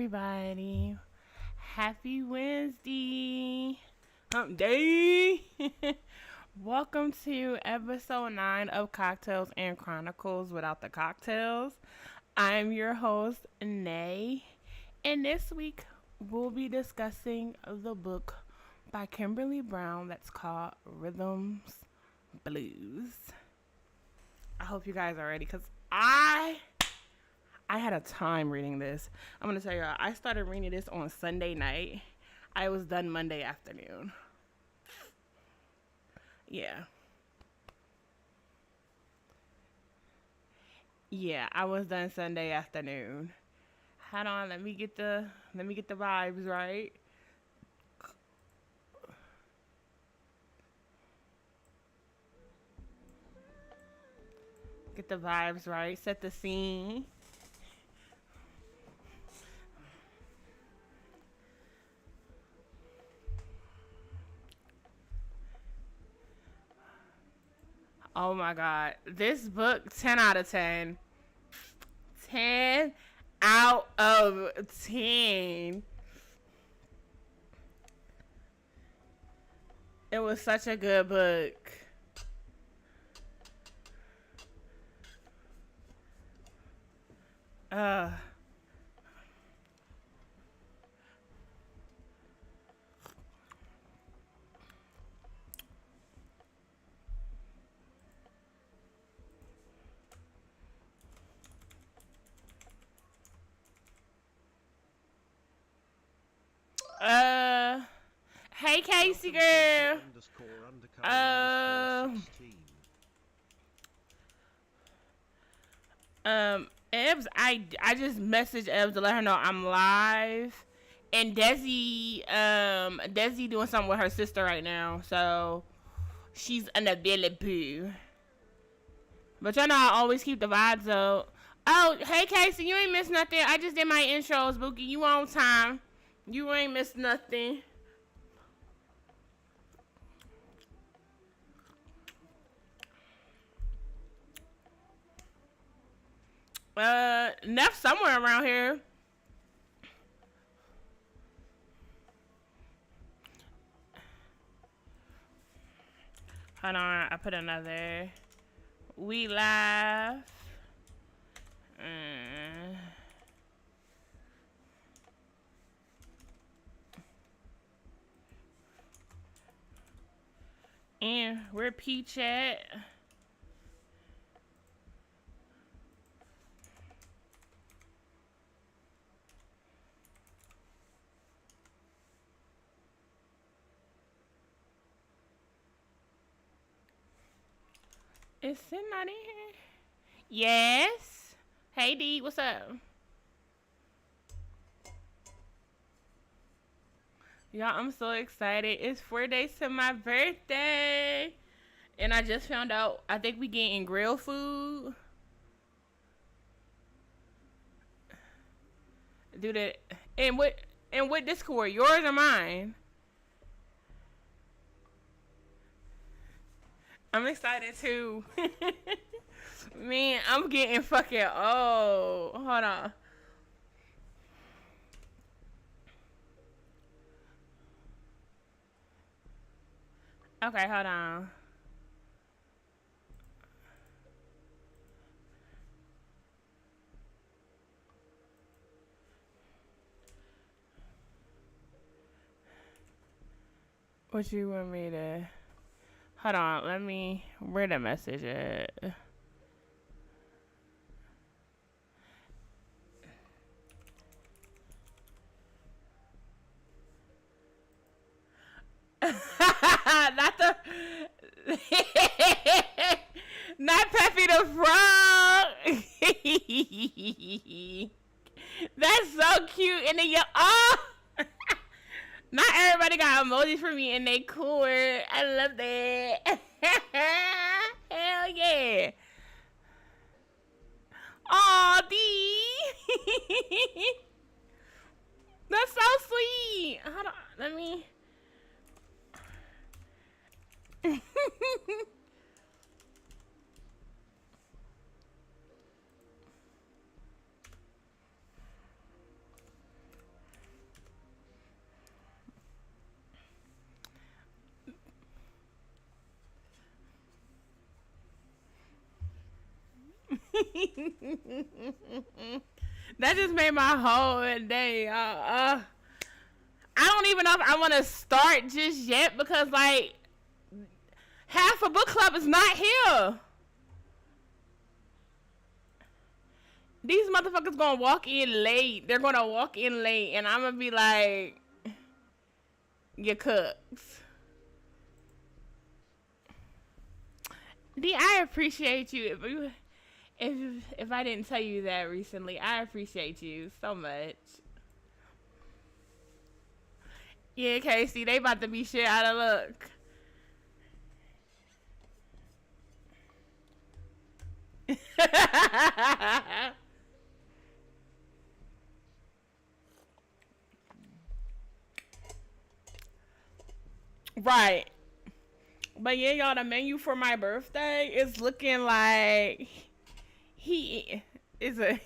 everybody. Happy Wednesday. Hump day. Welcome to episode 9 of Cocktails and Chronicles without the cocktails. I'm your host, Nay. And this week, we'll be discussing the book by Kimberly Brown that's called Rhythms Blues. I hope you guys are ready because I had a time reading this. I'm going to tell you, I started reading this on Sunday night. I was done Monday afternoon. Yeah. Yeah, I was done Sunday afternoon. Hold on, let me get the vibes right. Get the vibes right, set the scene. Oh my god. This book, 10 out of 10. 10 out of 10. It was such a good book. Uh uh Hey Casey girl. Uh Ebs, I just messaged Ebs to let her know I'm live. And Desi doing something with her sister right now, so she's unavailable. But y'all know I always keep the vibes up. Oh, hey Casey, you ain't missed nothing. I just did my intros, Bookie. You on time. You ain't missed nothing. Neff somewhere around here. Hold on, I put another. We laugh. And where Peach at? Is it not in here? Yes. Hey D, what's up? Y'all, I'm so excited. It's 4 days to my birthday. And I just found out, I think we getting grill food. Do that. And what Discord? Yours or mine? I'm excited too. Man, I'm getting fucking old. Hold on. Okay, hold on. What you want me to... Hold on, let me... Where the message at? Not the... Not Peppy the Frog! That's so cute. And then oh! Not everybody got emojis for me and they cool. I love that. Hell yeah. Aw, D. That's so sweet. Hold on. Let me. That just made my whole day. I don't even know if I want to start just yet because, like, half a book club is not here. These motherfuckers gonna walk in late. They're gonna walk in late, and I'm gonna be like, you cooked. D, I appreciate you. If I didn't tell you that recently, I appreciate you so much. Yeah, Casey, they about to be shit out of luck. Right. But yeah, y'all, the menu for my birthday is looking like he is a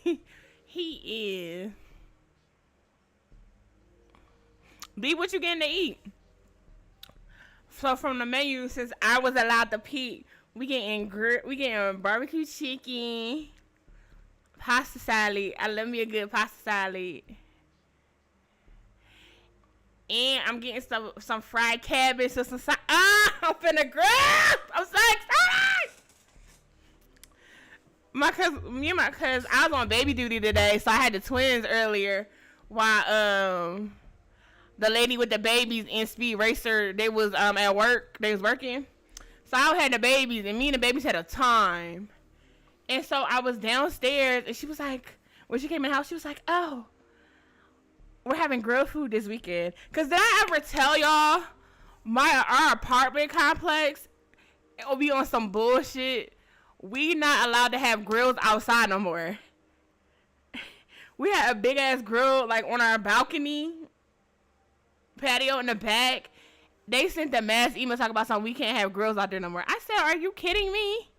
he is. B, what you getting to eat? So from the menu, since I was allowed to peek, we getting barbecue chicken, pasta salad. I love me a good pasta salad. And I'm getting some fried cabbage or some. I'm finna grab. I'm so excited. Me and my cousin, I was on baby duty today, so I had the twins earlier. While the lady with the babies in Speed Racer, they was at work. They was working, so I had the babies, and me and the babies had a time. And so I was downstairs, and she was like, when she came in the house, she was like, "Oh, we're having grilled food this weekend." Cause did I ever tell y'all our apartment complex, it will be on some bullshit. We not allowed to have grills outside no more. We had a big ass grill like on our balcony patio in the back. They sent the mass email talking about something, we can't have grills out there no more. I said, are you kidding me?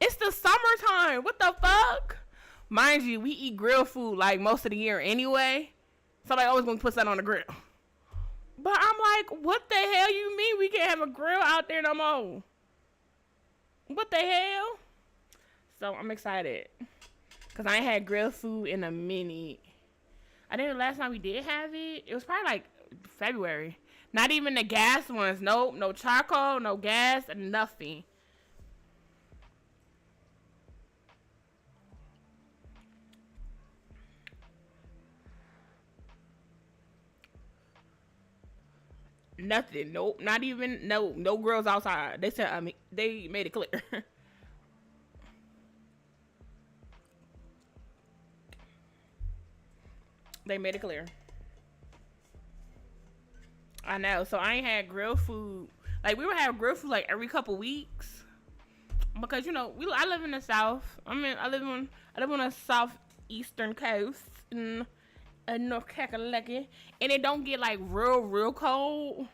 It's the summertime. What the fuck? Mind you, we eat grill food like most of the year anyway. Somebody always gonna put something on the grill. But I'm like, what the hell you mean we can't have a grill out there no more? What the hell? So I'm excited. Because I ain't had grilled food in a minute. I think the last time we did have it, it was probably like February. Not even the gas ones. Nope, no charcoal, no gas, nothing. Nothing. Nope. Not even no girls outside. They said they made it clear. They made it clear. I know. So I ain't had grilled food. Like we would have grilled food like every couple weeks. Because you know, I live in the South. I live on the southeastern coast in North Carolina, and it don't get like real cold.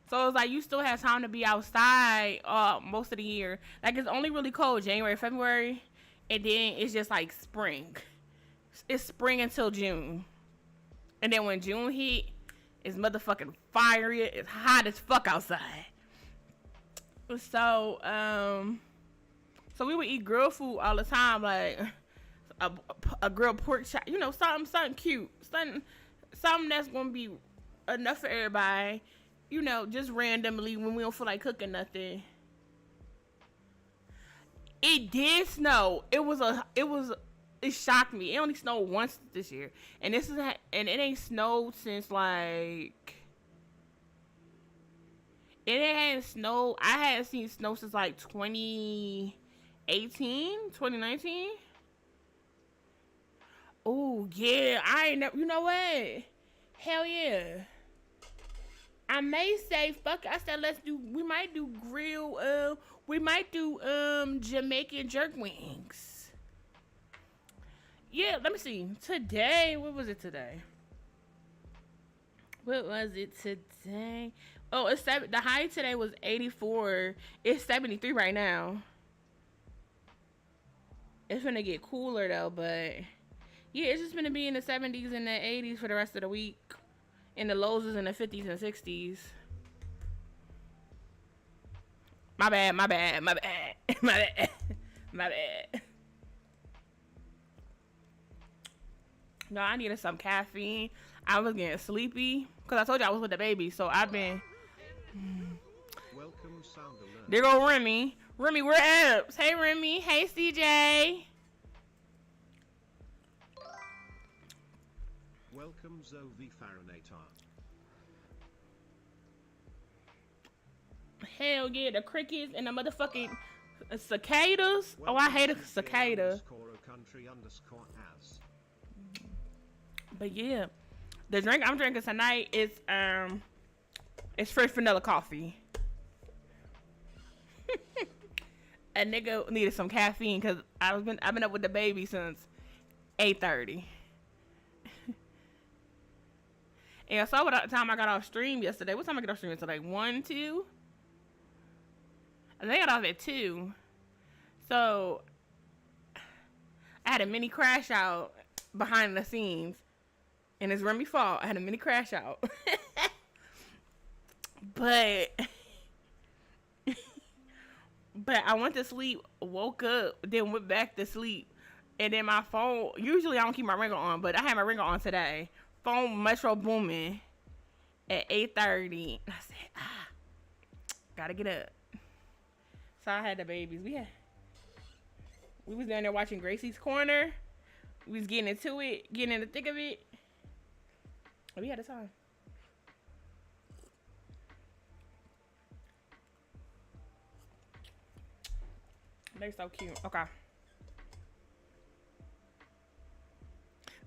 So it's like you still have time to be outside most of the year. Like it's only really cold January, February, and then it's just like spring. It's spring until June, and then when June hit, it's motherfucking fiery. It's hot as fuck outside. So so we would eat grilled food all the time, like a grilled pork chop, you know, something cute, something that's gonna be enough for everybody, you know, just randomly when we don't feel like cooking nothing. It did snow. It shocked me. It only snowed once this year, and it ain't snowed since like it hadn't snowed. I hadn't seen snow since like 2018, 2019. Oh yeah, I ain't never. You know what? Hell yeah. I may say fuck it. I said we might do Jamaican jerk wings. Yeah, let me see. Today, what was it today? Oh, the high today was 84. It's 73 right now. It's gonna get cooler though, but yeah, it's just gonna be in the 70s and the 80s for the rest of the week. And the lows is in the 50s and 60s. My bad. No, I needed some caffeine. I was getting sleepy because I told you I was with the baby, so I've been. Welcome, sound alert. There go Remy. Remy, we're up. Hey Remy. Hey CJ. Welcome, Zoe Farinator. Hell yeah, the crickets and the motherfucking cicadas. Oh, I hate a cicada. But yeah, the drink I'm drinking tonight is it's fresh vanilla coffee. A nigga needed some caffeine because I've been up with the baby since 8:30. And so what time I got off stream yesterday? What time I got off stream yesterday? 1, 2? I think I got off at 2. So I had a mini crash out behind the scenes. And it's Remy's fault. I had a mini crash out. But I went to sleep, woke up, then went back to sleep. And then my phone, usually I don't keep my ringer on, but I had my ringer on today. Phone metro booming at 8:30. I said, gotta get up. So I had the babies. We was down there watching Gracie's Corner. We was getting into it, getting in the thick of it. We had a time. They're so cute. Okay.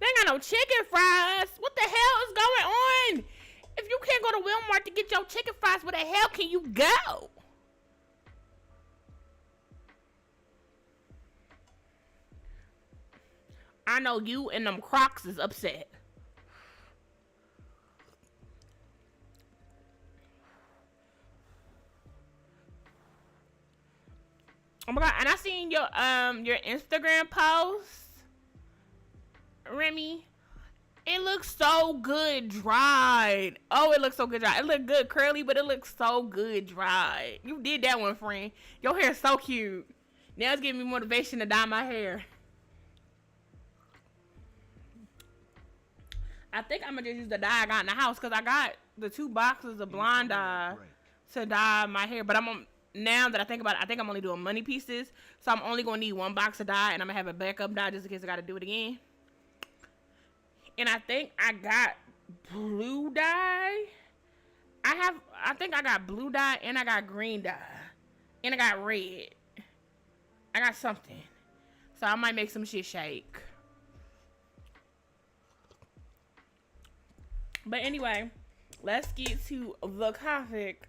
They ain't got no chicken fries. What the hell is going on? If you can't go to Walmart to get your chicken fries, where the hell can you go? I know you and them Crocs is upset. Oh my god, and I seen your Instagram post, Remy. It looks so good dried. Oh, it looks so good dried. It looked good curly, but it looks so good dried. You did that one, friend. Your hair is so cute. Now it's giving me motivation to dye my hair. I think I'm gonna just use the dye I got in the house because I got the 2 boxes of blonde dye to dye my hair. But now that I think about it, I think I'm only doing money pieces. So I'm only gonna need 1 box of dye, and I'm gonna have a backup dye just in case I gotta do it again. And I think I got blue dye. I think I got blue dye and I got green dye. And I got red. I got something. So I might make some shit shake. But anyway, let's get to the topic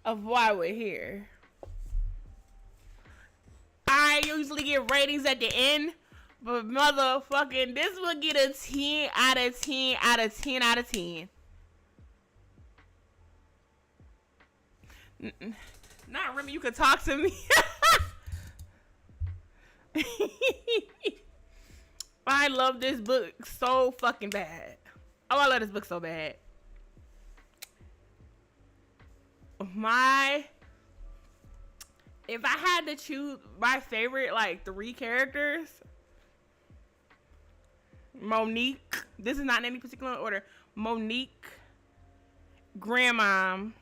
of why we're here. I usually get ratings at the end, but motherfucking this will get a 10 out of 10 out of 10 out of 10. Not Remy, you can talk to me. I love this book so fucking bad. Oh, I love this book so bad. If I had to choose my favorite, like, 3 characters, Monique, this is not in any particular order, Monique, Grandmom,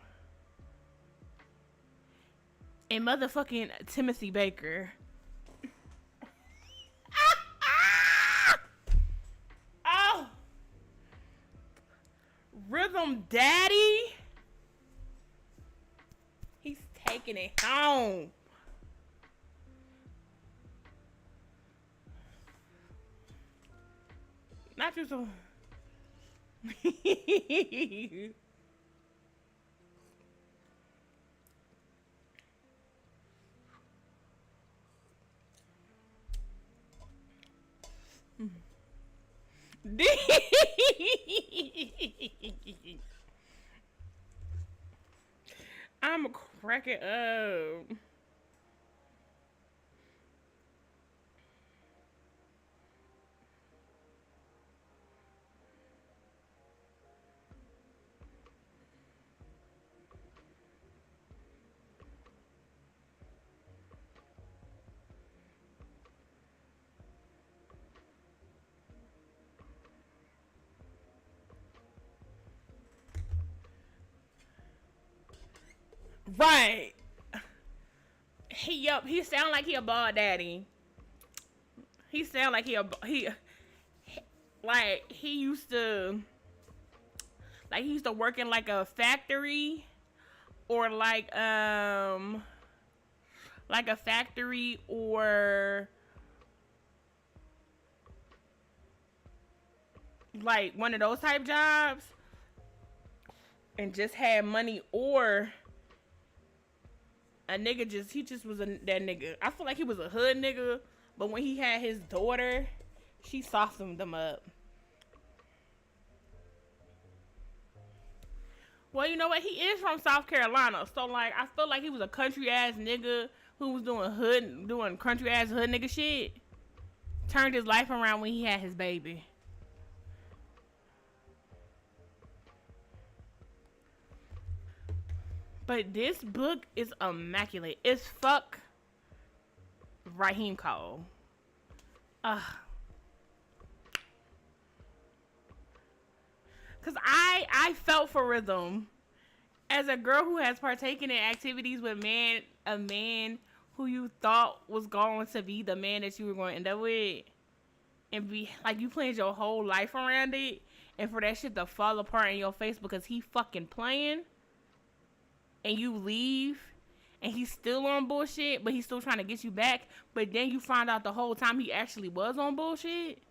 and motherfucking Timothy Baker. Oh! Rhythm Daddy? He's taking it home. Not you so. I'm cracking up. Right. He sound like he a ball daddy. He sound like he used to work in like a factory or like a factory or like one of those type jobs and just had money, or he just was that nigga. I feel like he was a hood nigga, but when he had his daughter, she softened him up. Well, you know what? He is from South Carolina, so like I feel like he was a country ass nigga who was doing country ass hood nigga shit. Turned his life around when he had his baby. But this book is immaculate. It's fuck Raheem Cole. Cause I felt for Rhythm as a girl who has partaken in activities with a man who you thought was going to be the man that you were going to end up with, and be like you planned your whole life around it, and for that shit to fall apart in your face because he fucking playing, and you leave, and he's still on bullshit, but he's still trying to get you back, but then you find out the whole time he actually was on bullshit.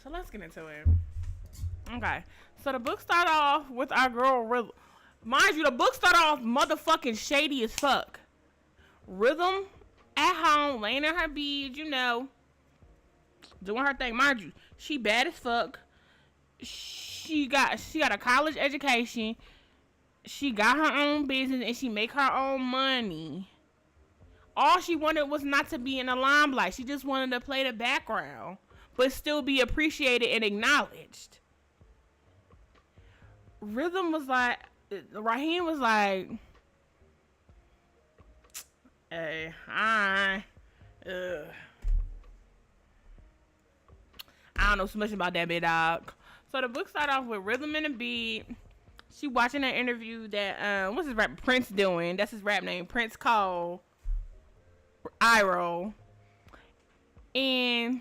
So let's get into it. Okay. So the book started off with our girl Rhythm. Mind you, the book started off motherfucking shady as fuck. Rhythm at home, laying in her bed, you know, doing her thing. Mind you, she bad as fuck. She got a college education. She got her own business and she make her own money. All she wanted was not to be in the limelight. She just wanted to play the background, but still be appreciated and acknowledged. Raheem was like, hey, I don't know so much about that bit, dog. So the book started off with Rhythm in the beat. She watching an interview that what's his rap Prince doing? That's his rap name, Prince called Iro. And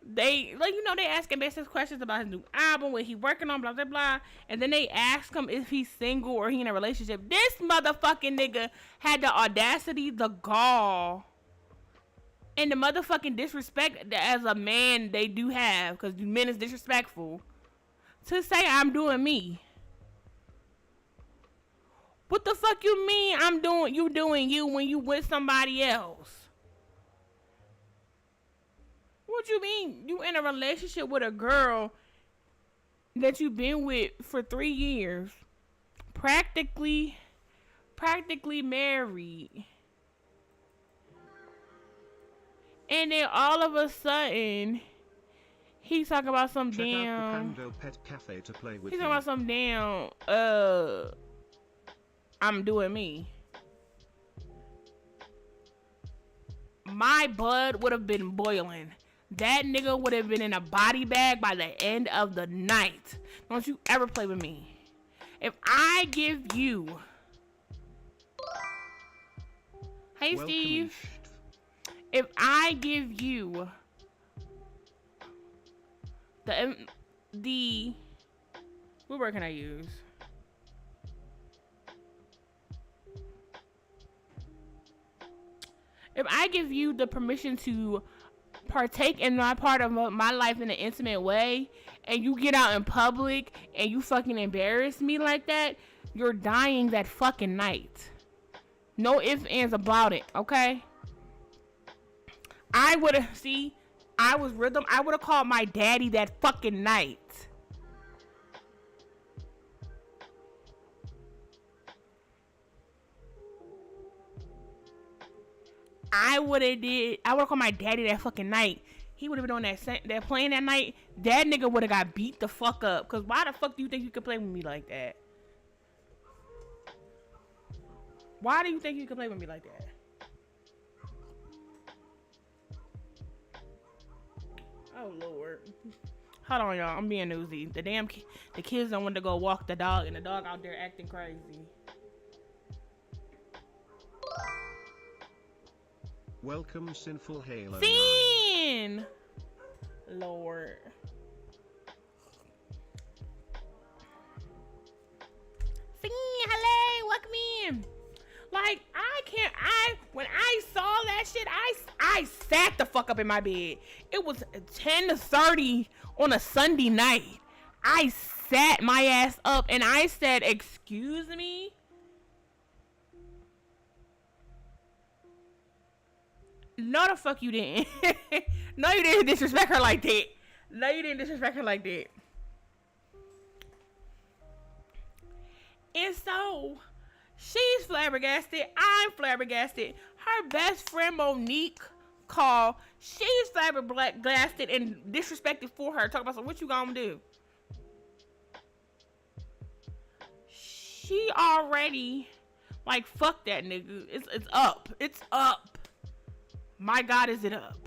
they they asking basic questions about his new album, what he working on, blah blah blah. And then they ask him if he's single or he in a relationship. This motherfucking nigga had the audacity, the gall, and the motherfucking disrespect that as a man they do have, because men is disrespectful, to say I'm doing me. What the fuck you mean you doing you when you with somebody else? What you mean you in a relationship with a girl that you've been with for 3 years, practically married, and then all of a sudden he's talking about some Check damn out the Pando Pet Cafe to play with. He's talking about some damn I'm doing me. My blood would have been boiling. That nigga would have been in a body bag by the end of the night. Don't you ever play with me. If I give you... Hey, Welcome Steve. If I give you the what word can I use? If I give you the permission to partake in my part of my life in an intimate way, and you get out in public and you fucking embarrass me like that, you're dying that fucking night. No ifs, ands about it, okay? I would have, I was Rhythm. I would have called my daddy that fucking night. I would have called my daddy that fucking night. He would have been on that plane that night. That nigga would have got beat the fuck up. Cause why the fuck do you think you could play with me like that? Why do you think you could play with me like that? Oh Lord. Hold on, y'all. I'm being nosy. The kids don't want to go walk the dog, and the dog out there acting crazy. Welcome, Sinful Halo 9. Sin! Lord. Sin, hello, welcome in. Like, when I saw that shit, I sat the fuck up in my bed. It was 10:30 on a Sunday night. I sat my ass up and I said, excuse me? No, the fuck you didn't. No, you didn't disrespect her like that. No, you didn't disrespect her like that. And so, she's flabbergasted. I'm flabbergasted. Her best friend Monique called. She's flabbergasted and disrespected for her. Talk about, so what you gonna do? She already, like, fuck that nigga. It's up. It's up. My God, is it up?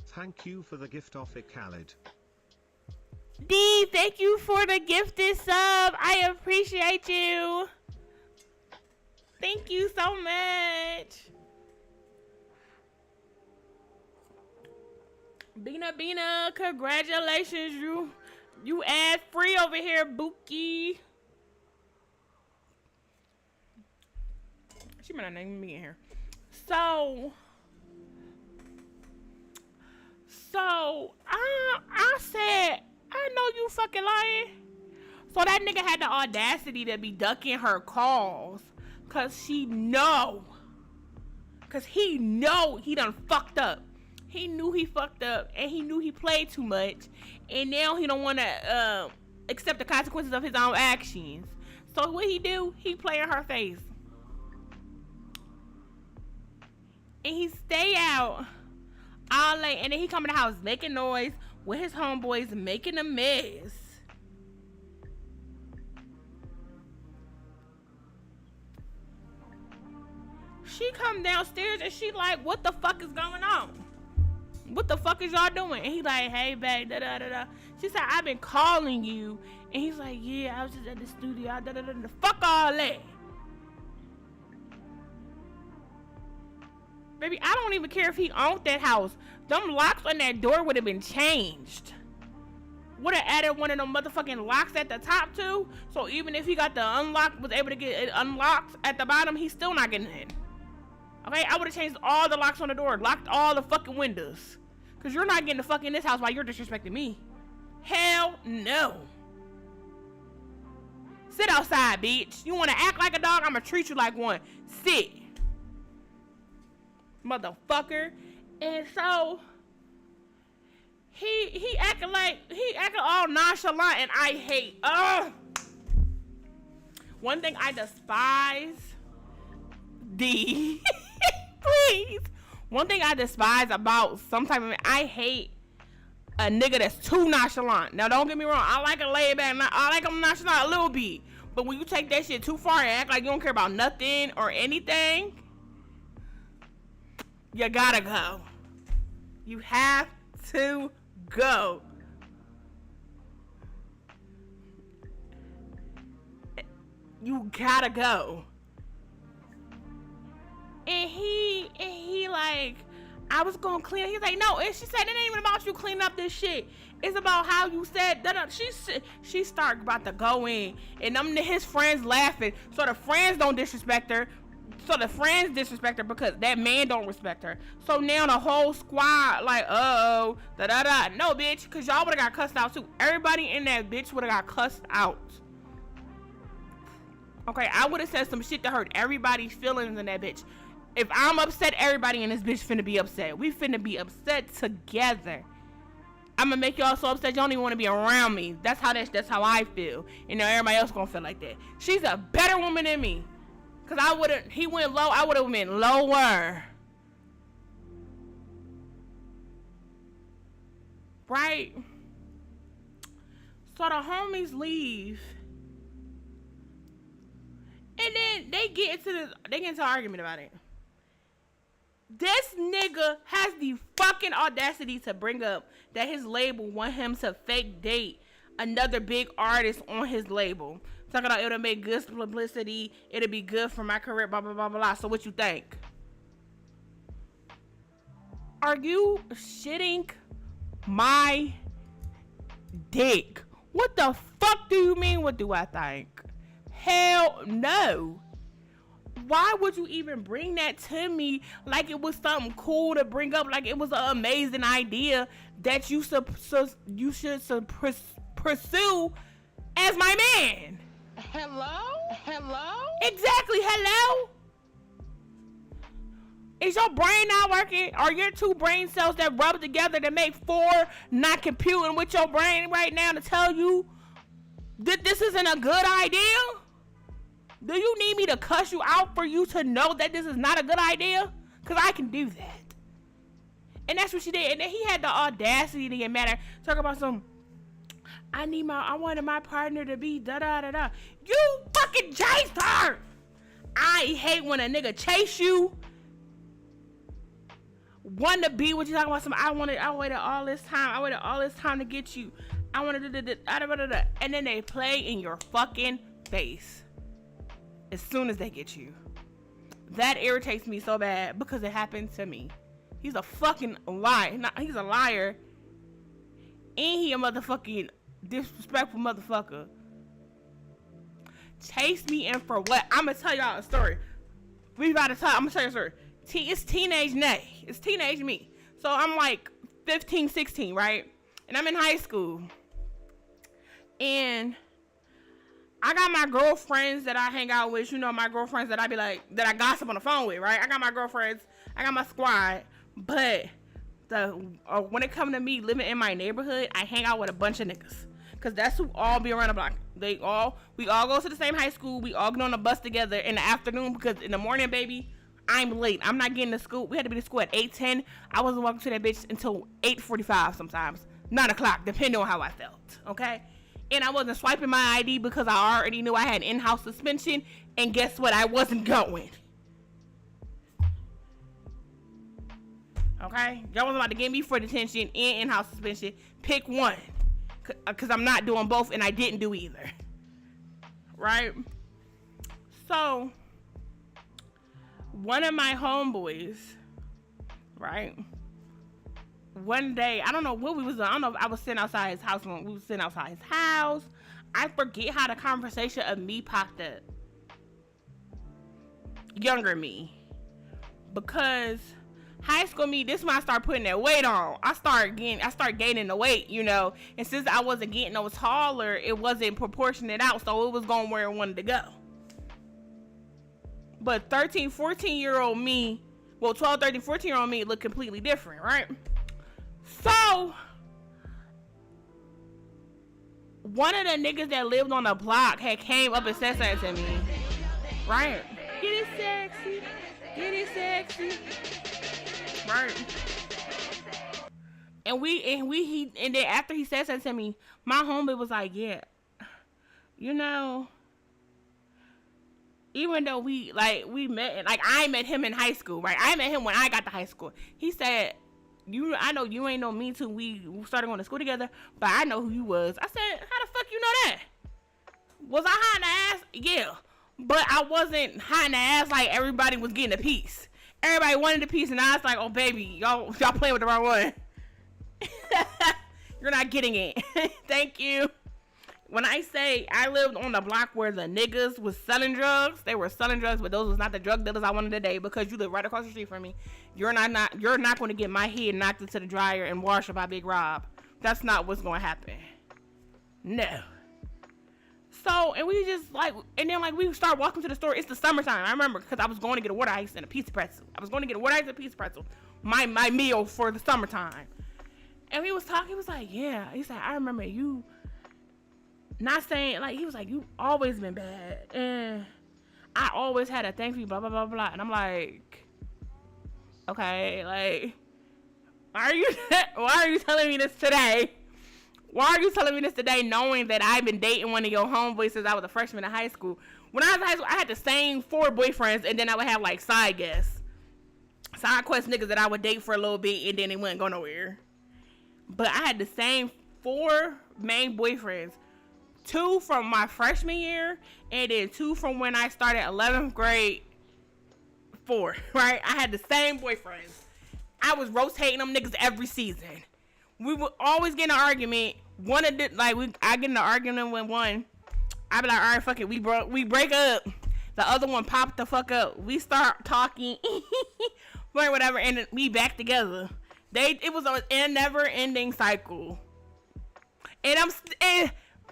Thank you for the gift of it, Khaled. D, thank you for the gifted sub. I appreciate you. Thank you so much. Bina, congratulations. You ad free over here, Buki. She might not name me in here. So I said, I know you fucking lying. So that nigga had the audacity to be ducking her calls. Cause he know he done fucked up. He knew he fucked up and he knew he played too much. And now he don't want to accept the consequences of his own actions. So what he do? He play in her face. And he stay out all late. And then he come in the house making noise with his homeboys, making a mess. She come downstairs and she like, what the fuck is going on? What the fuck is y'all doing? And he like, hey babe, da da da da. She said, I've been calling you. And he's like, yeah, I was just at the studio, da da da da. Fuck all that. Baby, I don't even care if he owned that house. Them locks on that door would have been changed. Would have added one of them motherfucking locks at the top too. So even if he got the unlock, was able to get it unlocked at the bottom, he's still not getting in. Okay, I would have changed all the locks on the door, locked all the fucking windows. Cause you're not getting the fuck in this house while you're disrespecting me. Hell no. Sit outside, bitch. You wanna act like a dog? I'ma treat you like one. Sit. Motherfucker. And so he acting all nonchalant, and I hate. One thing I despise, D. Please. One thing I despise about some type of, I hate a nigga that's too nonchalant. Now don't get me wrong, I like a laid back, I like him nonchalant a little bit, but when you take that shit too far and act like you don't care about nothing or anything, you gotta go. You have to go. You gotta go. And he like, I was gonna clean it. He's like, no. And she said, it ain't even about you cleaning up this shit. It's about how you said that. She start about to go in, and his friends laughing. So the friends don't disrespect her. So the friends disrespect her because that man don't respect her. So now the whole squad like, uh-oh, da-da-da. No, bitch, because y'all would have got cussed out too. Everybody in that bitch would have got cussed out. Okay, I would have said some shit to hurt everybody's feelings in that bitch. If I'm upset, everybody in this bitch finna be upset. We finna be upset together. I'm gonna make y'all so upset you don't even want to be around me. That's how I feel. You know, everybody else gonna feel like that. She's a better woman than me. Cause he went low, I would have went lower. Right? So the homies leave. And then they get into an argument about it. This nigga has the fucking audacity to bring up that his label want him to fake date another big artist on his label. Talking about it'll make good publicity, it'll be good for my career, blah, blah, blah, blah. So what you think? Are you shitting my dick? What the fuck do you mean, what do I think? Hell no. Why would you even bring that to me like it was something cool to bring up, like it was an amazing idea that you should pursue as my man? Hello? Exactly, hello? Is your brain not working? Are your two brain cells that rub together to make four not computing with your brain right now to tell you that this isn't a good idea? Do you need me to cuss you out for you to know that this is not a good idea? Because I can do that. And that's what she did. And then he had the audacity to get mad at her. Talk about some, I wanted my partner to be da-da-da-da. You fucking chased her. I hate when a nigga chase you. Want to be what you talking about. Some, I waited all this time to get you. I wanted to and then they play in your fucking face as soon as they get you. That irritates me so bad because it happened to me. He's a fucking liar. He's a liar. And he a motherfucking disrespectful motherfucker. Chase me in for what? I'm gonna tell y'all a story. I'm gonna tell you a story. It's teenage Nay. It's teenage me. So I'm like 15, 16, right? And I'm in high school. And I got my girlfriends that I hang out with, my girlfriends that I be like, that I gossip on the phone with, right? I got my girlfriends, I got my squad, but when it comes to me living in my neighborhood, I hang out with a bunch of niggas, cause that's who all be around the block. We all go to the same high school, we all get on the bus together in the afternoon, because in the morning, baby, I'm late. I'm not getting to school. We had to be to school at 8:10. I wasn't walking to that bitch until 8:45 sometimes, 9 o'clock, depending on how I felt, okay? And I wasn't swiping my ID because I already knew I had in-house suspension. And guess what? I wasn't going. Okay? Y'all wasn't about to get me for detention and in-house suspension. Pick one. Because I'm not doing both and I didn't do either. Right? So, one of my homeboys, right? One day, I don't know what we was doing. I don't know if I was sitting outside his house when we was sitting outside his house. I forget how the conversation of me popped up. Younger me. Because high school me, this is when I started putting that weight on. I started gaining the weight, And since I wasn't getting no taller, it wasn't proportionate out, so it was going where it wanted to go. But 13, 14-year-old me, 12, 13, 14-year-old me looked completely different, right? So, one of the niggas that lived on the block had came up and said something to me, right? Get it sexy, right? And then after he said something to me, my homie was like, yeah, even though we met, like I met him in high school, right? I met him when I got to high school. He said, I know you ain't know me till we started going to school together, but I know who you was. I said, how the fuck you know that? Was I hiding the ass? Yeah. But I wasn't hiding the ass like everybody was getting a piece. Everybody wanted a piece, and I was like, oh baby, y'all playing with the wrong one. You're not getting it. Thank you. When I say I lived on the block where the niggas was selling drugs, they were selling drugs, but those was not the drug dealers I wanted today, because you live right across the street from me. You're not going to get my head knocked into the dryer and washed by Big Rob. That's not what's going to happen. No. So, and we just we start walking to the store. It's the summertime. I remember, because I was going to get a water ice and a pizza pretzel. My meal for the summertime. And we was talking. He was like, yeah. He said, I remember you. Not saying, like, he was like, you always been bad, and I always had a thing for you, blah, blah, blah, blah. And I'm like, okay, like, why are you telling me this today? Why are you telling me this today, knowing that I've been dating one of your homeboys since I was a freshman in high school? When I was in high school, I had the same 4 boyfriends, and then I would have, like, side guests. side quest niggas that I would date for a little bit and then they wouldn't go nowhere. But I had the same 4 main boyfriends. 2 from my freshman year, and then 2 from when I started 11th grade. 4, right? I had the same boyfriends. I was rotating them niggas every season. We would always get in an argument. I get in an argument with one. I be like, all right, fuck it. We break up. The other one popped the fuck up. We start talking, whatever, and we back together. It was a never-ending cycle. And 2 of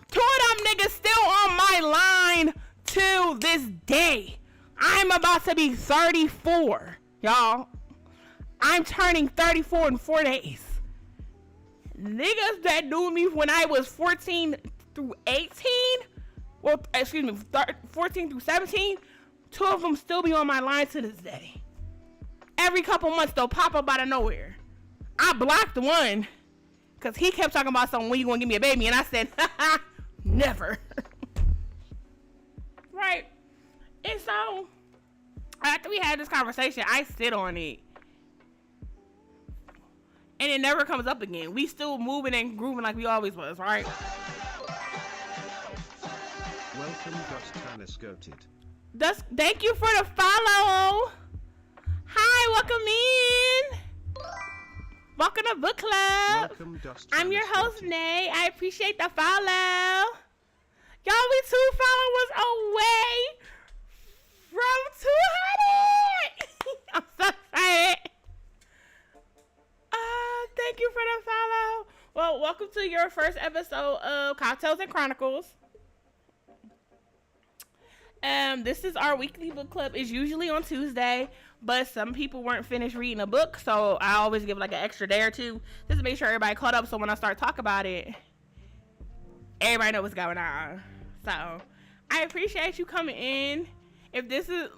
them niggas still on my line to this day. I'm about to be 34, y'all. I'm turning 34 in 4 days. Niggas that knew me when I was 14 through 18, 14 through 17, 2 of them still be on my line to this day. Every couple months, they'll pop up out of nowhere. I blocked one because he kept talking about something, when you gonna give me a baby? And I said, haha. Never. Right. And so, after we had this conversation, I sit on it. And it never comes up again. We still moving and grooving like we always was, right? Welcome, Dust Tannis Goated. Thank you for the follow. Hi, welcome in. Welcome to book club. Welcome, Dust I'm your Tannis host, Goated. Nay. I appreciate the follow. Y'all, we 2 followers away from 200. I'm so excited. Thank you for the follow. Well, welcome to your first episode of Cocktails and Chronicles. This is our weekly book club. It's usually on Tuesday, but some people weren't finished reading a book, so I always give like an extra day or 2 just to make sure everybody caught up. So when I start talking about it, everybody know what's going on. So I appreciate you coming in. If this is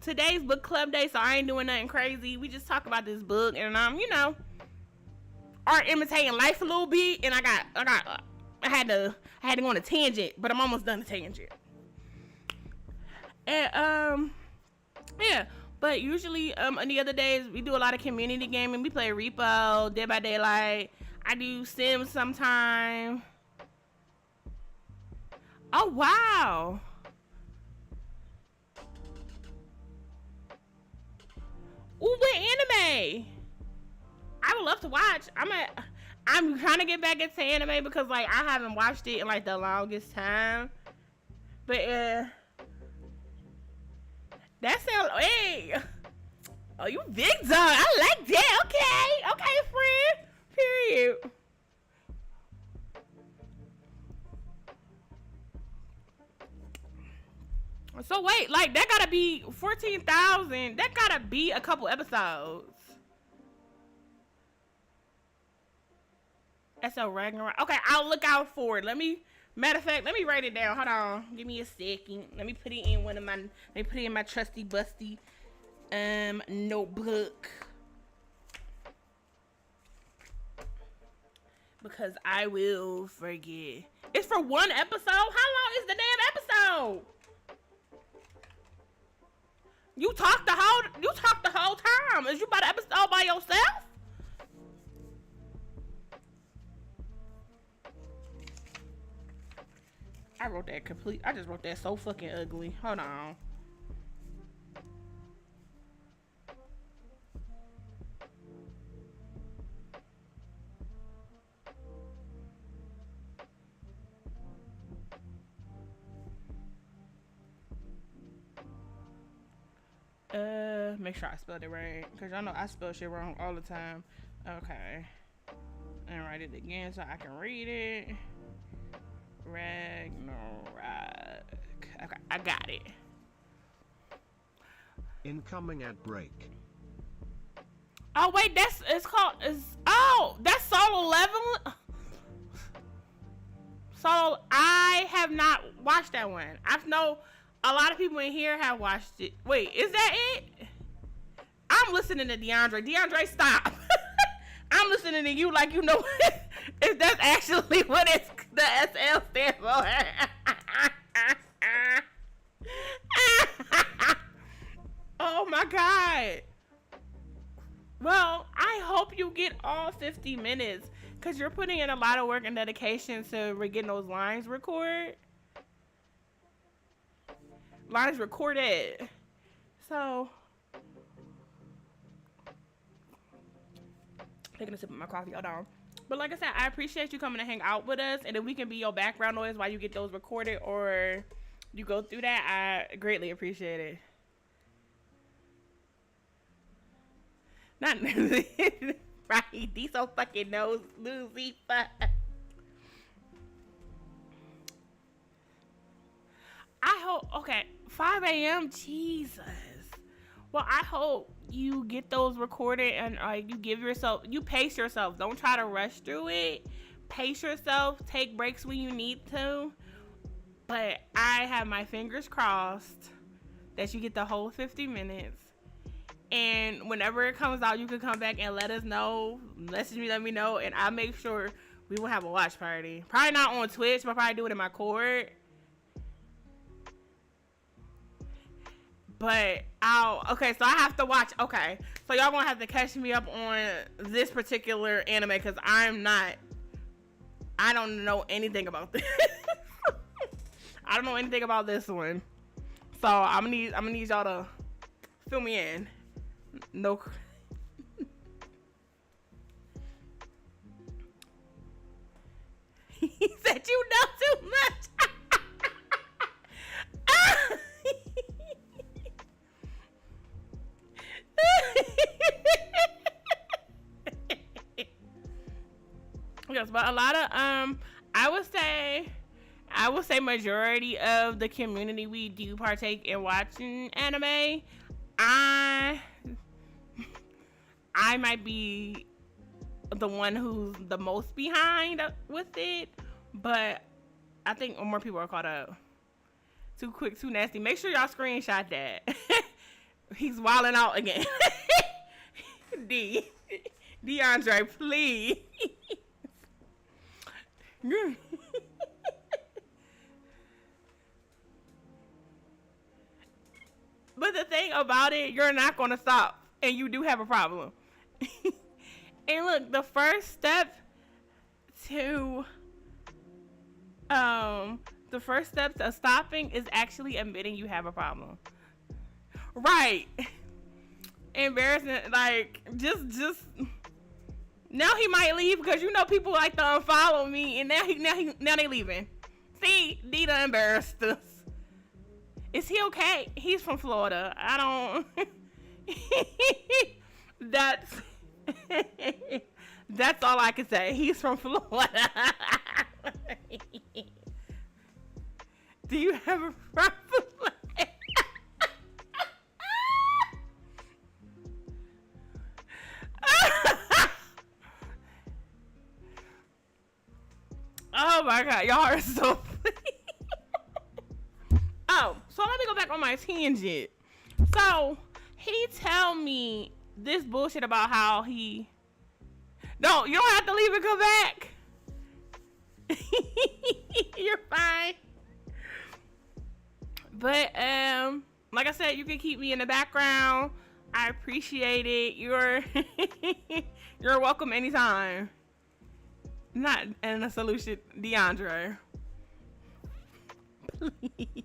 today's book club day, so I ain't doing nothing crazy. We just talk about this book and art imitating life a little bit. And I had to go on a tangent, but I'm almost done the tangent. And but usually any other days we do a lot of community gaming. We play Repo, Dead by Daylight. I do Sims sometime. Oh wow. Ooh, what anime? I would love to watch. I'm trying to get back into anime because like I haven't watched it in like the longest time. But that sounds, hey. Oh, you big dog. I like that. Okay, friend. Period. So wait, like that gotta be 14,000. That gotta be a couple episodes. SL Ragnarok. Okay, I'll look out for it. Matter of fact, let me write it down. Hold on. Give me a second. Let me put it in my trusty busty notebook. Because I will forget. It's for one episode? How long is the damn episode? You talk the whole time. Is you about the episode by yourself? I just wrote that so fucking ugly. Hold on. Make sure I spelled it right, cause y'all know I spell shit wrong all the time. Okay, and write it again so I can read it. Ragnarok. Okay, I got it. Incoming ad break. Oh wait, that's solo level. So I have not watched that one. I know a lot of people in here have watched it. Wait, is that it? I'm listening to DeAndre. DeAndre, stop. I'm listening to you like you know if that's actually what the SL stands for. my God. Well, I hope you get all 50 minutes because you're putting in a lot of work and dedication to getting those lines recorded. So, taking a sip of my coffee, hold on. But like I said, I appreciate you coming to hang out with us, and if we can be your background noise while you get those recorded or you go through that, I greatly appreciate it. Not right, these so fucking nose loosey fuck. I hope, okay, 5 a.m. Jesus. Well, I hope you get those recorded and you pace yourself. Don't try to rush through it. Pace yourself. Take breaks when you need to. But I have my fingers crossed that you get the whole 50 minutes. And whenever it comes out, you can come back and let us know. Message me, let me know. And I'll make sure we will have a watch party. Probably not on Twitch, but probably do it in my court. But okay, so I have to watch. Okay, so y'all gonna have to catch me up on this particular anime because I don't know anything about this. I don't know anything about this one. So I'm gonna need y'all to fill me in. No. He said you know too much. Yes, but a lot of I would say majority of the community, we do partake in watching anime. I might be the one who's the most behind with it, but I think more people are caught up. Too quick, too nasty. Make sure y'all screenshot that. He's wilding out again. DeAndre, please. But the thing about it, you're not going to stop, and you do have a problem. And look, the first step to stopping is actually admitting you have a problem. Right. Embarrassing. Like, just now he might leave because you know people like to unfollow me, and now they leaving. See, Dita embarrassed us. Is he okay? He's from Florida. I don't. That's all I can say. He's from Florida. Do you have a problem? Oh my God, y'all are so funny. Oh, so let me go back on my tangent. So he tell me this bullshit about how he. No, you don't have to leave and come back. You're fine. But like I said, you can keep me in the background. I appreciate it. You're welcome anytime. Not in a solution, DeAndre. Please.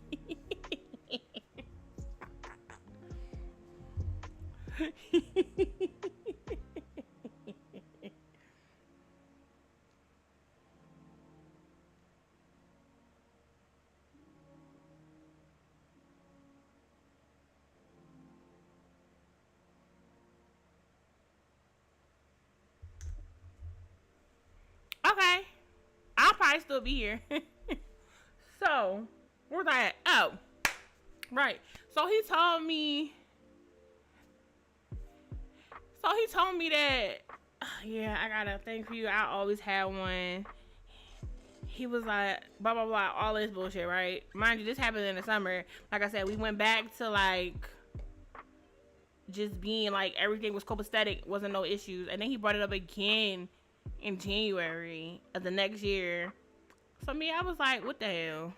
Okay, I'll probably still be here. So, where's I at? Oh, right. So he told me that, yeah, I got a thing for you. I always had one. He was like, blah, blah, blah, all this bullshit, right? Mind you, this happened in the summer. Like I said, we went back to, like, just being, like, everything was copacetic, wasn't no issues. And then he brought it up again in January of the next year. So me, I was like, what the hell?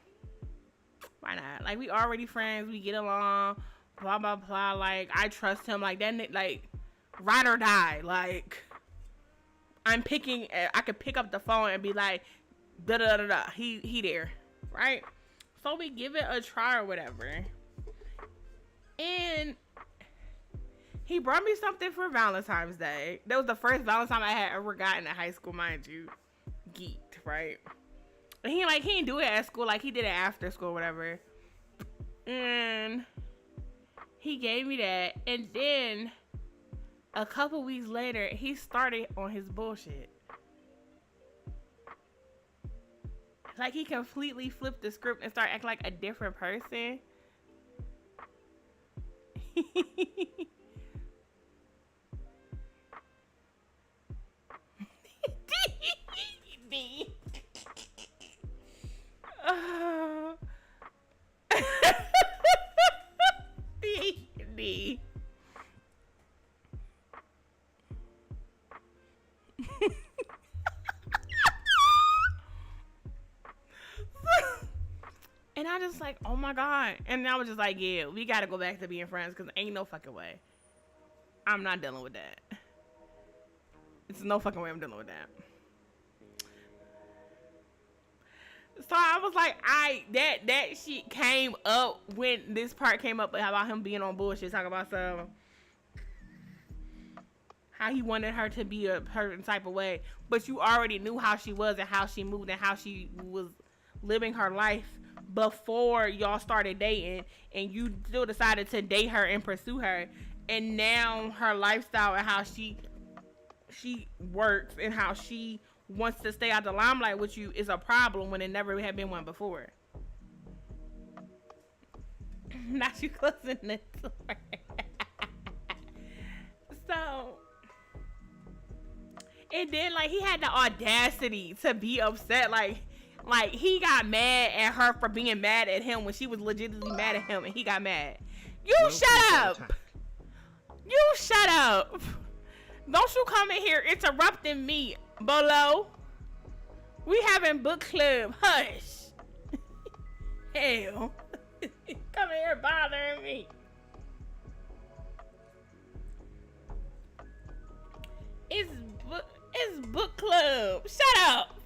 Why not? Like, we already friends, we get along, blah blah blah. Like I trust him. Like that. Like ride or die. Like I'm picking. I could pick up the phone and be like, da da da da. He there, right? So we give it a try or whatever. And he brought me something for Valentine's Day. That was the first Valentine I had ever gotten in high school, mind you. Geeked, right? And he didn't do it at school. Like he did it after school, or whatever. And he gave me that. And then a couple weeks later, he started on his bullshit. Like he completely flipped the script and started acting like a different person. D. D. And I just like, oh my God. And I was just like, yeah, we gotta go back to being friends because ain't no fucking way. I'm not dealing with that. It's no fucking way I'm dealing with that. So I was like, that shit came up when this part came up about him being on bullshit, talking about how he wanted her to be a certain type of way, but you already knew how she was and how she moved and how she was living her life before y'all started dating, and you still decided to date her and pursue her, and now her lifestyle and how she works and how she wants to stay out the limelight with you is a problem when it never had been one before. Not you closing the door. So, and then like he had the audacity to be upset, like he got mad at her for being mad at him when she was legitimately mad at him, and he got mad. You shut up. You shut up. Don't you come in here interrupting me, Bolo. We having book club. Hush. Hell. Come in here bothering me. It's book club. Shut up.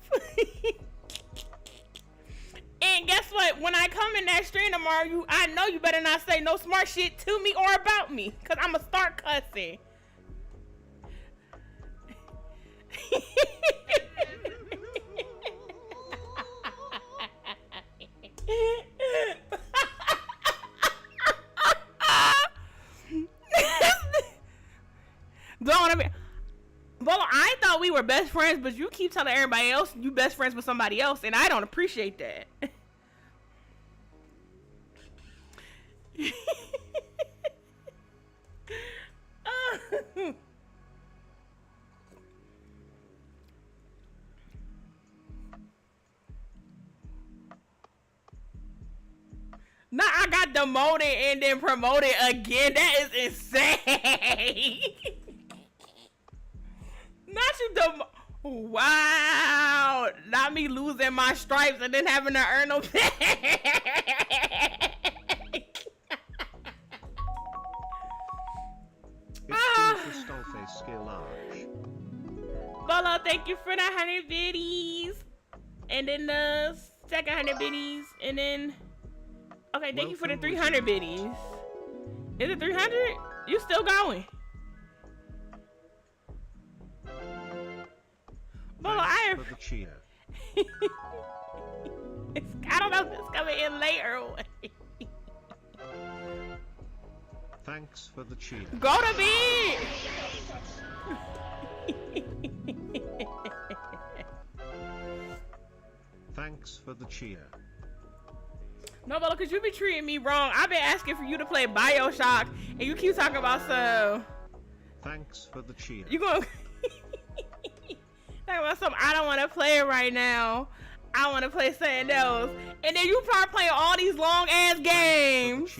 And guess what? When I come in that stream tomorrow, I know you better not say no smart shit to me or about me, cause I'ma start cussing. Don't wanna be. Well, I thought we were best friends, but you keep telling everybody else you best friends with somebody else, and I don't appreciate that. Now I got demoted and then promoted again. That is insane. Not you wow. Not me losing my stripes and then having to earn them back. Bolo, thank you for the 100 biddies. And then the second 100 biddies. And then... Okay, thank you for the 300 biddies. Is it 300? You still going? Bolo, I don't know if it's coming in late or what. Thanks for the cheer. Go to bed! Thanks for the cheer. No, Bolo, cause you be treating me wrong. I've been asking for you to play BioShock, and you keep talking about some. Thanks for the cheer. You gonna talking about something I don't want to play it right now. I want to play something else, and then you start playing all these long ass games.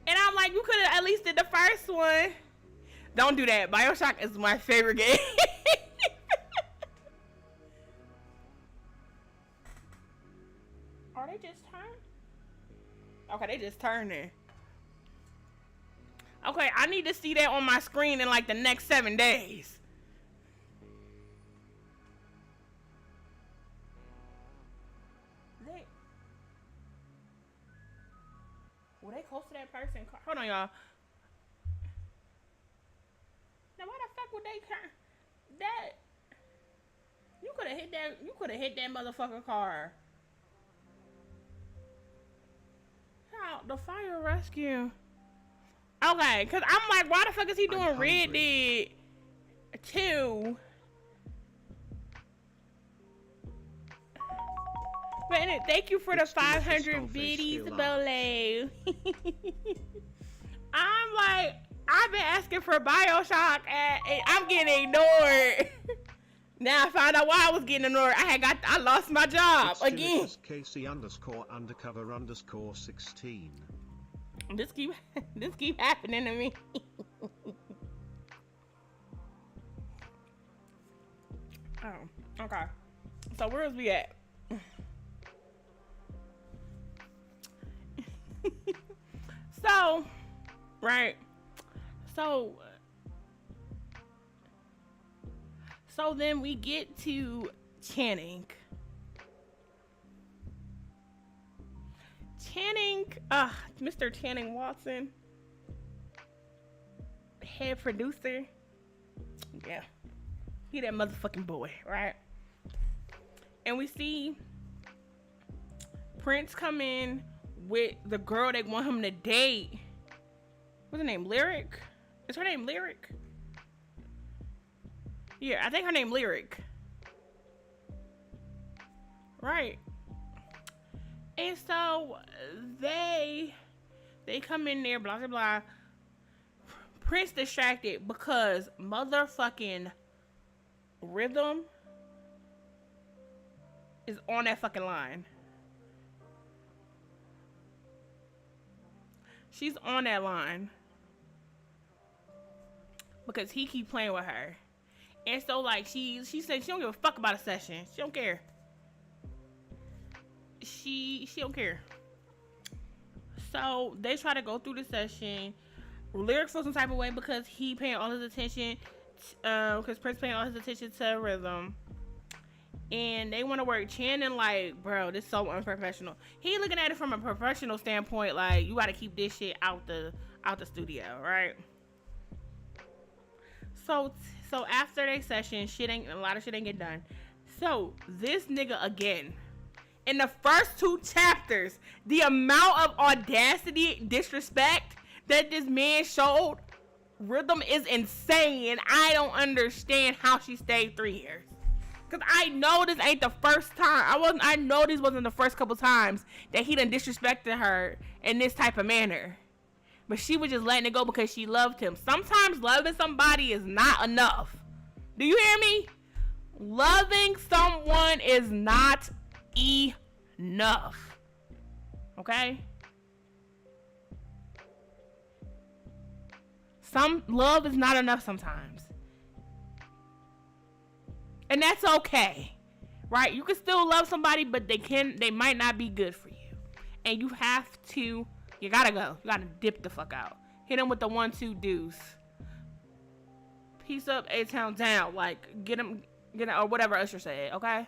And I'm like, you could have at least did the first one. Don't do that. BioShock is my favorite game. Are they just turned? Okay, they just turning. Okay, I need to see that on my screen in like the next 7 days. Were they close to that person? Hold on, y'all. Now, why the fuck would they that? You could have hit that. You could have hit that motherfucker car. How the fire rescue? Okay, cause I'm like, why the fuck is he doing Red Dead 2? But thank you for the 500 biddies below. I'm like, I've been asking for BioShock and I'm getting ignored. Now I found out why I was getting ignored. I lost my job again. Casey_underscore_16. This keep happening to me. Oh, okay. So where was we at? So, right. So then we get to Channing. Mr. Channing Watson, head producer. Yeah. He that motherfucking boy, right? And we see Prince come in with the girl they want him to date. What's her name? Lyric? Is her name Lyric? Yeah, I think her name Lyric. Right. And so they come in there, blah blah blah. Prince distracted because motherfucking Rhythm is on that fucking line. She's on that line because he keep playing with her. And so like she said she don't give a fuck about a session. She don't care. She don't care. So they try to go through the session. Lyric feels some type of way because he paying all his attention, because Prince paying all his attention to Rhythm. And they want to work Channing like, bro, this is so unprofessional. He looking at it from a professional standpoint, like, you got to keep this shit out the studio, right? So after their session, a lot of shit ain't get done. So this nigga again, in the first 2 chapters, the amount of audacity, disrespect that this man showed Rhythm is insane. And I don't understand how she stayed 3 years. Cause I know this ain't the first time. I know these wasn't the first couple times that he done disrespected her in this type of manner. But she was just letting it go because she loved him. Sometimes loving somebody is not enough. Do you hear me? Loving someone is not enough. Okay? Some love is not enough sometimes. And that's okay. Right? You can still love somebody, but they might not be good for you. And you gotta go. You gotta dip the fuck out. Hit him with the 1-2 deuce. Peace up, A-Town down. Like, get him, or whatever Usher said, okay?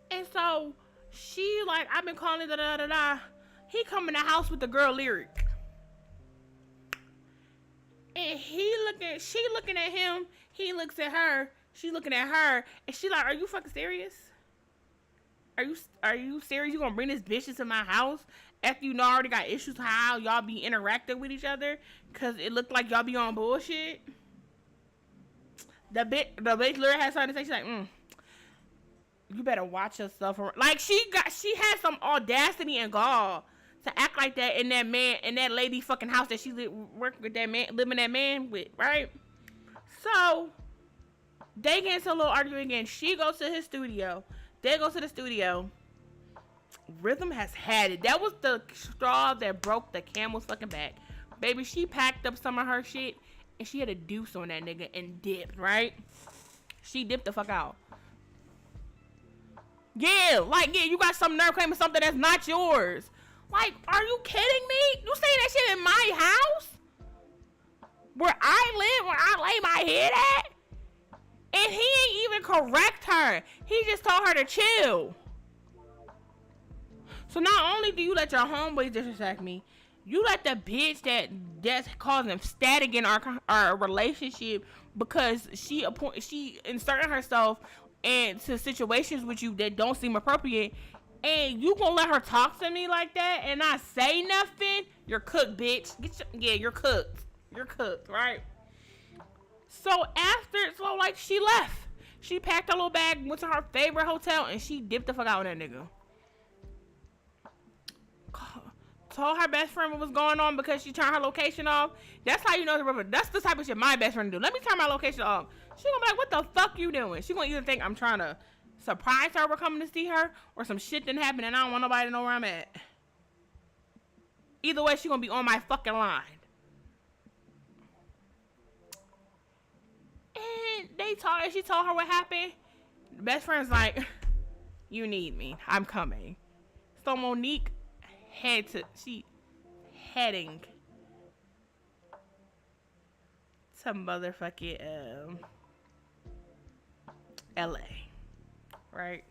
And so, she like, I've been calling da-da-da-da. He come in the house with the girl Lyric. And she looking at him. He looks at her. She looking at her. And she like, are you fucking serious? Are you serious? You gonna bring this bitch into my house after you know I already got issues how y'all be interacting with each other? Cause it looked like y'all be on bullshit. The bitch literally had something to say. She's like, you better watch yourself. Like she had some audacity and gall to act like that in that lady fucking house that she working with that man, living that man with, right? So they get into a little argument again. She goes to his studio. They go to the studio. Rhythm has had it. That was the straw that broke the camel's fucking back. Baby, she packed up some of her shit and she had a deuce on that nigga and dipped, right? She dipped the fuck out. Yeah, like, yeah, you got some nerve claiming something that's not yours. Like, are you kidding me? You saying that shit in my house? Where I live, where I lay my head at? And he ain't even correct her. He just told her to chill. So not only do you let your homeboys disrespect me, you let the bitch that's causing static in our relationship because she inserted herself into situations with you that don't seem appropriate, and you gonna let her talk to me like that and not say nothing? You're cooked, bitch. You're cooked. You're cooked, right? So like she left. She packed her little bag, went to her favorite hotel, and she dipped the fuck out with that nigga. Told her best friend what was going on because she turned her location off. That's how you know the river. That's the type of shit my best friend do. Let me turn my location off. She gonna be like, what the fuck you doing? She gonna either think I'm trying to surprise her we're coming to see her, or some shit didn't happen and I don't want nobody to know where I'm at. Either way, she gonna be on my fucking line. And she told her what happened. The best friend's like, you need me. I'm coming. So Monique heading to motherfucking LA, right?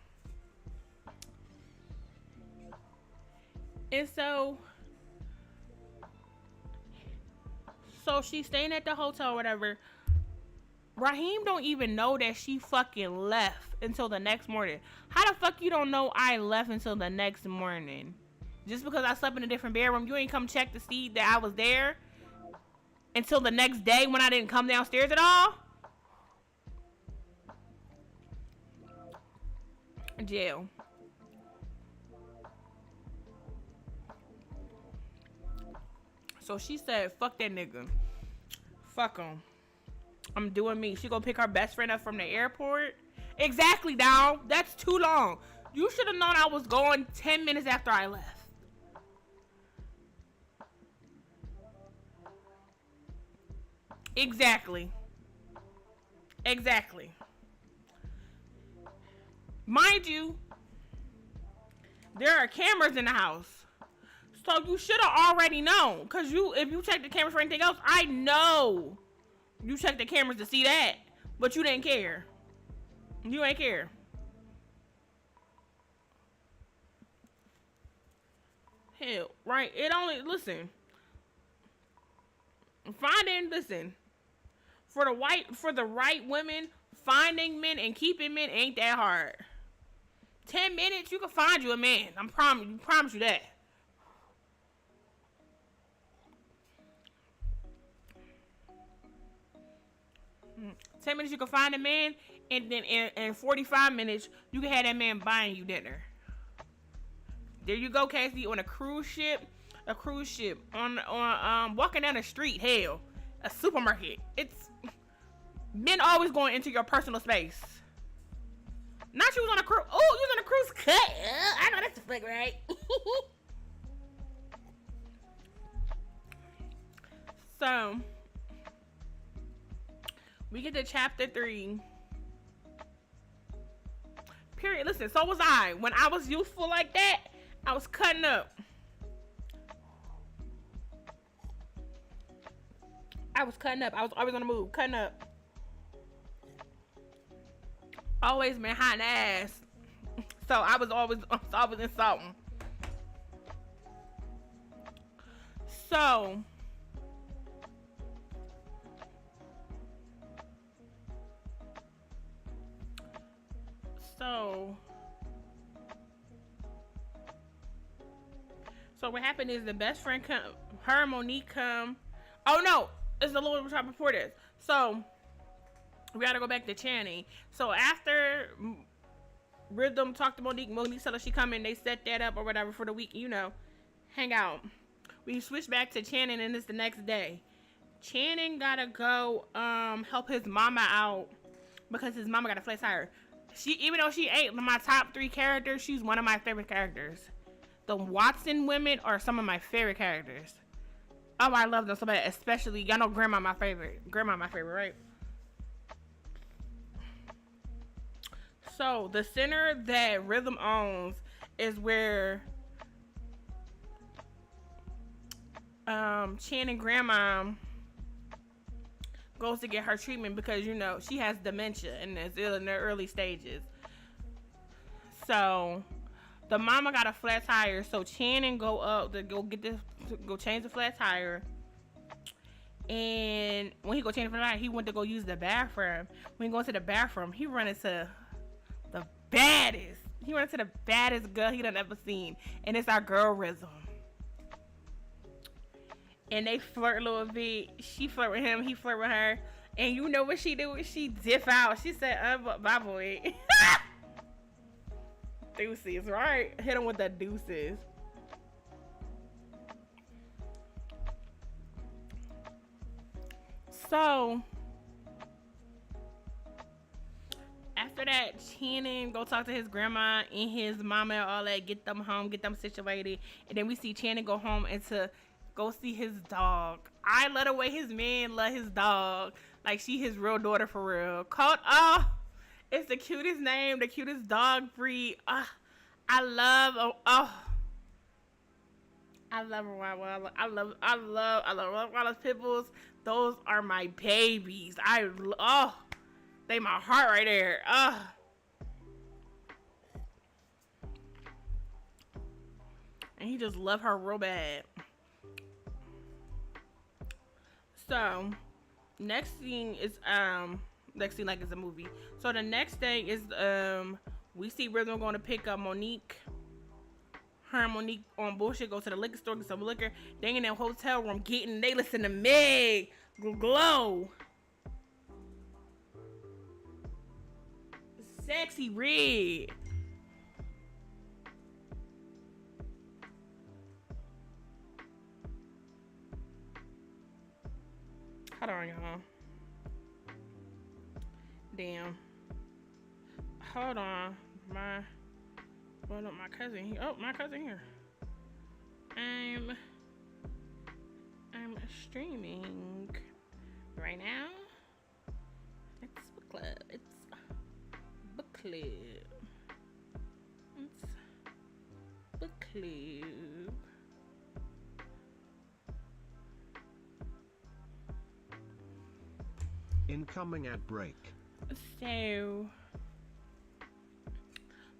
And so she's staying at the hotel or whatever. Raheem don't even know that she fucking left until the next morning. How the fuck you don't know I left until the next morning? Just because I slept in a different bedroom, you ain't come check to see that I was there until the next day when I didn't come downstairs at all? Jail. So she said, fuck that nigga. Fuck him. I'm doing me. She gonna pick her best friend up from the airport? Exactly, dawg. That's too long. You should have known I was going 10 minutes after I left. Exactly. Mind you, there are cameras in the house. So you should have already known. Because if you check the cameras for anything else, I know you checked the cameras to see that. But you didn't care. You ain't care. Hell, right? Listen. For the right women, finding men and keeping men ain't that hard. 10 minutes, you can find you a man. I promise you that. Hmm. 10 minutes, you can find a man, and then in 45 minutes, you can have that man buying you dinner. There you go, Cassie, on a cruise ship, on walking down the street, hell, a supermarket. It's men always going into your personal space. Not you was on a cruise. Oh, you was on a cruise cut. I know that's the fuck right. So we get to chapter 3. Period. Listen, so was I. When I was youthful like that, I was cutting up. I was always on the move, cutting up. Always been hot in the ass. So I was always insulting. So what happened is the best friend come, her and Monique come. Oh no, it's the little shop before this. So we gotta go back to Channing. So after Rhythm talked to Monique said that she come in, they set that up or whatever for the week, hang out. We switch back to Channing and it's the next day. Channing gotta go help his mama out because his mama got a flat tire. Even though she ain't my top 3 characters, she's one of my favorite characters. The Watson women are some of my favorite characters. Oh, I love them so bad. Especially, y'all know Grandma my favorite. Grandma my favorite, right? So the center that Rhythm owns is where Chan and Grandma goes to get her treatment because she has dementia and is ill in the early stages. So the mama got a flat tire, so Channing go up to go change the flat tire. And when he go change the flat tire, he went to go use the bathroom. When he goes to the bathroom, he run into the baddest. He run into the baddest girl he done ever seen, and it's our girl Rhythm. And they flirt a little bit. She flirt with him, he flirt with her. And you know what she do? She dip out. She said, bye boy. Deuces, right? Hit him with the deuces. So after that, Channing go talk to his grandma and his mama and all that, get them home, get them situated. And then we see Channing go home and to go see his dog. I love the way his man love his dog. Like she his real daughter for real. It's the cutest name, the cutest dog breed. I love Rottweiler. I love Rottweiler pit bulls. Those are my babies. They my heart right there. And he just love her real bad. So next scene like it's a movie. So the next day is we see Rhythm going to pick up Monique. Her and Monique on bullshit go to the liquor store, get some liquor. They in that hotel room they listen to Meg Glow. Sexy Red. Hold on, y'all. Damn. Hold on. My cousin here. Oh, my cousin here. I'm streaming right now. It's book club. It's book club. It's book club. Incoming ad break.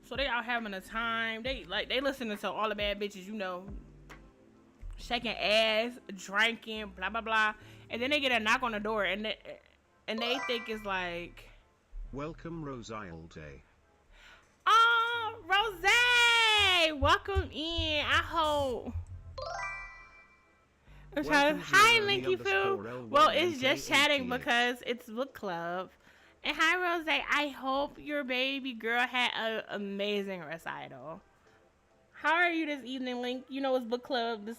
So they out having a time. They listening to all the bad bitches, shaking ass, drinking, blah blah blah. And then they get a knock on the door, and they think it's like, welcome Rosalde. oh, Rose, welcome in. I hope. Hi, Linky Foo. Well, it's just chatting because it's book club. And hi, Rose. I hope your baby girl had an amazing recital. How are you this evening, Link? It's book club. Rose,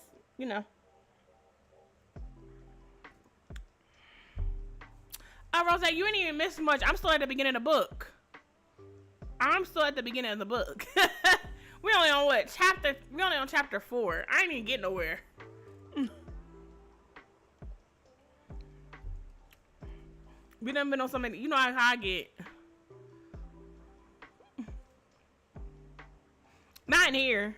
you ain't even missed much. I'm still at the beginning of the book. We only on what? We only on chapter 4. I ain't even getting nowhere. We done been on so many. You know how I get. Not in here.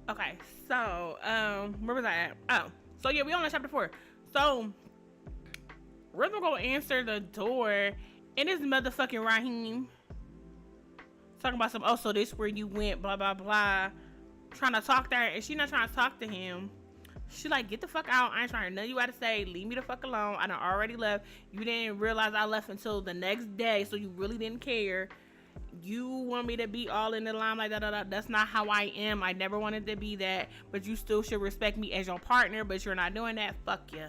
Okay, so where was I at? Oh, so yeah, we on chapter 4. So Rhythm gonna answer the door. And this motherfucking Raheem talking about so this where you went, blah blah blah, trying to talk to her, and she not trying to talk to him. She like, get the fuck out. I ain't trying to know you got to say. Leave me the fuck alone. I done already left. You didn't realize I left until the next day, so you really didn't care. You want me to be all in the limelight, that's not how I am. I never wanted to be that, but you still should respect me as your partner, but you're not doing that. Fuck you.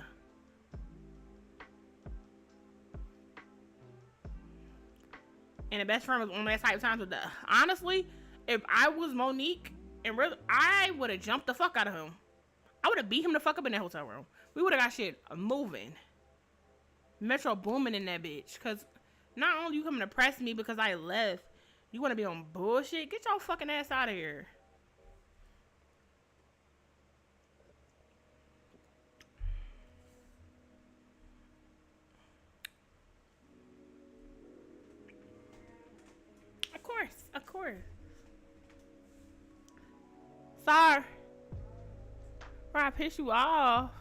And the best friend was on that type of times with that. Honestly, if I was Monique and I would have jumped the fuck out of him. I would have beat him the fuck up in that hotel room. We would have got shit moving. Metro booming in that bitch. Because not only you coming to press me because I left, You want to be on bullshit? Get your fucking ass out of here. Of course, of course. Sorry. Bro, I pissed you off.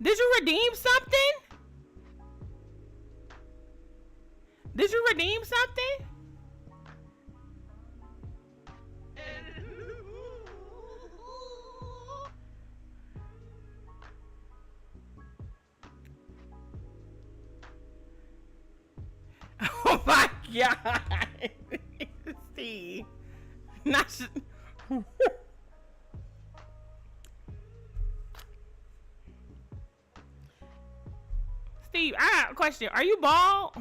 Did you redeem something? Did you redeem something? Oh my god. Steve. Not Steve, I got a question. Are you bald?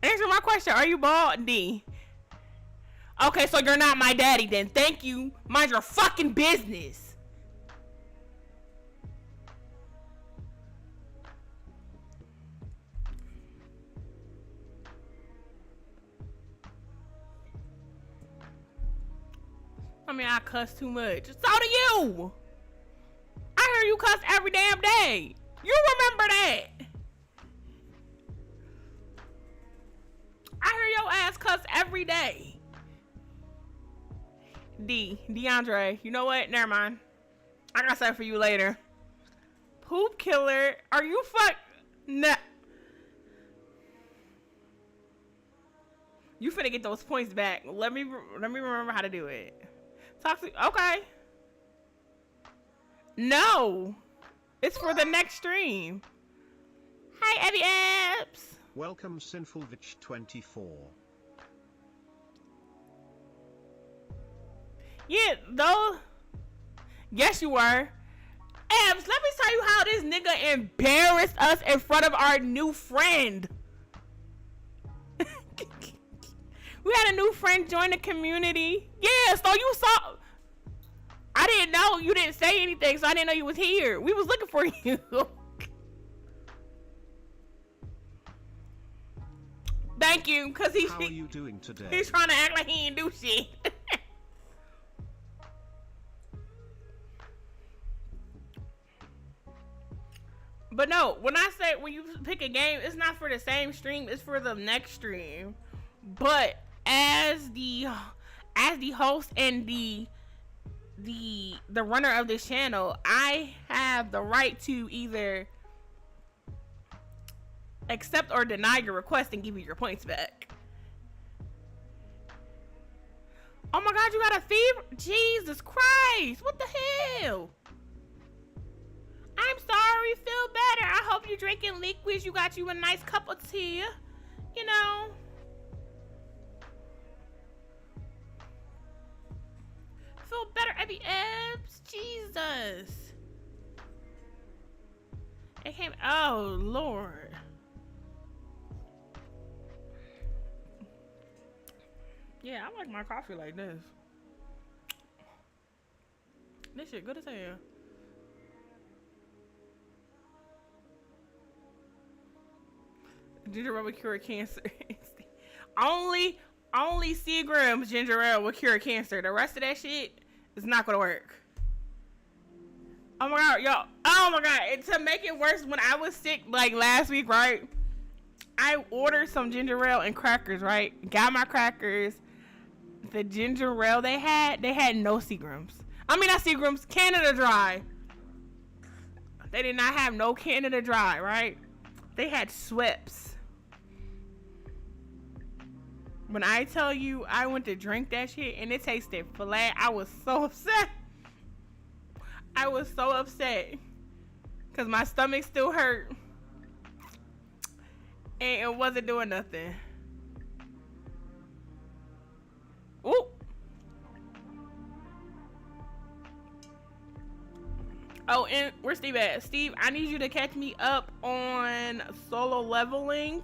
Answer my question. Are you bald, D? Okay, so you're not my daddy then. Thank you. Mind your fucking business. I mean, I cuss too much. So do you. I hear you cuss every damn day. You remember that. I hear your ass cuss every day. DeAndre, you know what? Never mind. I got something for you later. Poop killer. Are you Nah. You finna get those points back. Let me remember how to do it. Toxic. Okay. No. It's for the next stream. Hi, Abby Abs. Welcome, Sinfulvich24. Yeah, though. Yes, you were. Abs, let me tell you how this nigga embarrassed us in front of our new friend. We had a new friend join the community. Yeah, so you saw. I didn't know. You didn't say anything, so I didn't know you was here. We was looking for you. Thank you, because How are you doing today? He's trying to act like he ain't do shit. But no, when I say when you pick a game, it's not for the same stream, it's for the next stream. But as the host and the runner of this channel, I have the right to either accept or deny your request and give you your points back. Oh my god, you got a fever? Jesus Christ, what the hell? I'm sorry, feel better. I hope you're drinking liquids. You got you a nice cup of tea. You know. Feel better, Abby Ebbs. Jesus. It came. Oh, Lord. Yeah, I like my coffee like this. This shit good as hell. Ginger ale will cure cancer. only Seagram's ginger ale will cure cancer. The rest of that shit is not gonna work. Oh my god, y'all. Oh my god. And to make it worse, when I was sick like last week, right? I ordered some ginger ale and crackers, right? Got my crackers. The ginger ale they had no Seagrams. I mean, not Seagrams, Canada Dry. They did not have no Canada Dry, right? They had Schweppes. When I tell you I went to drink that shit and it tasted flat, I was so upset. I was so upset. Because my stomach still hurt. And it wasn't doing nothing. Ooh. Oh, and where's Steve at? Steve, I need you to catch me up on solo leveling.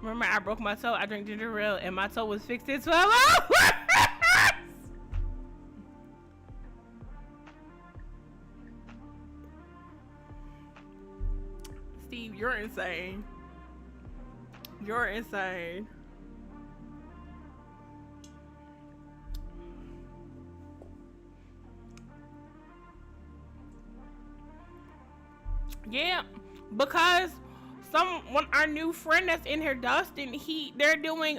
Remember, I broke my toe. I drank ginger ale, and my toe was fixed in 12 hours. Steve, you're insane. You're insane. Yeah, because our new friend that's in here, Dustin, they're doing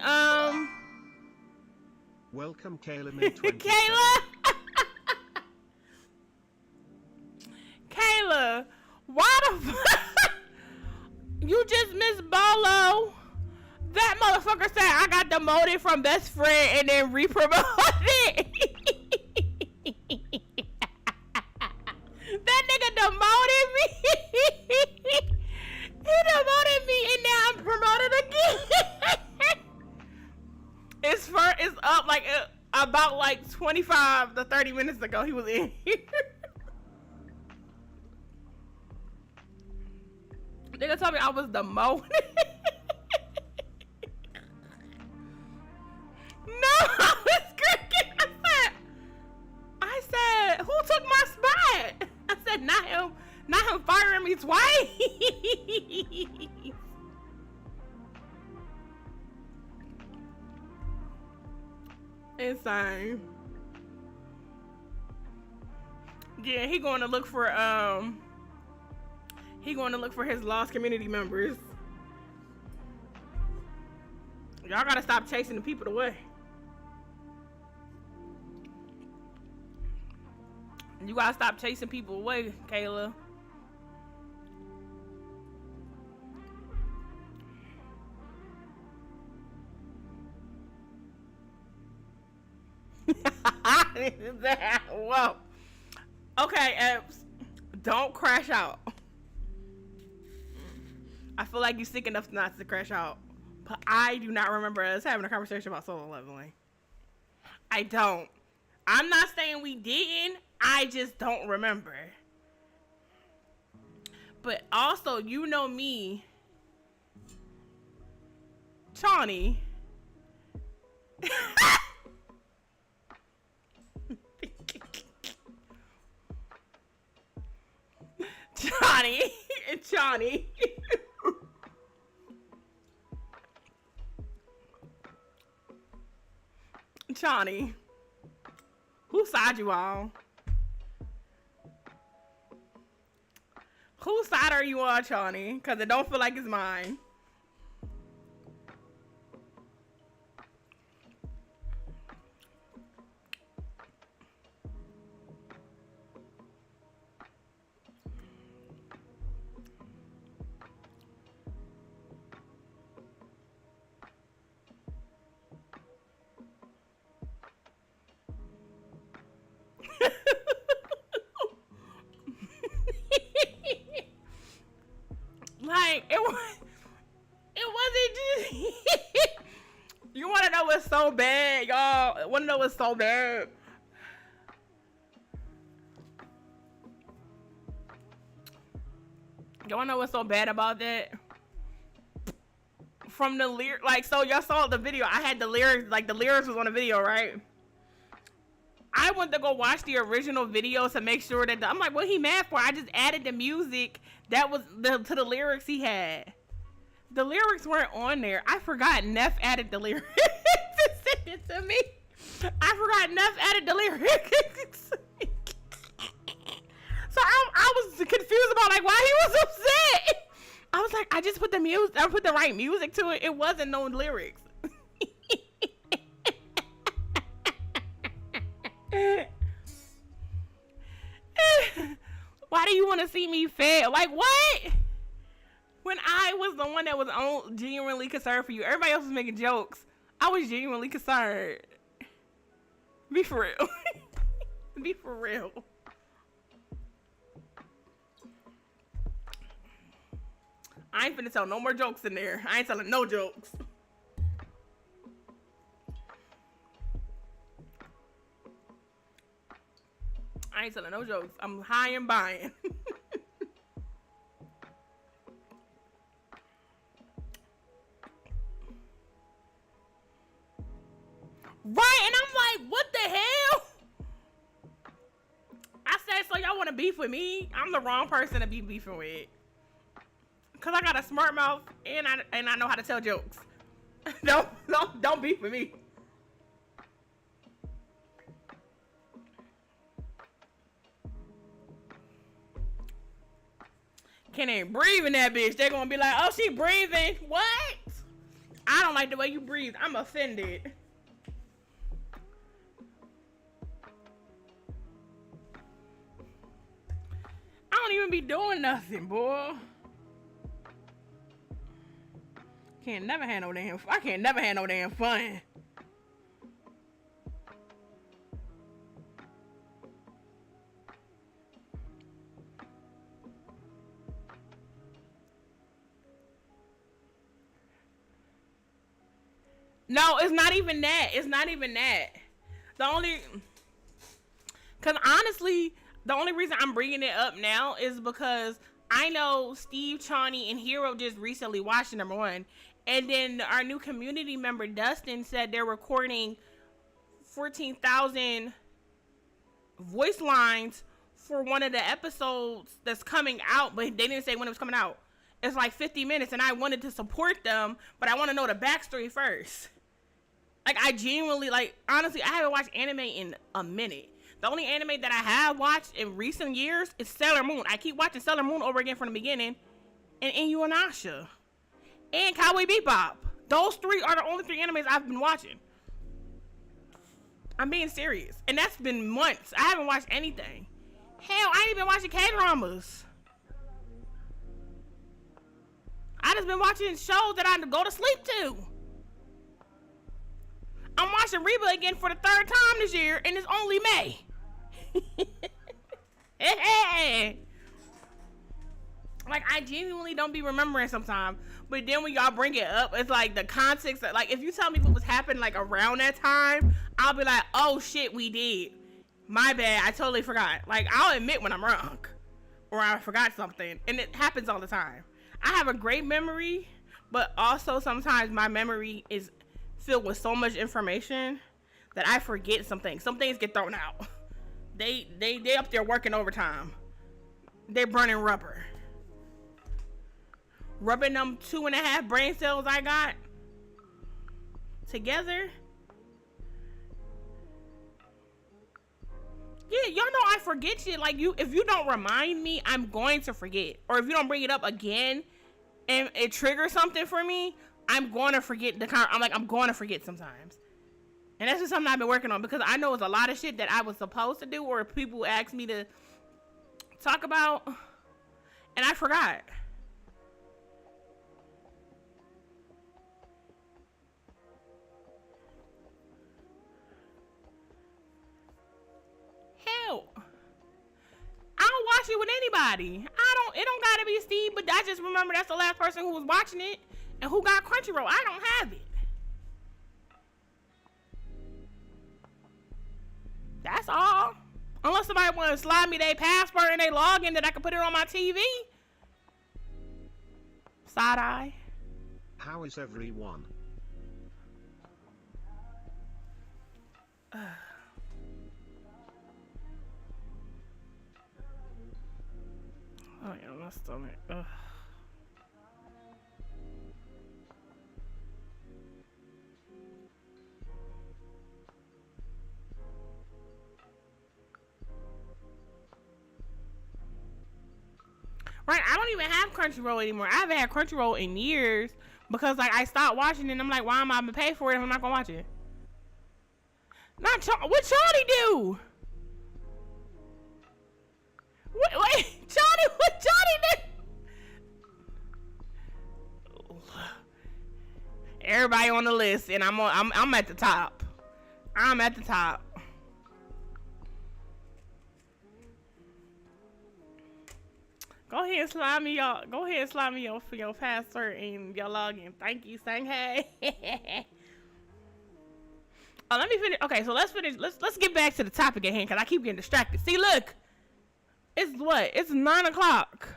Welcome Kayla May 27. Kayla. Kayla, why the fuck you just missed Bolo? That motherfucker said I got demoted from best friend and then re-promoted. That nigga demoted me. He demoted me and now I'm promoted again. It's up like about like 25 to 30 minutes ago. He was in here. Nigga told me I was demoted. No, I was cracking. I said, who took my spot? I said, not him firing me twice. Insane. Yeah, he going to look for his lost community members. Y'all gotta stop chasing the people away. You gotta stop chasing people away, Kayla. Whoa. Okay, Epps. Don't crash out. I feel like you're sick enough not to crash out. But I do not remember us having a conversation about solo leveling. I don't. I'm not saying we didn't. I just don't remember. But also, you know me, Chani. Chani. Chani. Whose side you on? Whose side are you on, Chani? Because it don't feel like it's mine. Like, it wasn't just... You want to know what's so bad, y'all? Want to know what's so bad? You want to know what's so bad about that? From the lyric, like, so y'all saw the video. I had the lyrics, like, the lyrics was on the video, right? I went to go watch the original video to make sure that I'm like, what he mad for? I just added the music that was to the lyrics he had. The lyrics weren't on there. I forgot Neff added the lyrics to send it to me. I forgot Neff added the lyrics. So I was confused about like why he was upset. I was like, I just put the music, I put the right music to it. It wasn't no lyrics. Why do you want to see me fail? Like what? When I was the one that was genuinely concerned for you, everybody else was making jokes. I was genuinely concerned. Be for real. Be for real. I ain't finna tell no more jokes in there. I ain't telling no jokes. I ain't telling no jokes. I'm high and buying. Right, and I'm like, what the hell? I said, so y'all want to beef with me? I'm the wrong person to be beefing with. Cause I got a smart mouth and I know how to tell jokes. don't beef with me. Can't even breathe in that bitch. They're gonna be like, oh, she breathing. What? I don't like the way you breathe. I'm offended. I don't even be doing nothing, boy. I can't never have no damn fun. No, it's not even that. Cause honestly, the only reason I'm bringing it up now is because I know Steve, Chani, and Hero just recently watched number one. And then our new community member, Dustin, said they're recording 14,000 voice lines for one of the episodes that's coming out, but they didn't say when it was coming out. It's like 50 minutes, and I wanted to support them, but I want to know the backstory first. Like, I genuinely, like, honestly, I haven't watched anime in a minute. The only anime that I have watched in recent years is Sailor Moon. I keep watching Sailor Moon over again from the beginning. And Inuyasha. And Cowboy Bebop. Those three are the only three animes I've been watching. I'm being serious. And that's been months. I haven't watched anything. Hell, I ain't even watching K-dramas. I just been watching shows that I go to sleep to. I'm watching Reba again for the third time this year, and it's only May. Like, I genuinely don't be remembering sometimes. But then when y'all bring it up, it's like the context. Like, if you tell me what was happening, like, around that time, I'll be like, oh, shit, we did. My bad. I totally forgot. Like, I'll admit when I'm wrong. Or I forgot something. And it happens all the time. I have a great memory, but also sometimes my memory is filled with so much information that I forget some things. Some things get thrown out. They up there working overtime. They're burning rubber. Rubbing them 2.5 brain cells I got together. Yeah, y'all know I forget shit. Like, if you don't remind me, I'm going to forget. Or if you don't bring it up again and it triggers something for me, I'm going to forget I'm going to forget sometimes. And that's just something I've been working on, because I know it's a lot of shit that I was supposed to do or people asked me to talk about, and I forgot. Hell, I don't watch it with anybody. It don't gotta be Steve, but I just remember that's the last person who was watching it and who got Crunchyroll. I don't have it. That's all. Unless somebody want to slide me their password and they login that I can put it on my TV. Side eye. How is everyone? Oh yeah, my stomach. Ugh. Right, I don't even have Crunchyroll anymore. I haven't had Crunchyroll in years because, like, I stopped watching it and I'm like, why am I gonna pay for it if I'm not gonna watch it? What Charlie do? Wait, Charlie, what Charlie do? Everybody on the list, and I'm at the top. I'm at the top. Go ahead, slide me y'all. Go ahead, slide me for your password and your login. Thank you, saying hey. Oh, let me finish. Okay, so let's finish. Let's get back to the topic at hand, because I keep getting distracted. See, look, it's what? It's 9 o'clock.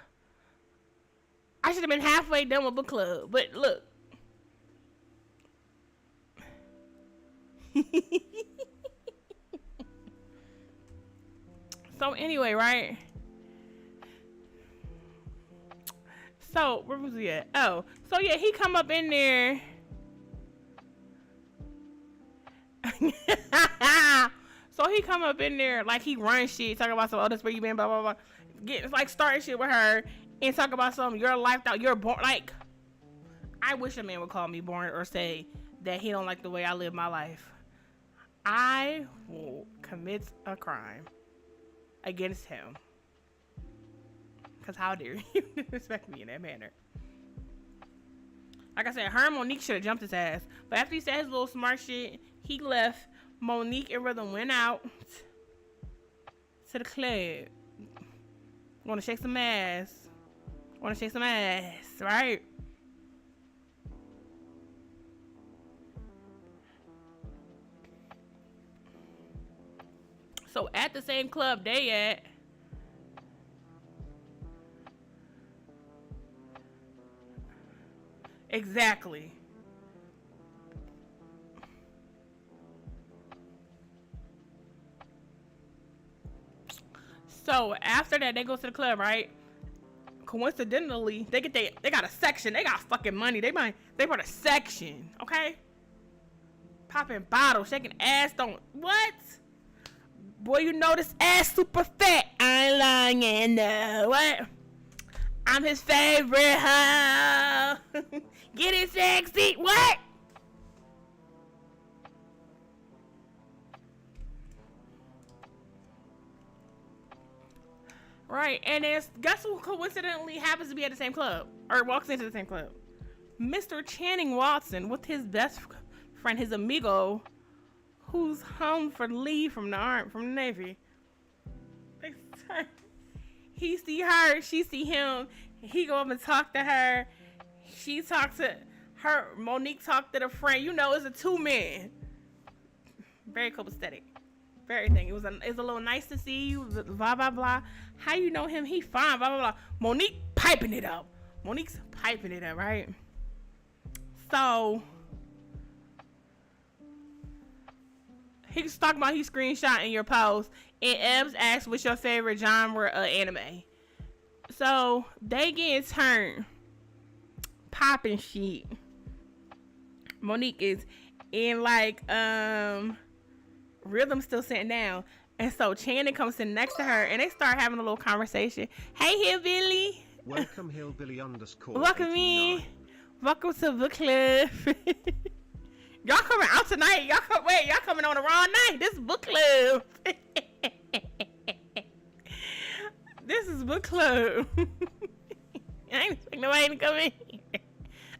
I should have been halfway done with book club, but look. So anyway, right? So where was he at? Oh, so yeah, he come up in there. So he come up in there like he runs shit, talking about some other where you been, blah blah blah. Get like starting shit with her and talk about some your life out, you're born. Like, I wish a man would call me boring or say that he don't like the way I live my life. I will commit a crime against him. Cause how dare you disrespect me in that manner? Like I said, her and Monique should have jumped his ass. But after he said his little smart shit, he left. Monique and Rhythm went out to the club. Wanna shake some ass. Right? So at the same club they at, exactly. So after that, they go to the club, right? Coincidentally, they got a section. They got fucking money. They bought a section, okay? Popping bottles, shaking ass. Don't what? Boy, you know this ass super fat. I ain't lying, no. What? I'm his favorite hoe. Get it sexy. What? Right, and then guess who coincidentally happens to be at the same club or walks into the same club? Mr. Channing Watson with his best friend, his amigo, who's home for leave from the Navy. He see her, she see him. He go up and talk to her. She talks to her. Monique talked to the friend. You know, it's a two man. Very copacetic. Everything. It was a little nice to see you. Blah blah blah. How you know him? He fine. Blah blah blah. Monique piping it up. Monique's piping it up, right? So he's talking about he screenshotting your post, and Ebbs asked, "What's your favorite genre of anime?" So they get turned popping shit. Monique is in like Rhythm still sitting down, and so Channing comes sitting next to her, and they start having a little conversation. Hey, Hillbilly. Welcome, Hillbilly _ Welcome in. Welcome to book club. Y'all coming out tonight? Y'all coming on the wrong night. This is book club. This is book club. I ain't expecting nobody to come in here.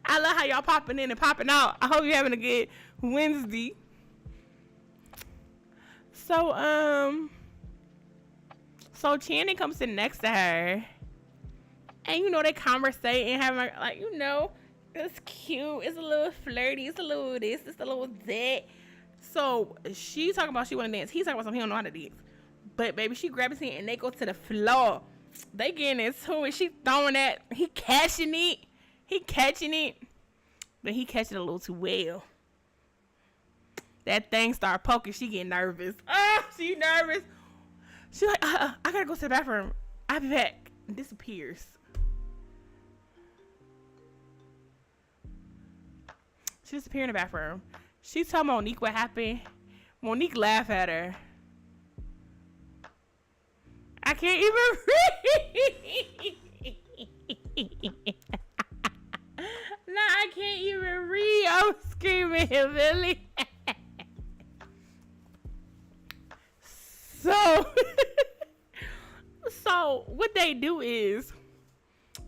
I love how y'all popping in and popping out. I hope you're having a good Wednesday. So Channing comes sitting next to her, and you know they conversate and having like you know it's cute, it's a little flirty, it's a little this, it's a little that. So she talking about she want to dance, he's talking about something he don't know how to dance. But baby, she grabs his hand and they go to the floor. They getting into it. She throwing that, he catching it, but he catching it a little too well. That thing start poking. She get nervous. She nervous. She like, I gotta go to the bathroom. I'll be back. And disappears. She disappeared in the bathroom. She told Monique what happened. Monique laughed at her. I can't even read. No, I can't even read. I'm screaming, Billy. So what they do is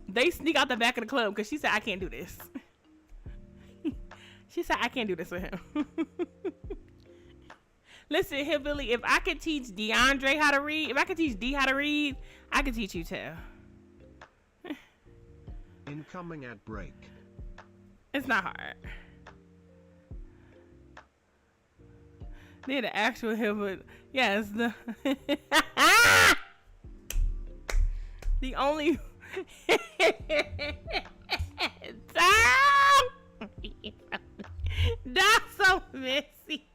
they sneak out the back of the club because she said, I can't do this. She said, I can't do this with him. Listen, Hillbilly, if I could teach DeAndre how to read, if I could teach D how to read, I could teach you too. Incoming ad break. It's not hard. They're the actual Hillbilly. Yes, the the only that's so messy.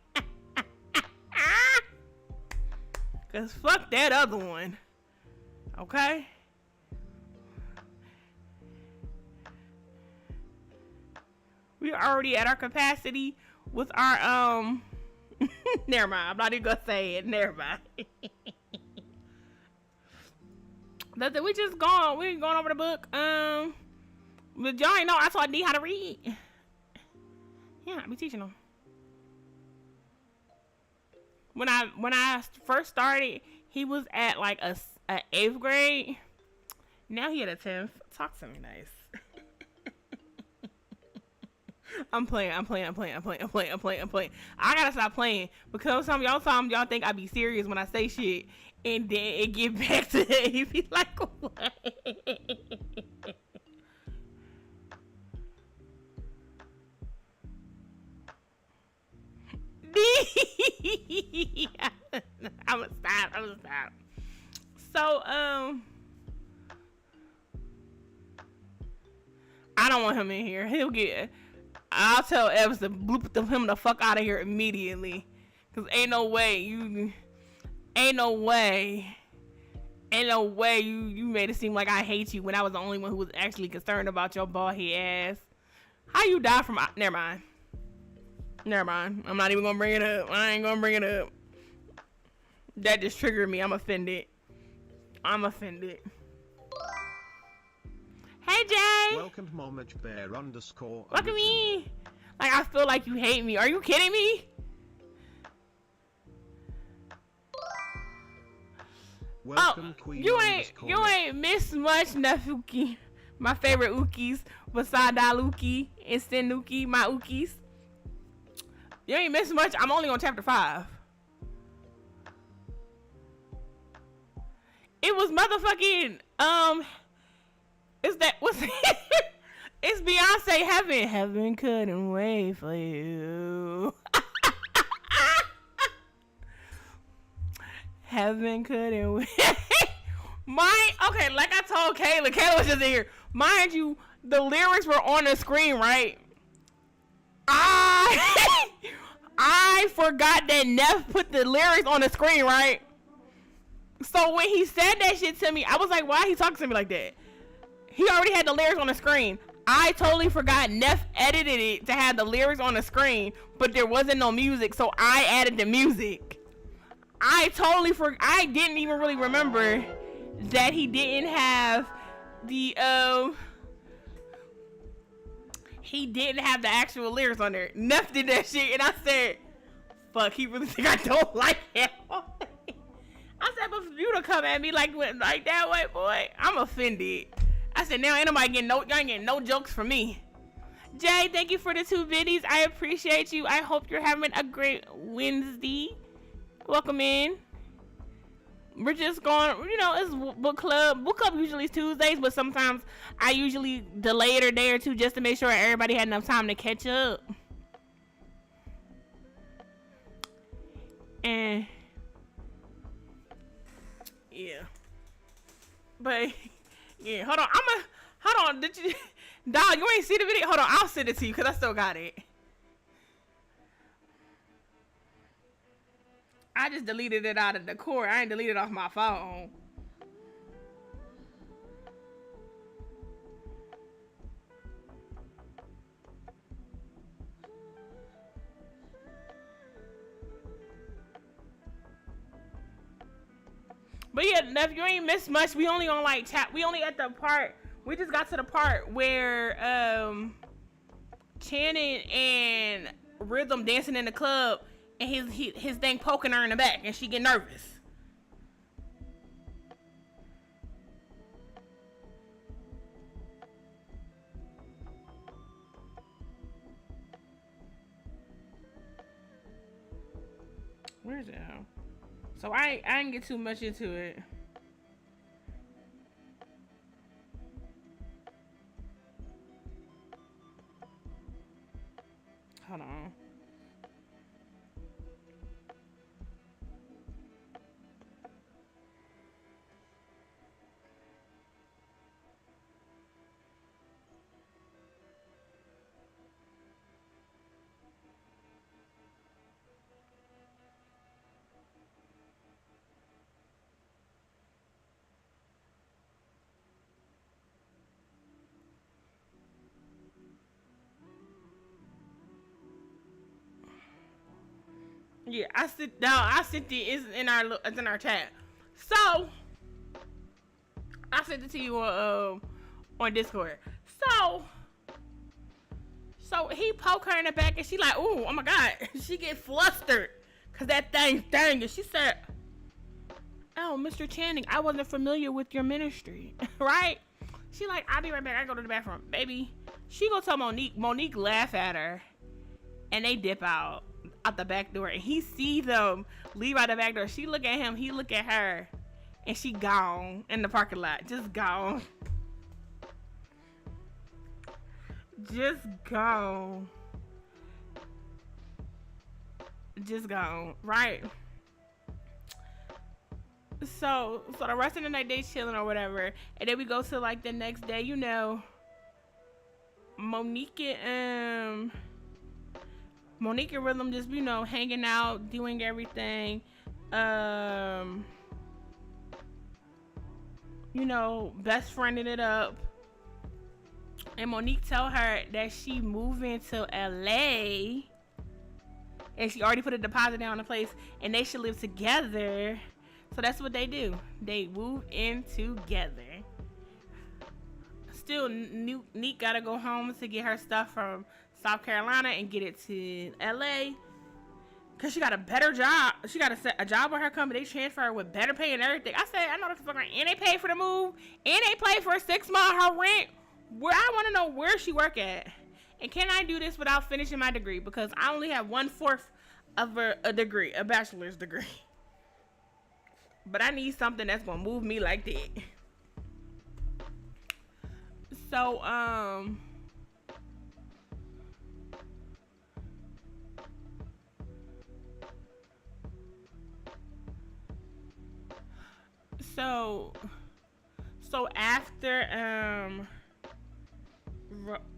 Cause fuck that other one. Okay? We already at our capacity with our never mind. I'm not even gonna say it. Never mind. We just gone. We going over the book. But y'all ain't know I taught D how to read. Yeah, I be teaching them. When I first started, he was at like a 8th grade. Now he at a 10th. Talk to me nice. I'm playing. I gotta stop playing because some y'all think I be serious when I say shit, and then it get back to it. He be like, what? I'ma stop. So I don't want him in here. I'll tell Evans to bloop him the fuck out of here immediately. Cause ain't no way you made it seem like I hate you when I was the only one who was actually concerned about your bald head ass. How you die from? Never mind. I'm not even gonna bring it up. I ain't gonna bring it up. That just triggered me. I'm offended. Hey Jay. Welcome Momage Bear _ Look at me. Like I feel like you hate me. Are you kidding me? Welcome Queen you ain't missed much, Nefuki. My favorite Ukis, beside Daluki and Senuki, my Ukis. You ain't missed much. I'm only on chapter 5. It was motherfucking what's it? It's Beyonce Heaven. Heaven couldn't wait for you. Heaven couldn't wait. Okay, like I told Kayla was just in here. Mind you, the lyrics were on the screen, right? I forgot that Neff put the lyrics on the screen, right? So when he said that shit to me, I was like, why he talking to me like that? He already had the lyrics on the screen. I totally forgot Neff edited it to have the lyrics on the screen, but there wasn't no music, so I added the music. I didn't even really remember that he didn't have the actual lyrics on there. Neff did that shit, and I said, fuck, he really think I don't like him. I said, but for you to come at me like that way, boy, I'm offended. I said, now ain't nobody y'all ain't getting no jokes from me. Jay, thank you for the 2 biddies. I appreciate you. I hope you're having a great Wednesday. Welcome in. We're just going, it's book club. Book club usually is Tuesdays, but sometimes I usually delay it a day or two just to make sure everybody had enough time to catch up. And yeah. But yeah, hold on. Did you, dog? You ain't see the video? Hold on, I'll send it to you because I still got it. I just deleted it out of the core. I ain't deleted it off my phone. But yeah, Neff, you ain't missed much. We only on we only at the part. We just got to the part where Channing and Rhythm dancing in the club, and his thing poking her in the back, and she get nervous. Where's it? So I didn't get too much into it. Hold on. Yeah, I sit down. I sent it. It's in our chat. So I sent it to you on Discord. So he poked her in the back, and she like, ooh, oh my god. She get flustered cause that thing, and she said, "Oh, Mr. Channing, I wasn't familiar with your ministry." Right? She like, "I'll be right back. I go to the bathroom, baby." She go tell Monique. Monique laugh at her, and they dip out the back door, and he see them leave out the back door. She look at him, he look at her, and she gone in the parking lot, just gone. Just gone. Just gone. Right? So the rest of the night they chilling or whatever. And then we go to like the next day, you know. Monique and Rhythm just, you know, hanging out, doing everything. You know, best friending it up. And Monique tell her that she moving to LA, and she already put a deposit down on the place, and they should live together. So that's what they do. They move in together. Still, Neek gotta go home to get her stuff from South Carolina and get it to LA. Cause she got a better job. She got a job with her company. They transfer her with better pay and everything. I said, I know this fucking, and they pay for the move, and they pay for 6 months her rent. Where I want to know where she work at, and can I do this without finishing my degree? Because I only have 1/4 of a degree, a bachelor's degree. But I need something that's gonna move me like that. So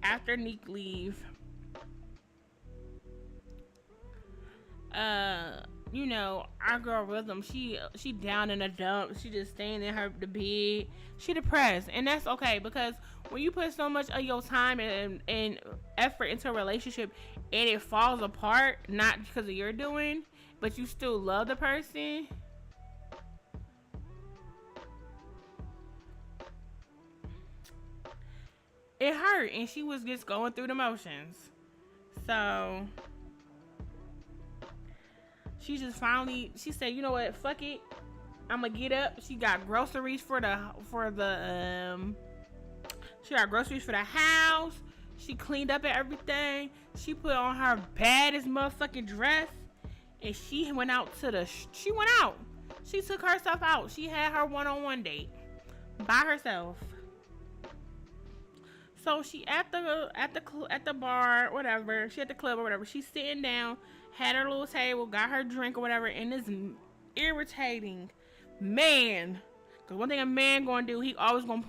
after Neek leave, you know, our girl Rhythm, she down in a dump. She just staying in the bed. She depressed, and that's okay, because when you put so much of your time and effort into a relationship and it falls apart, not because of your doing, but you still love the person, it hurt, and she was just going through the motions. So she just finally, she said, you know what, fuck it, I'm gonna get up. She got groceries for the house. She cleaned up everything. She put on her baddest motherfucking dress, and she went out. She took herself out. She had her one-on-one date by herself. So she at the bar, whatever. She at the club or whatever. She's sitting down, had her little table, got her drink or whatever, and this irritating man. Cause one thing a man gonna do, he always gonna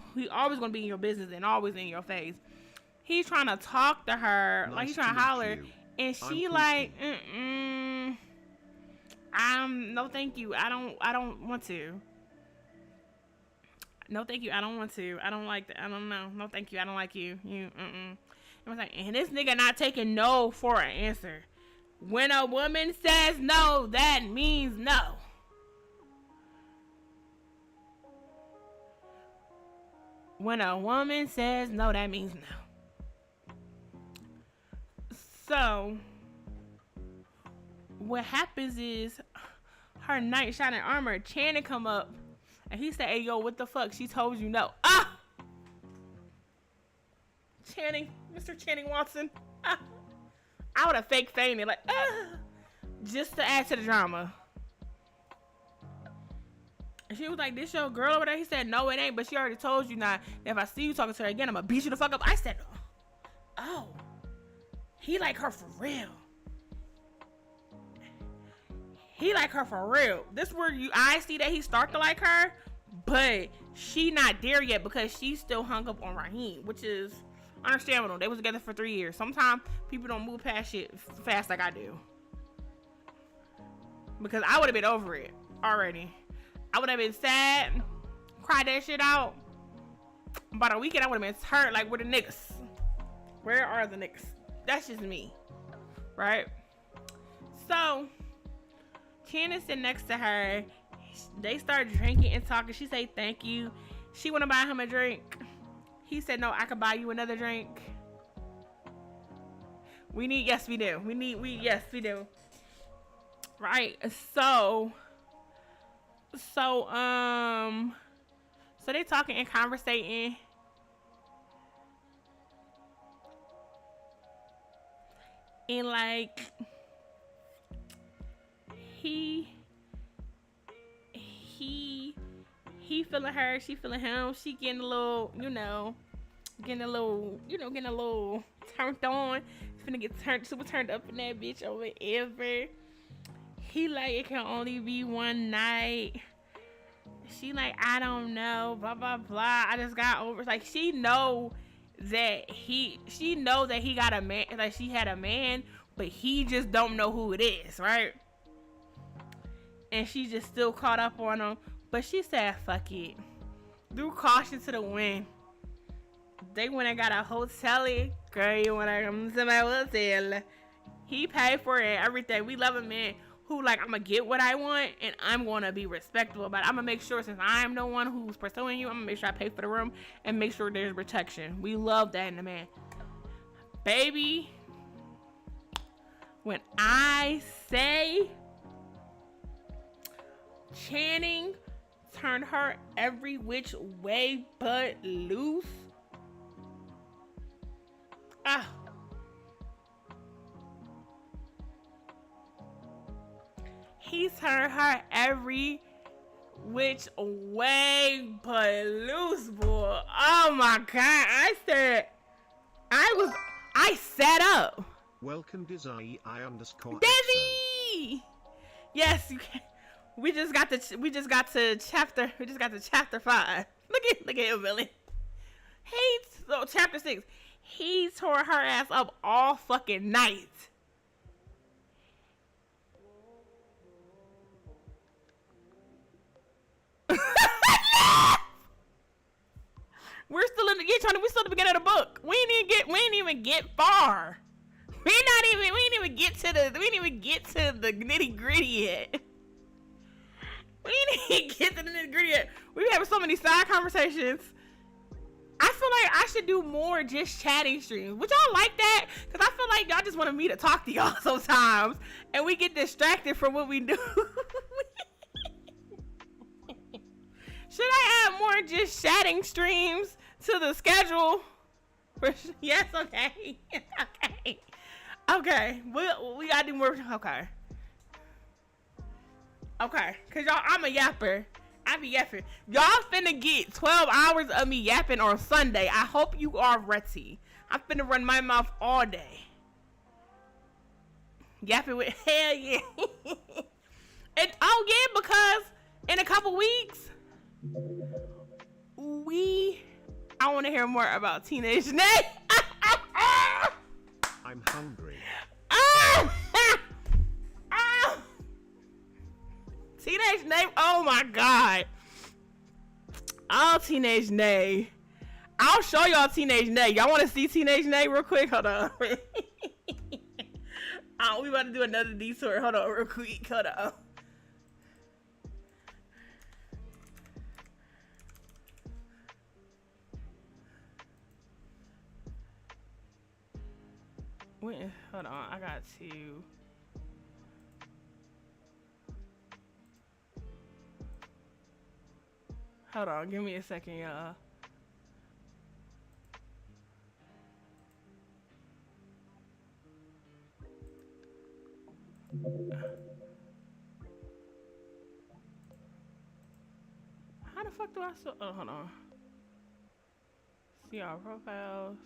be in your business and always in your face. He's trying to talk to her, nice, like he's trying to holler, and she like, no thank you. I don't want to. No, thank you. I don't want to. I don't like that. I don't know. No, thank you. I don't like you. I was like, and this nigga not taking no for an answer. When a woman says no, that means no. When a woman says no, that means no. So, what happens is, her knight shining armor, Channing come up. And he said, hey, yo, what the fuck? She told you no. Ah! Channing, Mr. Channing Watson. Ah! I would have fake fainted, like, just to add to the drama. And she was like, this your girl over there? He said, no, it ain't, but she already told you not. If I see you talking to her again, I'm gonna beat you the fuck up. I said, oh, he like her for real. He like her for real. This where I see that he start to like her, but she not there yet because she's still hung up on Raheem, which is understandable. They was together for 3 years. Sometimes people don't move past shit fast like I do. Because I would have been over it already. I would have been sad, cried that shit out. About a weekend, I would have been hurt. Like, where the niggas? Where are the niggas? That's just me, right? So Candace sitting next to her. They start drinking and talking. She say thank you. She want to buy him a drink. He said, no, I could buy you another drink. Yes, we do. Yes, we do. Right. So they talking and conversating. And like, he feeling her, she feeling him. She getting a little, getting a little turned on. Finna get super turned up in that bitch or whatever. He like, it can only be one night. She like, I don't know, blah blah blah. I just got over. Like, she know that he got a man. Like, she had a man, but he just don't know who it is, right? And she just still caught up on him. But she said, fuck it. Threw caution to the wind. They went and got a hotel. Girl, you wanna come to my hotel? He paid for it, everything. We love a man who, like, I'm gonna get what I want and I'm gonna be respectful about it. I'm gonna make sure, since I'm the one who's pursuing you, I'm gonna make sure I pay for the room and make sure there's protection. We love that in a man. Baby, when I say Channing turned her every which way but loose. He turned her every which way but loose, boy. Oh my God. I sat up. Welcome Dizzy _. Dizzy! Yes, you can. We just got to chapter 5. Look at him, Billy. Chapter 6. He tore her ass up all fucking night. We're still in the beginning of the book. We ain't even get far. We ain't even get to the nitty gritty yet. We didn't even get to the nitty gritty yet. We having so many side conversations. I feel like I should do more just chatting streams. Would y'all like that? Because I feel like y'all just want me to talk to y'all sometimes. And we get distracted from what we do. Should I add more just chatting streams to the schedule? Yes, okay. Okay. We gotta do more. Okay. Cause y'all, I'm a yapper. I be yapping. Y'all finna get 12 hours of me yapping on Sunday. I hope you are ready. I'm finna run my mouth all day. Yapping with hell yeah. And because in a couple weeks, I want to hear more about Teenage Nay. I'm hungry. Teenage Nay, oh my God. Oh, Teenage Nay. I'll show y'all Teenage Nay. Y'all want to see Teenage Nay real quick? Hold on. We about to do another detour. Hold on real quick. Hold on. Wait, hold on. I got to. Hold on. Give me a second, y'all. How the fuck do I still? Oh, hold on. See our profiles.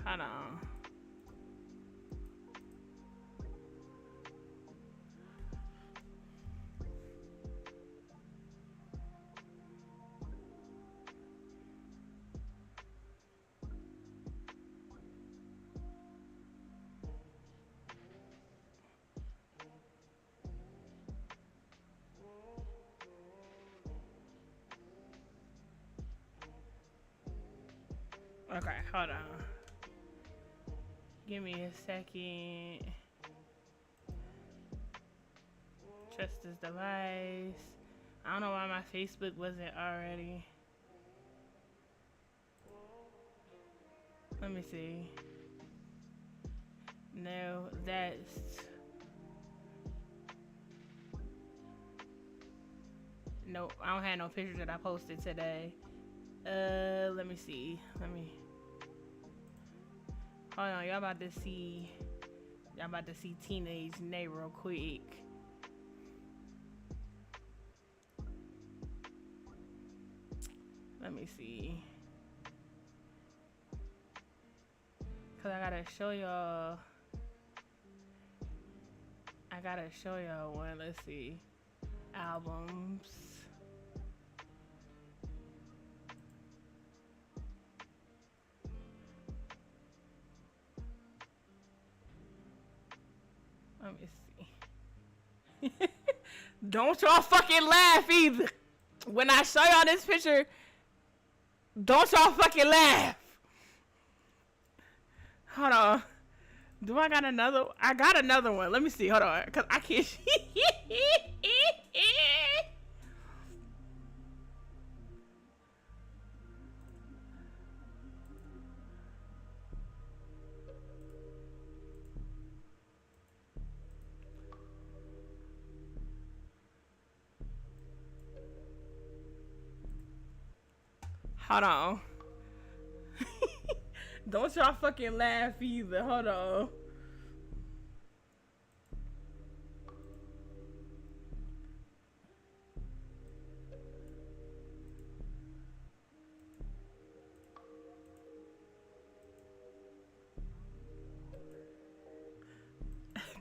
Hold on. Okay, hold on. Give me a second. Trust this device. I don't know why my Facebook wasn't already. Let me see. No, that's... Nope, I don't have no pictures that I posted today. Let me see. Hold on, y'all about to see Teenage Nay real quick. Let me see. Cause I gotta show y'all one. Let's see. Albums. Let me see. Don't y'all fucking laugh either. When I show y'all this picture, don't y'all fucking laugh. Hold on. Do I got another? I got another one. Let me see. Hold on. Because I can't. Hold on. Don't y'all fucking laugh either. Hold on.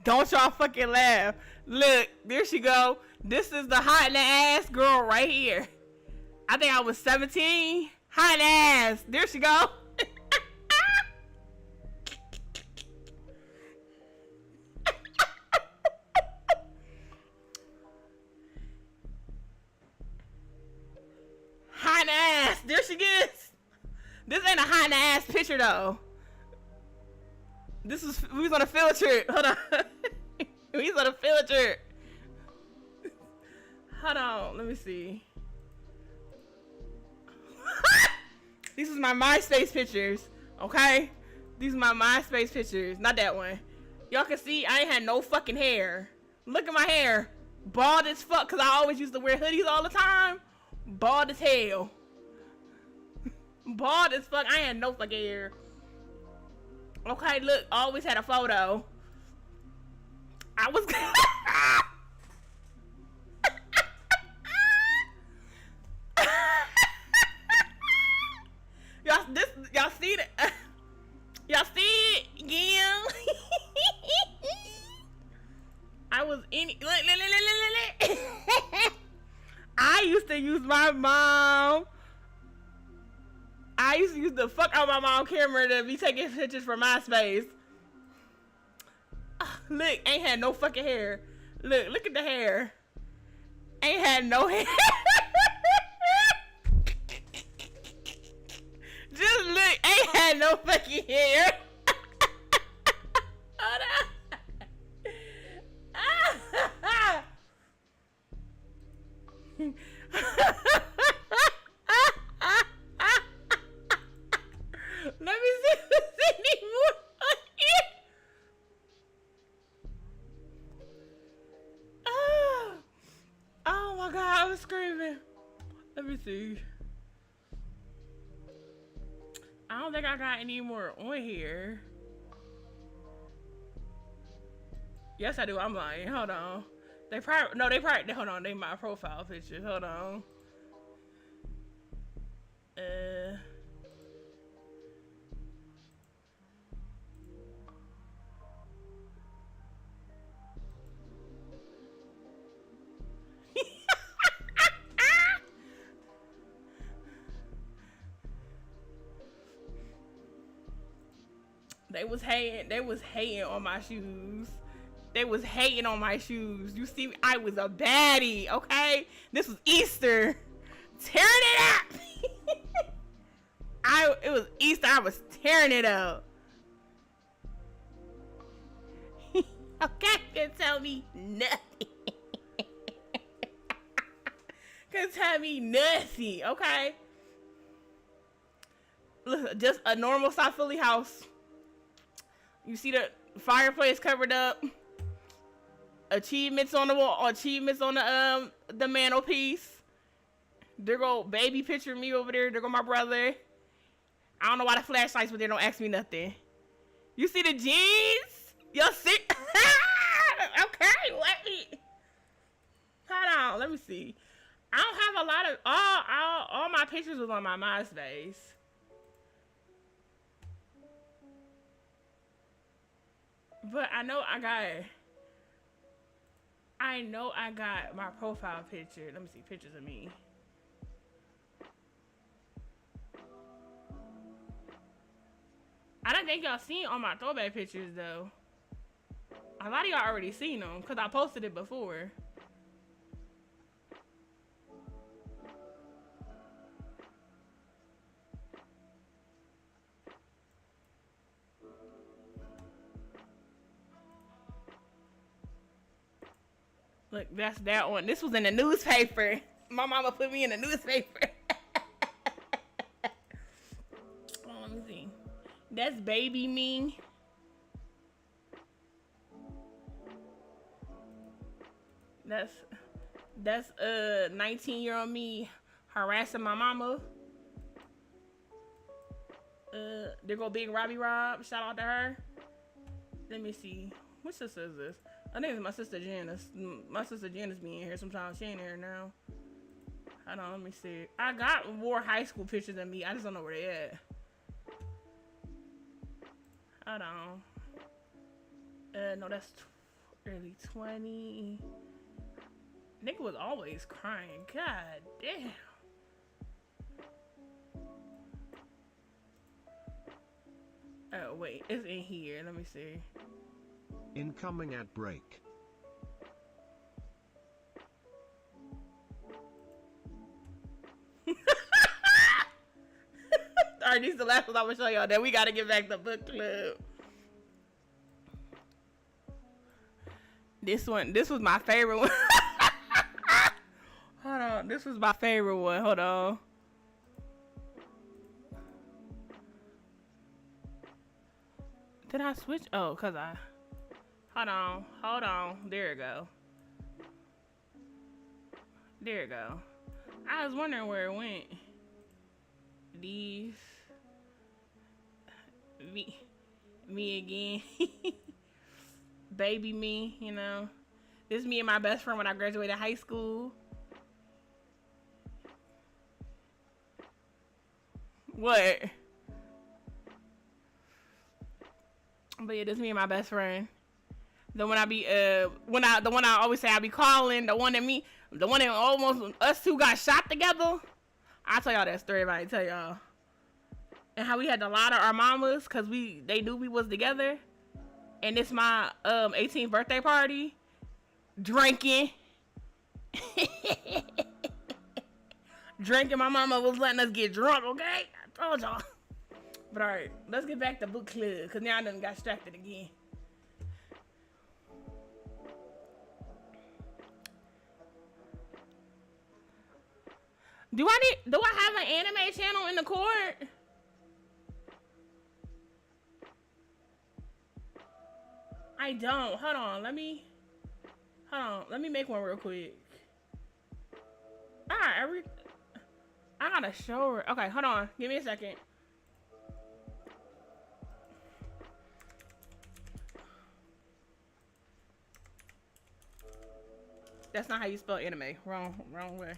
Don't y'all fucking laugh. Look, there she go. This is the hot in the ass girl right here. I think I was 17. Hot in the ass. There she go. Hot in the ass. There she gets. This ain't a hot in the ass picture though. We was on a field trip. Hold on. We was on a field trip. Hold on. Let me see. These is my MySpace pictures. Okay? These are my MySpace pictures. Not that one. Y'all can see I ain't had no fucking hair. Look at my hair. Bald as fuck because I always used to wear hoodies all the time. Bald as hell. Bald as fuck. I ain't had no fucking hair. Okay, look, always had a photo. I was y'all see that? Y'all see it? Yeah. I was in look. I used to use my mom. I used to use the fuck out my mom's camera to be taking pictures for MySpace. Look, ain't had no fucking hair. Look at the hair. Ain't had no hair. Just look, ain't had no fucking hair. Hold on. Let me see if there's any more here. Oh my god, I was screaming. Let me see. I don't think I got any more on here. Yes, I do. I'm lying. Hold on. They probably, hold on. They my profile pictures. Hold on. They was hating on my shoes. They was hating on my shoes. You see, I was a baddie, okay? This was Easter. Tearing it up. It was Easter. I tearing it up. Okay, can tell me nothing. Can tell me nothing, okay? Listen, just a normal South Philly house. You see the fireplace covered up. Achievements on the wall. Achievements on the mantelpiece. There go baby picture of me over there. There go my brother. I don't know why the flashlights, but they don't ask me nothing. You see the jeans? Y'all see? Okay, let me. Hold on, let me see. I don't have a lot of all my pictures was on my MySpace. But I know I got my profile picture. Let me see pictures of me. I don't think y'all seen all my throwback pictures though. A lot of y'all already seen them because I posted it before. Look, that's that one. This was in the newspaper. My mama put me in the newspaper. Oh, let me see. That's baby me. That's 19-year-old me harassing my mama. There go Big Robbie Rob. Shout out to her. Let me see. Which sister is this? I think it's my sister Janice. My sister Janice be in here sometimes. She ain't here now. Hold on, let me see. I got more high school pictures of me. I just don't know where they at. Hold on. No, that's early 20. Nigga was always crying. God damn. Oh, wait. It's in here. Let me see. Incoming ad break. Alright, these are the last ones I'm gonna show y'all. Then we gotta get back to book club. This was my favorite one. Hold on, this was my favorite one. Hold on. Did I switch? Oh, cause I. Hold on. There it go. There it go. I was wondering where it went. These. Me again. Baby me, you know. This is me and my best friend when I graduated high school. What? But yeah, this is me and my best friend. The one I be the one I always say I be calling, the one that almost us two got shot together. I'll tell y'all that story if I tell y'all. And how we had to lie to our mamas cause they knew we was together. And it's my 18th birthday party. Drinking. Drinking, my mama was letting us get drunk, okay? I told y'all. But alright, let's get back to book club, cause now I done got distracted again. Do I have an anime channel in the court? I don't. Hold on, let me make one real quick. Alright, I gotta show her. Okay, hold on. Give me a second. That's not how you spell anime. Wrong way.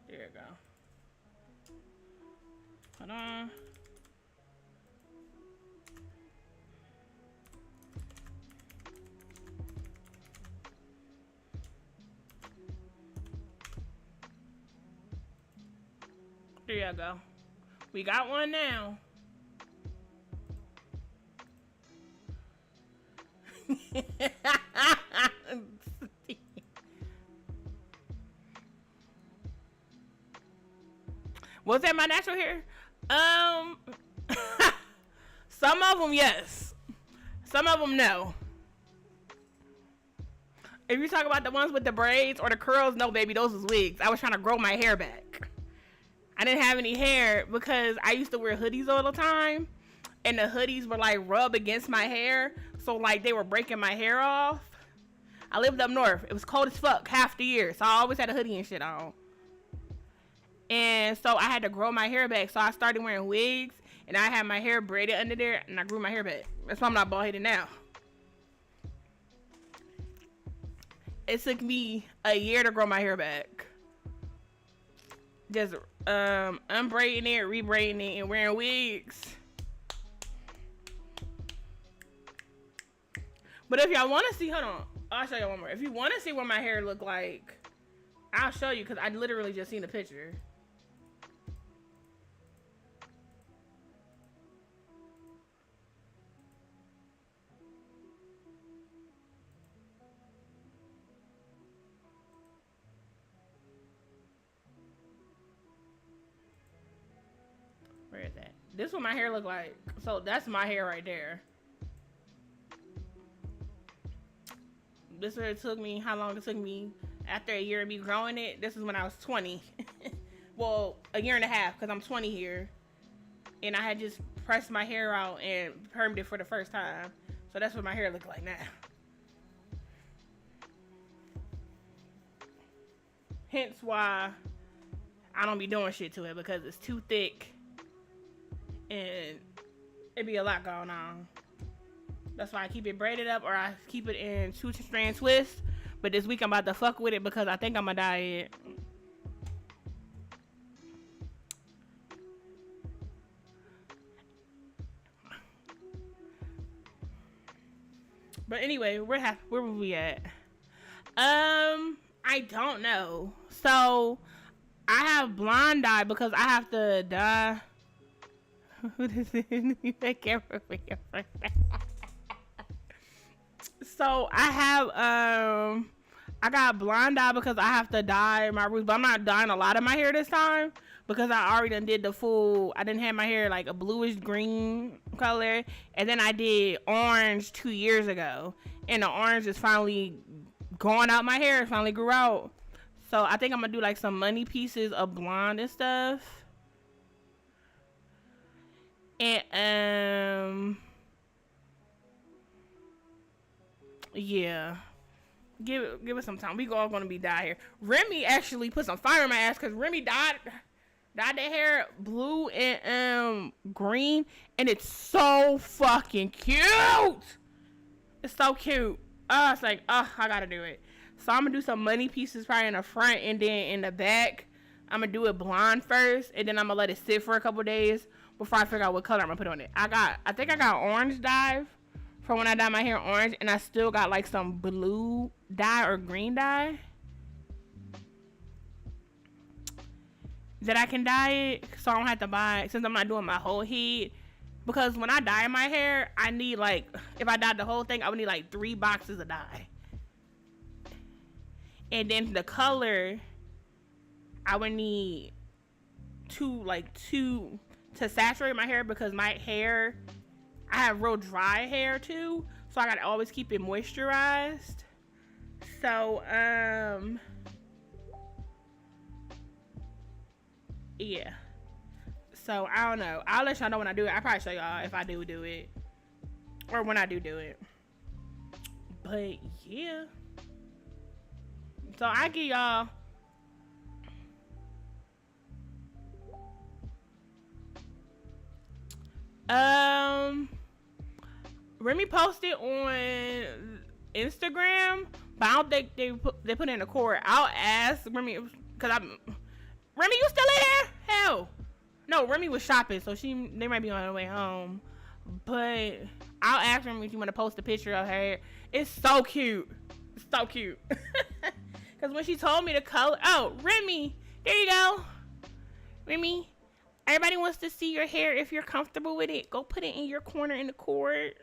There you go. Hold on. There you go. We got one now. Was that my natural hair? Um, some of them yes, some of them no. If you talk about the ones with the braids or the curls, no, baby, those was wigs. I was trying to grow my hair back. I didn't have any hair because I used to wear hoodies all the time, and the hoodies were like rub against my hair, so like they were breaking my hair off. I lived up north. It was cold as fuck half the year, so I always had a hoodie and shit on. And so I had to grow my hair back, so I started wearing wigs, and I had my hair braided under there, and I grew my hair back. That's why I'm not bald headed now. It took me a year to grow my hair back. Just unbraiding it, rebraiding it, and wearing wigs. But if y'all want to see, hold on, I'll show y'all one more. If you want to see what my hair look like, I'll show you, because I literally just seen a picture. Where is that? This is what my hair look like. So that's my hair right there. This is what it took me, how long it took me after a year of me growing it. This is when I was 20. Well, a year and a half, because I'm 20 here. And I had just pressed my hair out and permed it for the first time. So that's what my hair look like now. Hence why I don't be doing shit to it, because it's too thick. And it be a lot going on. That's why I keep it braided up, or I keep it in 2-strand twist. But this week I'm about to fuck with it because I think I'm gonna dye it. But anyway, where were we at? I don't know. So I have blonde dye because I have to dye. What is it? That camera for your first. So I have I got blonde dye because I have to dye my roots, but I'm not dyeing a lot of my hair this time because I already done did the full. I didn't have my hair like a bluish green color, and then I did orange 2 years ago, and the orange is finally going out my hair. It finally grew out, so I think I'm gonna do like some money pieces of blonde and stuff. And yeah, give it some time. We all gonna be dyed here. Remy actually put some fire in my ass because Remy dyed that hair blue and green, and it's so fucking cute. It's so cute. It's like, I gotta do it. So I'm gonna do some money pieces probably in the front, and then in the back I'm gonna do it blonde first, and then I'm gonna let it sit for a couple days before I figure out what color I'm gonna put on it. I think I got orange dye from when I dyed my hair orange, and I still got like some blue dye or green dye that I can dye it, so I don't have to buy it since I'm not doing my whole head. Because when I dye my hair, I need like, if I dyed the whole thing, I would need like 3 boxes of dye. And then the color, I would need two to saturate my hair, because my hair, I have real dry hair too, so I gotta always keep it moisturized. So yeah, so I don't know, I'll let y'all know when I do it. I'll probably show y'all if I do it, or when I do it. But yeah, so I give y'all Remy posted on Instagram, but I don't think they put in a cord. I'll ask Remy, because Remy, you still in here? Hell no, Remy was shopping, so they might be on her way home. But I'll ask Remy if you want to post a picture of her. It's so cute. It's so cute. Because when she told me the color, Remy, there you go. Remy, everybody wants to see your hair. If you're comfortable with it, go put it in your corner in the cord.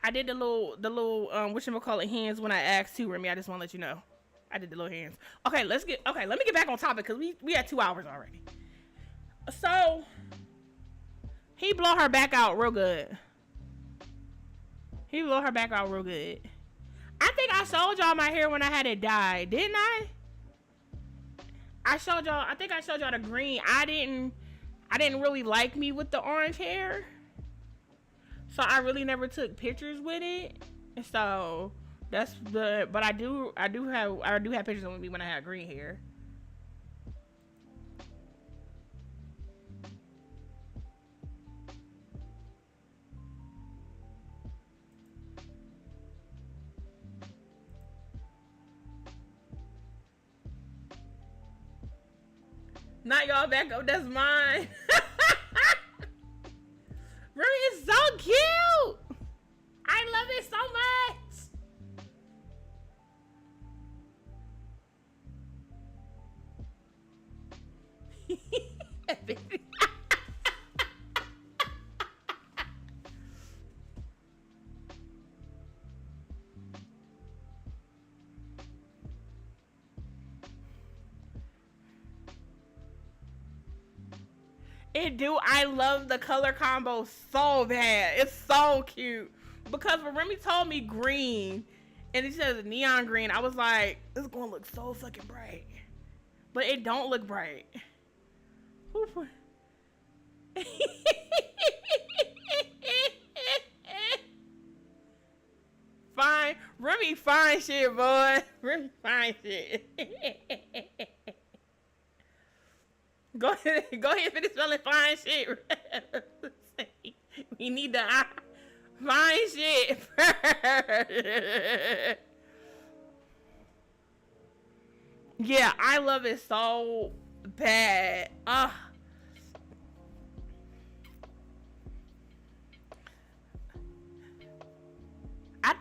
I did the little whatchamacallit hands when I asked too, Remy. I just want to let you know. I did the little hands. Okay, let me get back on topic because we had 2 hours already. So he blow her back out real good. He blew her back out real good. I think I showed y'all my hair when I had it dyed, didn't I? I showed y'all. I think I showed y'all the green. I didn't really like me with the orange hair, so I really never took pictures with it. And so that's the. But I do have pictures of me when I had green hair. Not y'all back up. That's mine. Remy is so cute. I love it so much. It do. I love the color combo so bad. It's so cute. Because when Remy told me green, and it says neon green, I was like, this is gonna look so fucking bright. But it don't look bright. Fine. Remy fine shit, boy. Remy fine shit. Go ahead and finish spelling fine shit. We need the fine shit. Yeah, I love it so bad. I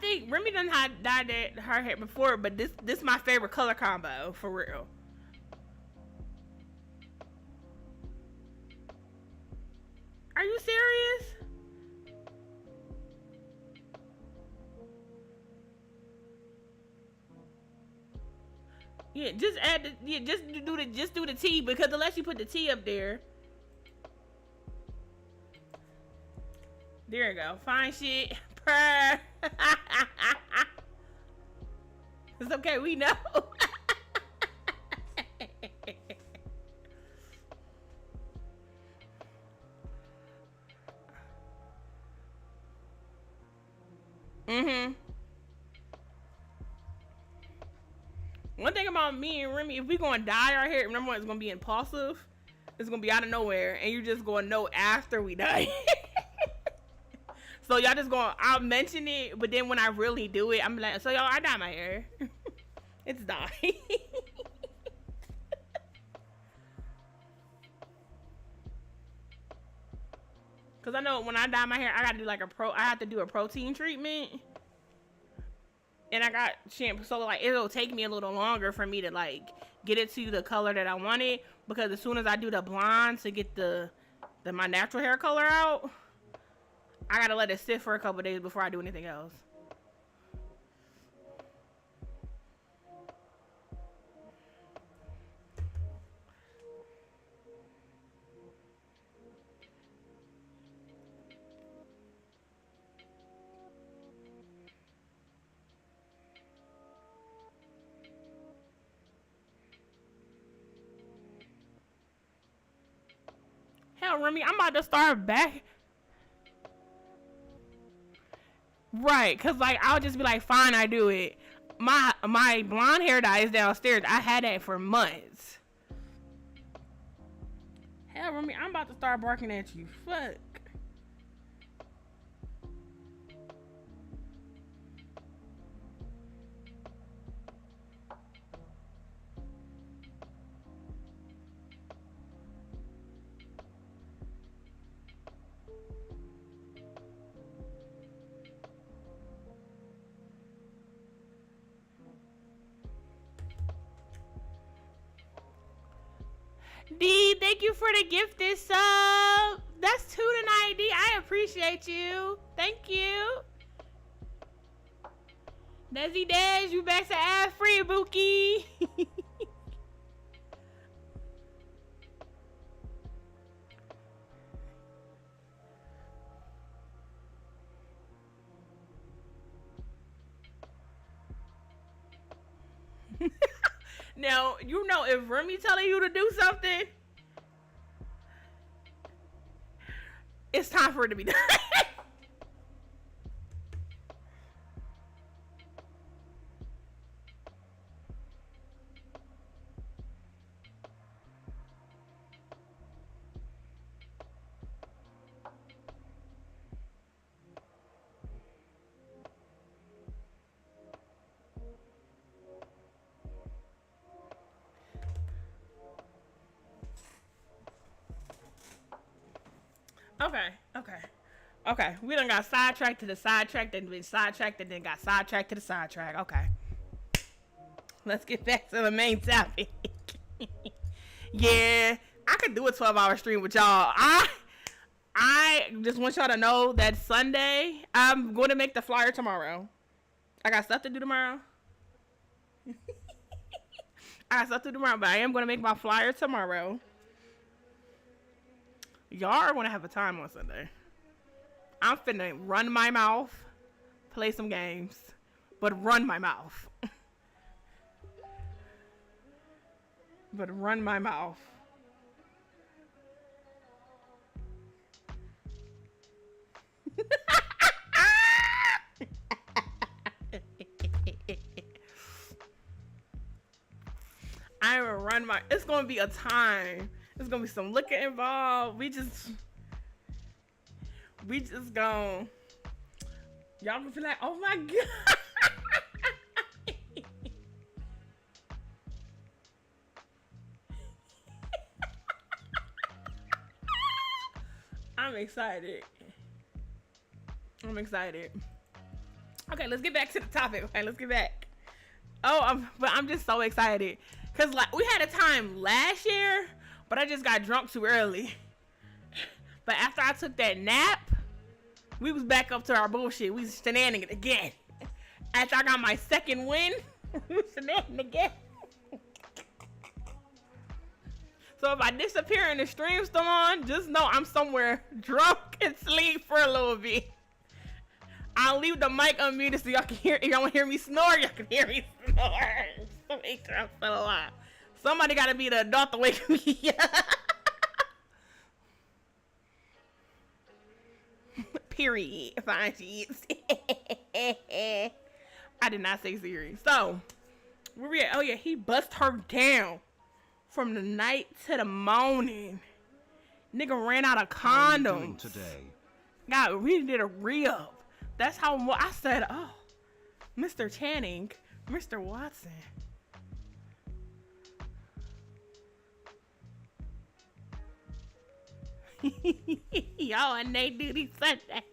think Remy done had dyed her hair before, but this my favorite color combo for real. Are you serious? Yeah, just add the just do the T, because unless you put the T up there. There you go. Fine shit. Purr. It's okay, we know. Mm-hmm. One thing about me and Remy, if we gonna dye our hair, remember it's gonna be impulsive. It's gonna be out of nowhere, and you're just gonna know after we dye. So y'all just gonna, I'll mention it, but then when I really do it, I'm like, so y'all, I dye my hair. It's dye. Cause I know when I dye my hair, I gotta do like I have to do a protein treatment. And I got shampoo, so like it'll take me a little longer for me to like get it to the color that I want it, because as soon as I do the blonde to get the my natural hair color out, I gotta let it sit for a couple days before I do anything else. Hell, Remy, I'm about to start back. Right, cause like I'll just be like, fine, I do it. My blonde hair dye is downstairs. I had that for months. Hell, Remy, I'm about to start barking at you. Fuck. D, thank you for the gifted sub. That's 2 tonight, D. I appreciate you. Thank you. Desi Dash, you back to ad free, Bookie. Now, you know, if Remy telling you to do something, it's time for it to be done. Okay. We done got sidetracked to the sidetrack, then been sidetracked, and then got sidetracked to the sidetrack. Okay. Let's get back to the main topic. Yeah, I could do a 12-hour stream with y'all. I just want y'all to know that Sunday, I'm going to make the flyer tomorrow. I got stuff to do tomorrow. But I am going to make my flyer tomorrow. Y'all are going to have a time on Sunday. I'm finna run my mouth, play some games, but run my mouth. It's gonna be a time. There's gonna be some liquor involved. We just gonna, y'all gonna feel like, oh my God. I'm excited. Okay, let's get back to the topic. Okay, let's get back. But I'm just so excited. Cause like we had a time last year, but I just got drunk too early. But after I took that nap, we was back up to our bullshit. We was shenanigans again. After I got my second win, we was shenanigans again. So if I disappear and the stream's still on, just know I'm somewhere drunk and sleep for a little bit. I'll leave the mic unmuted so y'all can hear. If y'all want to hear me snore, y'all can hear me snore. So make sure I'm still alive. Somebody got to be the adult to wake me up. Period. Fine, sheets. I did not say serious. So, where we at? Oh yeah, he bust her down from the night to the morning. Nigga ran out of condoms. How are you doing today? God, we did a re-up. That's how I said, oh, Mr. Channing, Mr. Watson. Y'all on night duty Sunday.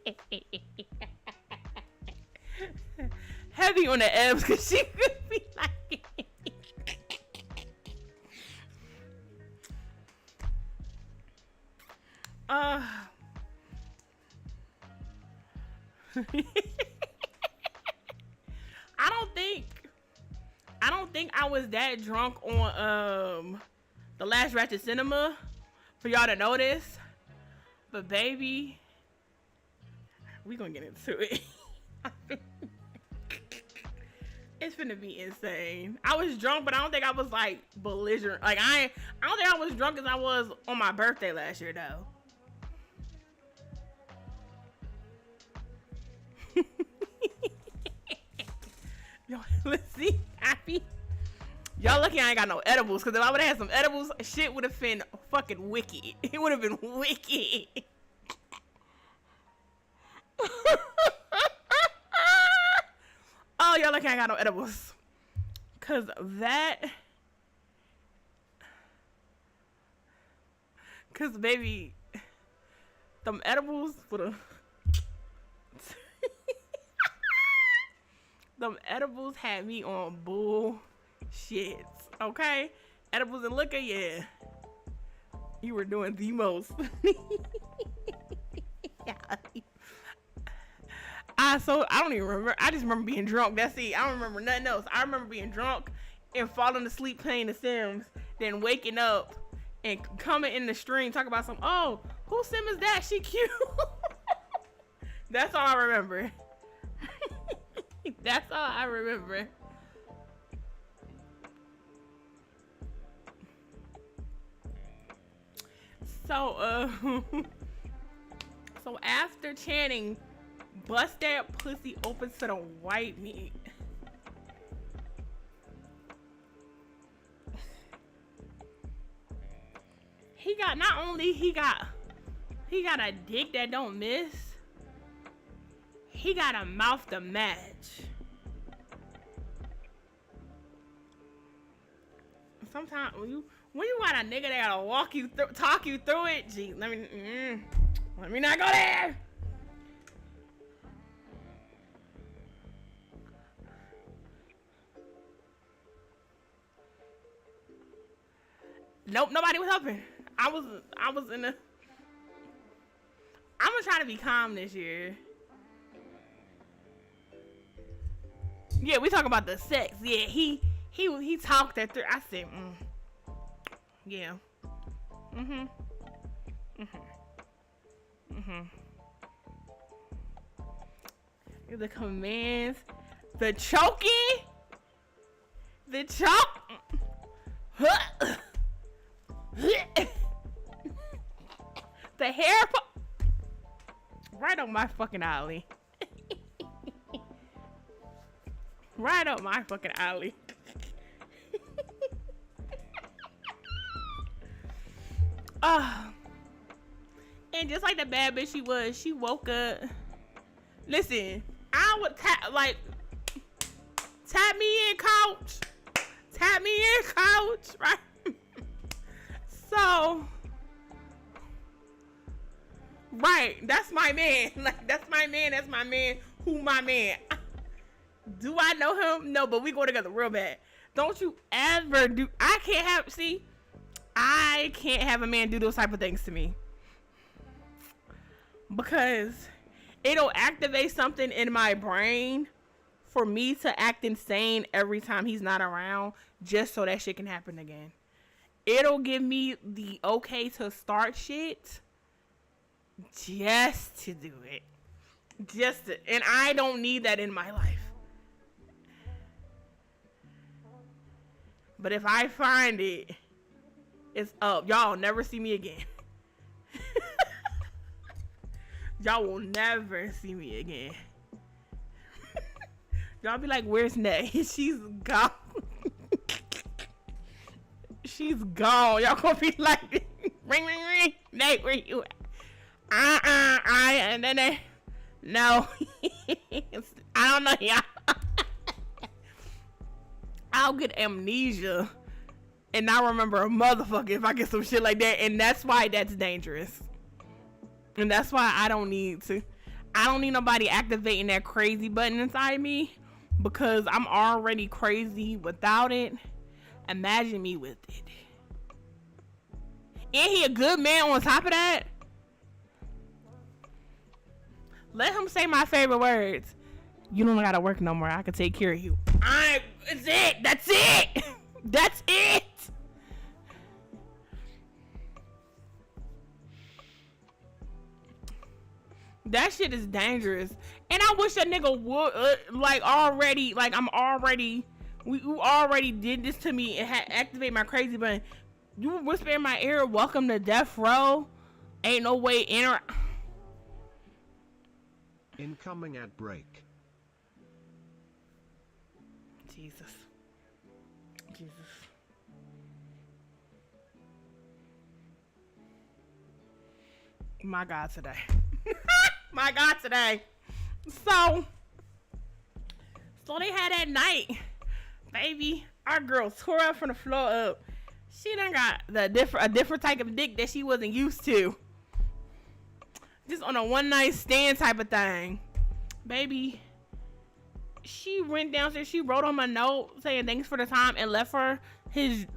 Heavy on the abs because she could be like I don't think I was that drunk on the last Ratchet Cinema for y'all to notice. But baby, we gonna get into it. It's finna be insane. I was drunk, but I don't think I was like belligerent. Like I don't think I was drunk as I was on my birthday last year though. Yo, let's see. Happy. Y'all lucky I ain't got no edibles, because if I would have had some edibles, shit would have been fucking wicked. It would have been wicked. Oh, y'all lucky I ain't got no edibles. Because because baby, them edibles would have... Them edibles had me on bullshit, okay? Edibles and liquor, yeah. You were doing the most. So I don't even remember. I just remember being drunk. That's it. I don't remember nothing else. I remember being drunk and falling asleep playing The Sims, then waking up and coming in the stream talking about oh, whose sim is that? She cute. That's all I remember. That's all I remember. So, so after chanting, bust that pussy open to the white meat. He got, not only he got a dick that don't miss, he got a mouth to match. Sometimes when you got a nigga that gotta walk you through, talk you through it, gee, let me not go there. Nope, nobody was helping. I was in a. I'm gonna try to be calm this year. Yeah, we talking about the sex. Yeah, he talked that through. I said, yeah. The commands, the choking, the choke. The hair right on my fucking alley. Right up my fucking alley. And just like the bad bitch she woke up. Listen, I would tap me in, couch. Tap me in, couch, right? So, right, that's my man. Like, that's my man. Who my man? Do I know him? No, but we go together real bad. Don't you ever do. I can't have a man do those type of things to me, because it'll activate something in my brain for me to act insane every time he's not around, just so that shit can happen again. It'll give me the okay to start shit just to do it. And I don't need that in my life. But if I find it, it's up. Y'all never see me again. Y'all will never see me again. Y'all be like, where's Nay? She's gone. She's gone. Y'all gonna be like, ring, ring, ring. Nay, where you at? And then they, no. I don't know, y'all. I'll get amnesia and not remember a motherfucker if I get some shit like that. And that's why that's dangerous. And that's why I don't need nobody activating that crazy button inside me, because I'm already crazy without it. Imagine me with it. Ain't he a good man on top of that? Let him say my favorite words. You don't gotta work no more. I can take care of you. It's it. That's it. That's it. That shit is dangerous. And I wish a nigga would, you already did this to me and had activate my crazy button. You whisper in my ear, welcome to death row. Ain't no way in. Incoming at break. Jesus. My God today. My God today. So they had that night, baby. Our girl tore up from the floor up. She done got a different type of dick that she wasn't used to. Just on a one night stand type of thing, baby. She went downstairs. She wrote on my note saying thanks for the time and left her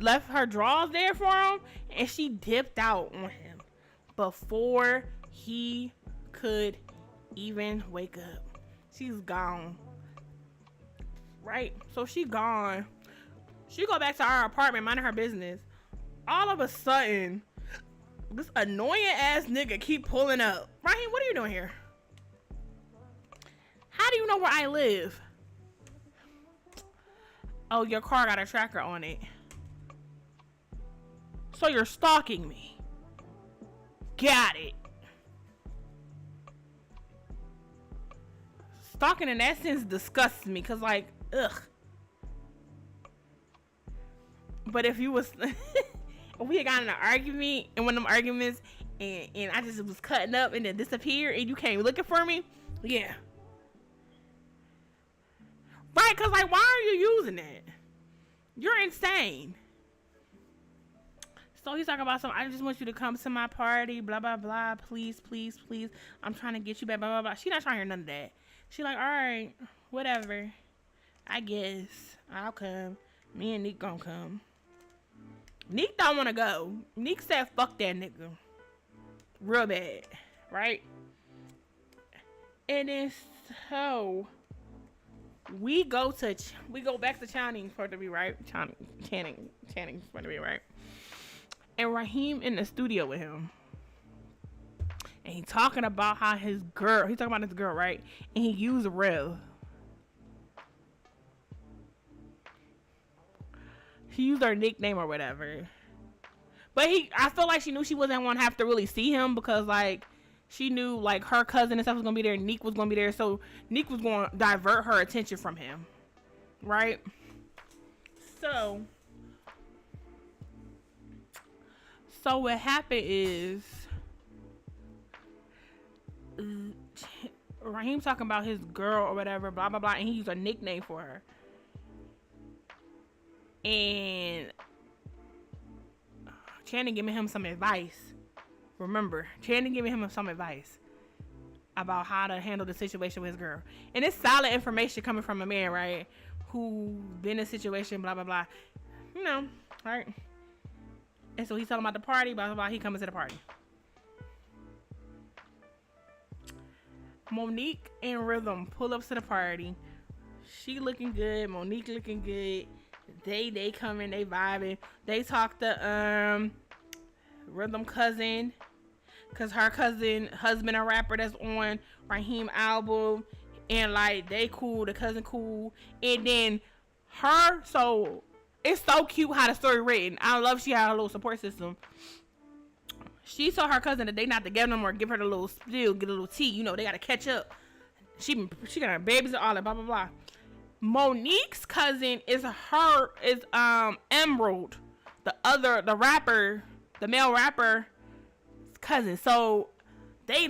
left her drawers there for him, and she dipped out on him before he could even wake up. She's gone. Right? So she gone. She go back to our apartment, minding her business. All of a sudden, this annoying ass nigga keep pulling up. Raheem, what are you doing here? How do you know where I live? Oh, your car got a tracker on it. So you're stalking me. Got it. Stalking in that sense disgusts me, cause like, ugh. But if you was, if we had gotten in an argument, and one of them arguments, and I just was cutting up and then disappeared, and you came looking for me, yeah. Right, cause like, why are you using that? You're insane. So he's talking about something. I just want you to come to my party, blah, blah, blah. Please, please, please. I'm trying to get you back, blah, blah, blah. She not trying to hear none of that. She like, all right, whatever. I guess I'll come. Me and Nick gonna come. Nick don't want to go. Nick said, fuck that nigga. Real bad, right? And then so we go back to Channing's supposed to be right. Channing's supposed to be right. And Raheem in the studio with him. And he talking about how he's talking about his girl, right? And he used Rev. He used her nickname or whatever. But I feel like she knew she wasn't going to have to really see him, because like she knew like her cousin and stuff was going to be there. Nick was going to be there. So Nick was going to divert her attention from him. Right? So what happened is Raheem talking about his girl or whatever, blah, blah, blah. And he used a nickname for her. And Channing giving him some advice. Remember, Channing giving him some advice about how to handle the situation with his girl. And it's solid information coming from a man, right? Who been in a situation, blah, blah, blah. You know, right? And so he's talking about the party, blah, blah, blah. He coming to the party. Monique and Rhythm pull up to the party. She looking good. Monique looking good. They coming, they vibing. They talk to Rhythm cousin, cause her cousin husband a rapper that's on Raheem album, and like they cool, the cousin cool, and then her. So it's so cute how the story written. I love she had a little support system. She told her cousin that they not together no more. Give her the little spill, get a little tea. You know they gotta catch up. She got her babies and all that, blah blah blah. Monique's cousin is Emerald, the rapper, the male rapper cousin. So they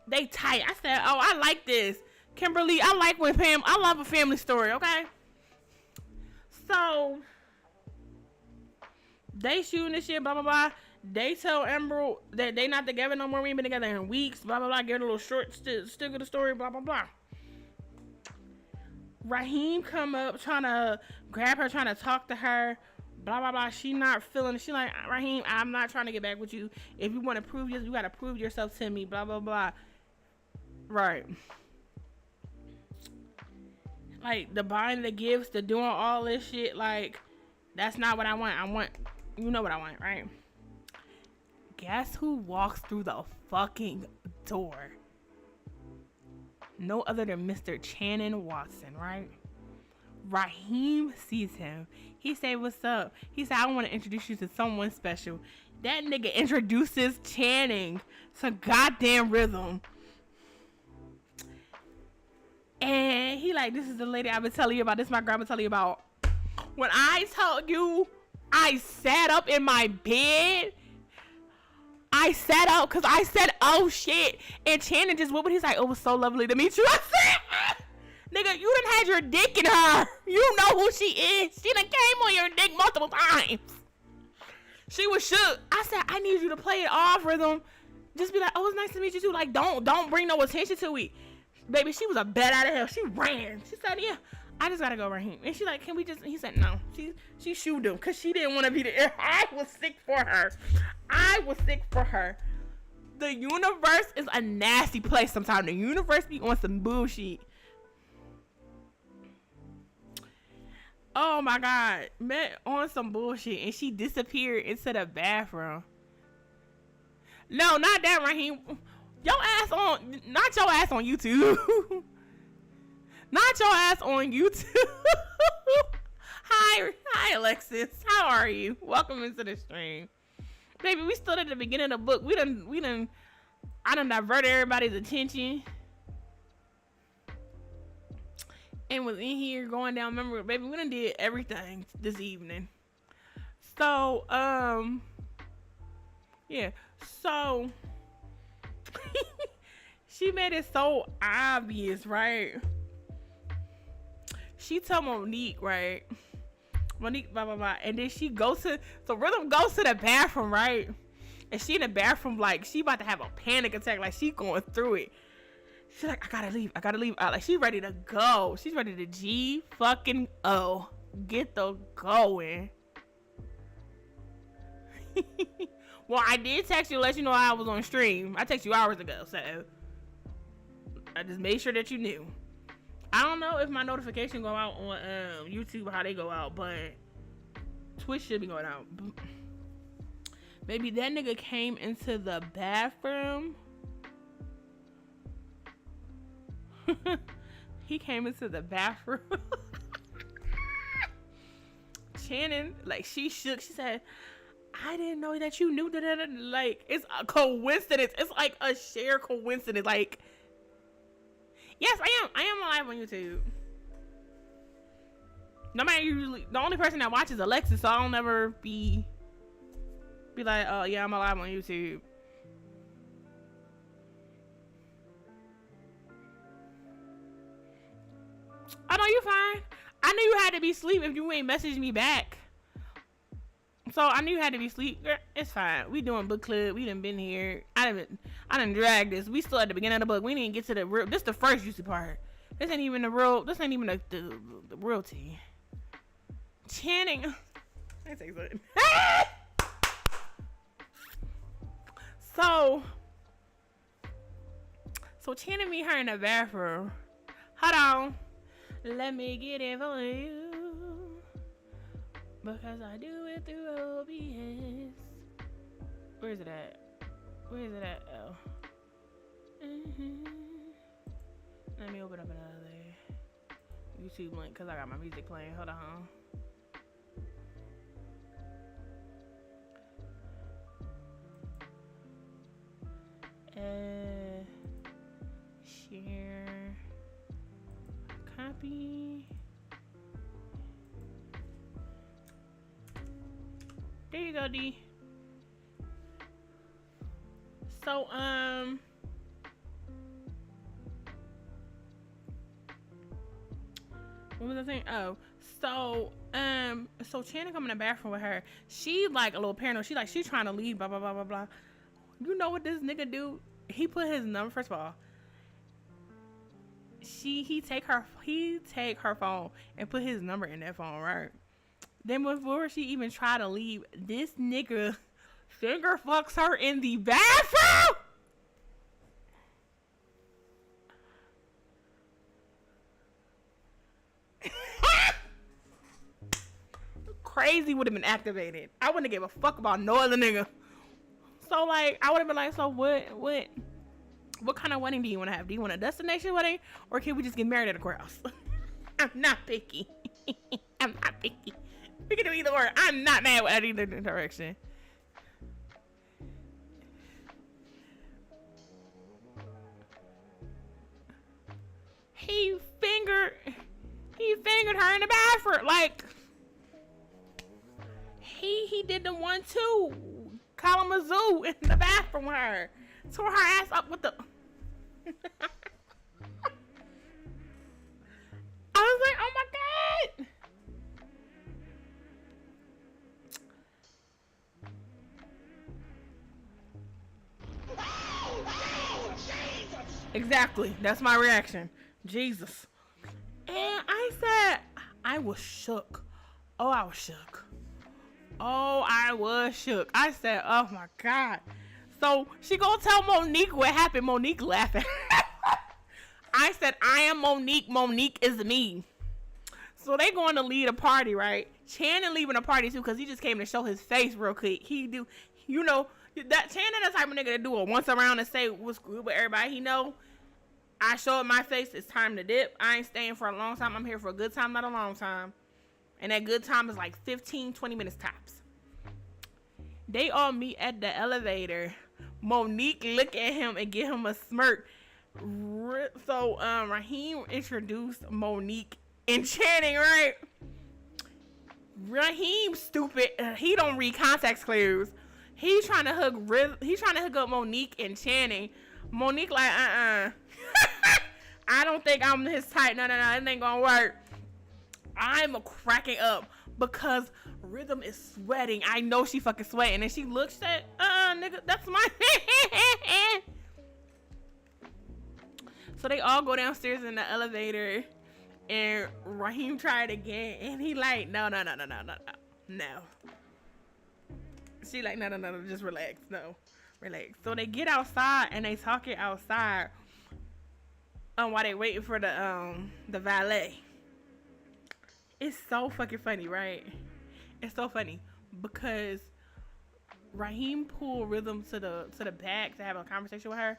they tight. I said, oh, I like this. Kimberly, I like when I love a family story, okay? So they shooting this shit, blah blah blah. They tell Emerald that they not together no more. We ain't been together in weeks, blah blah blah. Get a little short stick of the story, blah blah blah. Raheem come up trying to grab her, trying to talk to her, blah blah blah. She not feeling it. She like, Raheem, I'm not trying to get back with you. If you want to prove you got to prove yourself to me, blah blah blah. Right. Like the buying the gifts, the doing all this shit, like that's not what I want. You know what I want, right? Guess who walks through the fucking door? No other than Mr. Channing Watson, right? Raheem sees him. He say, what's up? He said, I want to introduce you to someone special. That nigga introduces Channing to goddamn Rhythm. And he like, this is the lady I've been telling you about. This is my grandma telling you about. When I told you, I sat up in my bed. I sat up because I said, oh shit. And Channing just went with, he's like, oh, it was so lovely to meet you. I said, nigga, you done had your dick in her. You know who she is. She done came on your dick multiple times. She was shook. I said, I need you to play it off, Rhythm. Just be like, oh, it's nice to meet you too. Like, don't bring no attention to it. Baby, she was a bat out of hell. She ran. She said, yeah, I just gotta go, Raheem. And she like, can we just? He said no. She shooed him because she didn't want to be there. I was sick for her. The universe is a nasty place sometimes. The universe be on some bullshit. Oh my God, met on some bullshit, and she disappeared into the bathroom. No, not that, Raheem. Not your ass on YouTube. Not your ass on YouTube. Hi, Alexis. How are you? Welcome into the stream, baby. We still at the beginning of the book. I done diverted everybody's attention, and was in here going down memory. Baby, we done did everything this evening. So, yeah. So, she made it so obvious, right? She told Monique, right? Monique, blah, blah, blah. And then Rhythm goes to the bathroom, right? And she in the bathroom, like, she about to have a panic attack. Like, she going through it. She's like, I gotta leave. Like, she ready to go. She's ready to G-fucking-O. Get the going. Well, I did text you to let you know I was on stream. I texted you hours ago, so I just made sure that you knew. I don't know if my notification go out on YouTube, how they go out, but Twitch should be going out. Maybe that nigga came into the bathroom. He came into the bathroom. Shannon, like, she shook. She said, I didn't know that you knew that. Like, it's a coincidence. It's like a shared coincidence. Like, yes, I am live on YouTube. The only person that watches Alexis, so I'll never be like, oh yeah, I'm alive on YouTube. I know you fine. I knew you had to be asleep if you ain't messaged me back. So I knew you had to be asleep. Girl, it's fine. We doing book club. We done been here. I done dragged this. We still at the beginning of the book. We didn't get to the real. This is the first juicy part. This ain't even the real. This ain't even the real tea. Channing. I say something. So Channing meet her in the bathroom. Hold on. Let me get it for you. Because I do it through OBS. Where is it at? Oh. Let me open up another YouTube link because I got my music playing. Hold on. Share. Copy. There you go, D. So, what was I saying? Oh, so Channing come in the bathroom with her. She like a little paranoid. She's trying to leave, blah, blah, blah, blah, blah. You know what this nigga do? He put his number, first of all. He take her phone and put his number in that phone, right? Then before she even try to leave, this nigga finger fucks her in the bathroom. Crazy would have been activated. I wouldn't have gave a fuck about no other nigga. So like, I would have been like, so what kind of wedding do you want to have? Do you want a destination wedding, or can we just get married at a courthouse? I'm not picky. I'm not picky. We can do either or. I'm not mad at either direction. He fingered her in the bathroom. Like, he did the 1-2 Kalamazoo in the bathroom with her. Tore her ass up with the I was like, oh my God. Exactly. That's my reaction. Jesus. And I I said, I was shook. Oh, I was shook. Oh, I was shook. I said, oh my God. So she gonna tell Monique what happened. Monique laughing. I said, I am Monique. Monique is me. So they going to lead a party, right? Channing leaving a party too, because he just came to show his face real quick. He do, you know, that Channing the type of nigga to do it once around and say what's good with everybody he know. I show up my face, it's time to dip. I ain't staying for a long time. I'm here for a good time, not a long time. And that good time is like 15, 20 minutes tops. They all meet at the elevator. Monique look at him and give him a smirk. So Raheem introduced Monique and Channing, right? Raheem stupid. He don't read context clues. He's trying to hook up Monique and Channing. Monique like, I don't think I'm his type. No, it ain't gonna work. I'm cracking up because Rhythm is sweating. I know she fucking sweating. And she looks at, nigga, that's my hand. So they all go downstairs in the elevator. And Raheem tried again. And he like, no. She like, no, just relax. No, relax. So they get outside and they talking outside. While they waiting for the valet. It's so fucking funny, right? It's so funny because Raheem pulled Rhythm to the back to have a conversation with her.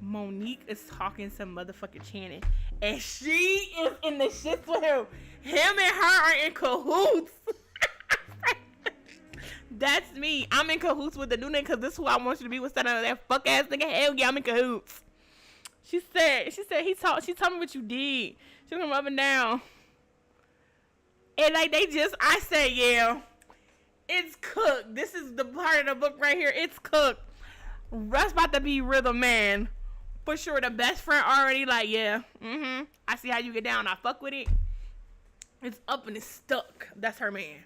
Monique is talking to motherfucking Channing, and she is in the shits with him. Him and her are in cahoots. That's me. I'm in cahoots with the new nigga because this is who I want you to be with. Instead of that fuck ass nigga. Hell yeah, I'm in cahoots. She said she told me what you did. She went up and down. And like I said, yeah, it's cooked. This is the part of the book right here. It's cooked. Russ about to be Rhythm man. For sure, the best friend already like, yeah, I see how you get down. I fuck with it. It's up and it's stuck. That's her man.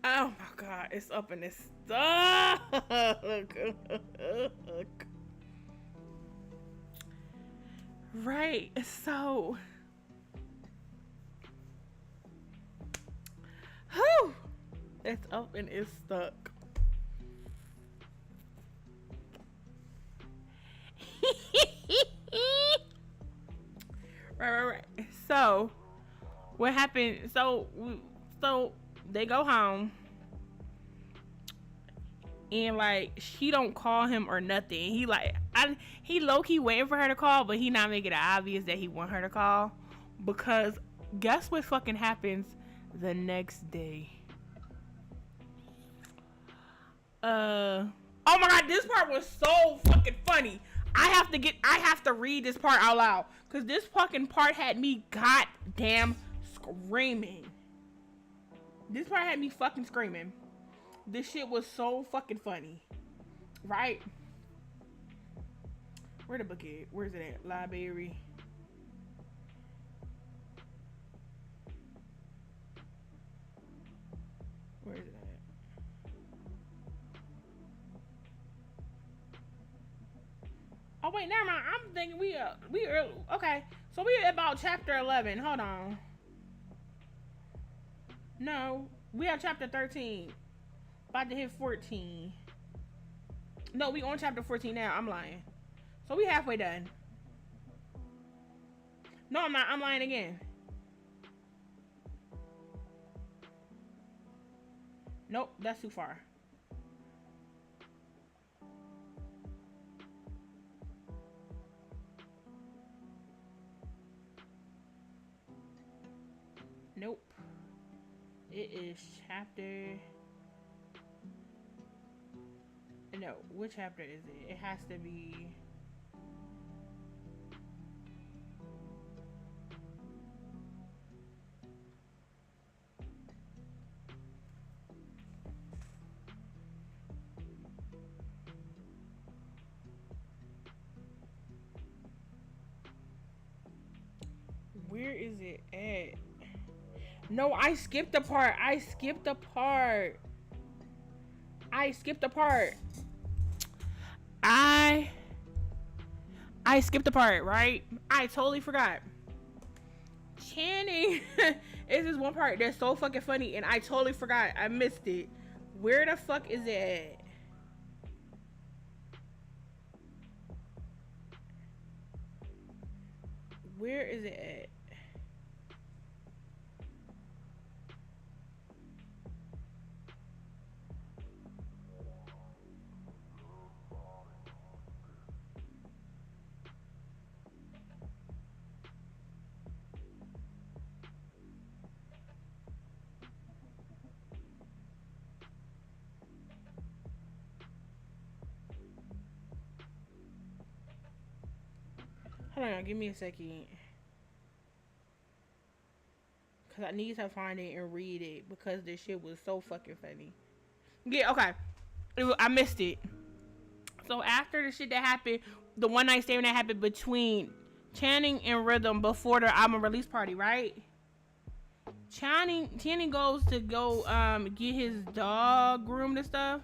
Oh my God, it's up and it's stuck. Right, so whew, it's up and it's stuck. Right. So what happened? So they go home. And like she don't call him or nothing. He low-key waiting for her to call, but he not making it obvious that he want her to call. Because guess what fucking happens the next day? Oh my God, this part was so fucking funny. I have to read this part out loud. Cause this fucking part had me goddamn screaming. This part had me fucking screaming. This shit was so fucking funny. Right? Where the book is? Where's it at? Library. Where is it at? Oh wait, never mind. I'm thinking we early. Okay. So we about chapter 11. Hold on. No. We have chapter 13. About to hit 14. No, we on chapter 14 now. I'm lying. So we halfway done. No, I'm not. I'm lying again. Nope, that's too far. Nope. It is chapter... No, which chapter is it? It has to be... Where is it at? No, I skipped the part. I skipped the part. I skipped the part, right? I totally forgot. Channing is this one part that's so fucking funny, and I totally forgot. I missed it. Where the fuck is it at? Where is it at? Hold on, give me a second. Because I need to find it and read it because this shit was so fucking funny. Yeah, okay. I missed it. So after the shit that happened, the one night stand that happened between Channing and Rhythm before the album release party, right? Channing goes to go get his dog groomed and stuff.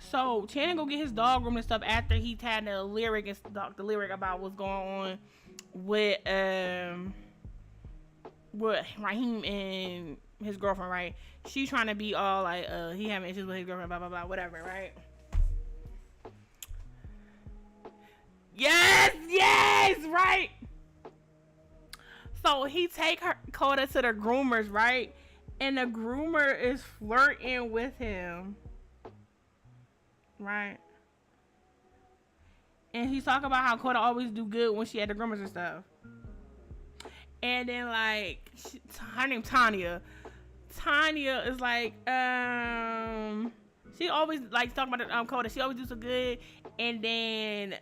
So Channing go get his dog groomed and stuff after he had the lyric about what's going on with Raheem and his girlfriend, right? She's trying to be all like he having issues with his girlfriend, blah blah blah, whatever, right? Yes, right. So he take her Coda to the groomers, right? And the groomer is flirting with him, right? And he's talking about how Coda always do good when she had the groomers and stuff. And then like her name Tanya. Tanya is like she always like talking about the Coda. She always do so good. And then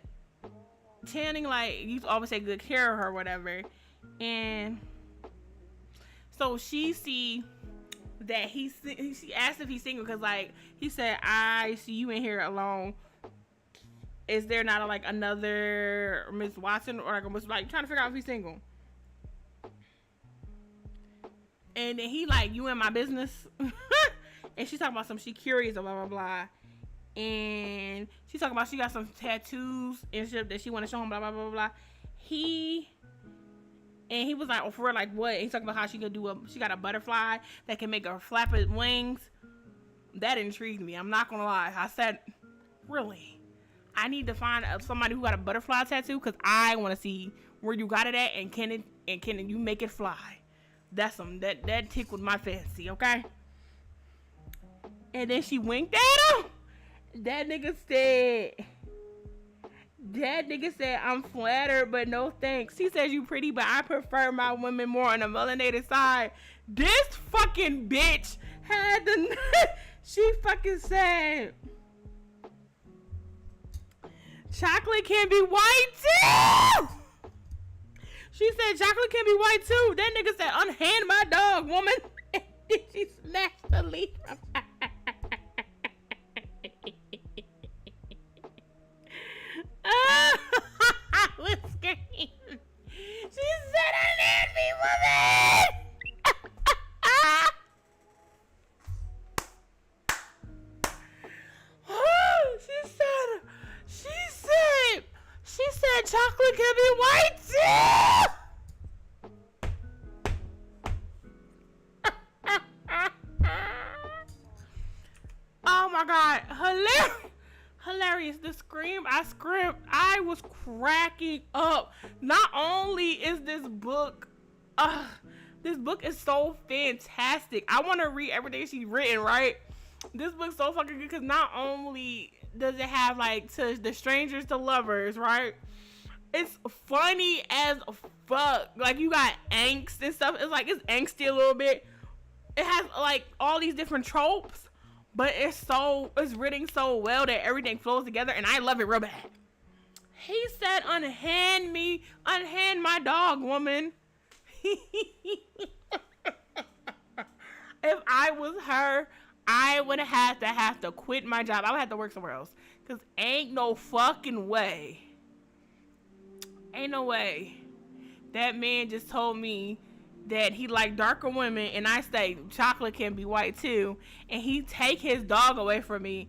Channing like used to always take good care of her, whatever. And so she see that she asked if he's single because like he said, I see you in here alone. Is there not like another Miss Watson or like a Miss, like trying to figure out if he's single? And then he like, you in my business? And she's talking about some, she curious, blah blah blah. And she's talking about she got some tattoos and shit that she want to show him, blah blah blah blah. He was like, oh, for real, like what? And he's talking about how she got a butterfly that can make her flap its wings. That intrigued me. I'm not gonna lie. I said, really? I need to find somebody who got a butterfly tattoo because I want to see where you got it at and can you make it fly? That's that tickled my fancy, okay? And then she winked at him. That nigga said, I'm flattered, but no thanks. He says you pretty, but I prefer my women more on the melanated side. This fucking bitch had the... She fucking said... Chocolate can be white too! She said chocolate can be white too. That nigga said, unhand my dog, woman. And then she snatched the leaf from her. I was screaming. She said, unhand me, woman! She said chocolate can be white too. Oh my god, hilarious. The scream I screamed, I was cracking up. Not only is this book is so fantastic. I want to read everything she's written, right? This book's so fucking good because not only does it have like to the strangers to lovers, right? It's funny as fuck. Like you got angst and stuff. It's like it's angsty a little bit. It has like all these different tropes, but it's written so well that everything flows together, and I love it real bad. He said, unhand my dog, woman. If I was her, I would have to quit my job. I would have to work somewhere else. Because ain't no fucking way. Ain't no way. That man just told me that he like darker women, and I say chocolate can be white too, and he take his dog away from me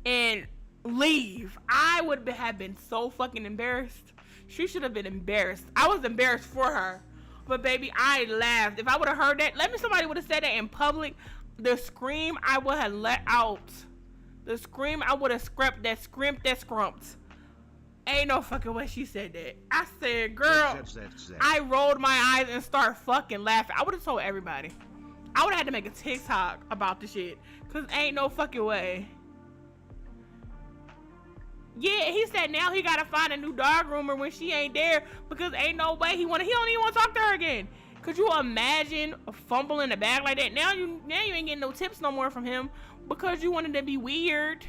and leave. I would have been so fucking embarrassed. She should have been embarrassed. I was embarrassed for her. But baby, I laughed. If I would have heard that, somebody would have said that in public, the scream I would have let out. The scream I would have scrumped that scrumped. Ain't no fucking way she said that. I said, girl, I rolled my eyes and started fucking laughing. I would have told everybody. I would have had to make a TikTok about the shit. Cause ain't no fucking way. Yeah, he said now he gotta find a new dog groomer when she ain't there, because ain't no way he don't even want to talk to her again. Could you imagine fumbling the bag like that? Now you ain't getting no tips no more from him because you wanted to be weird.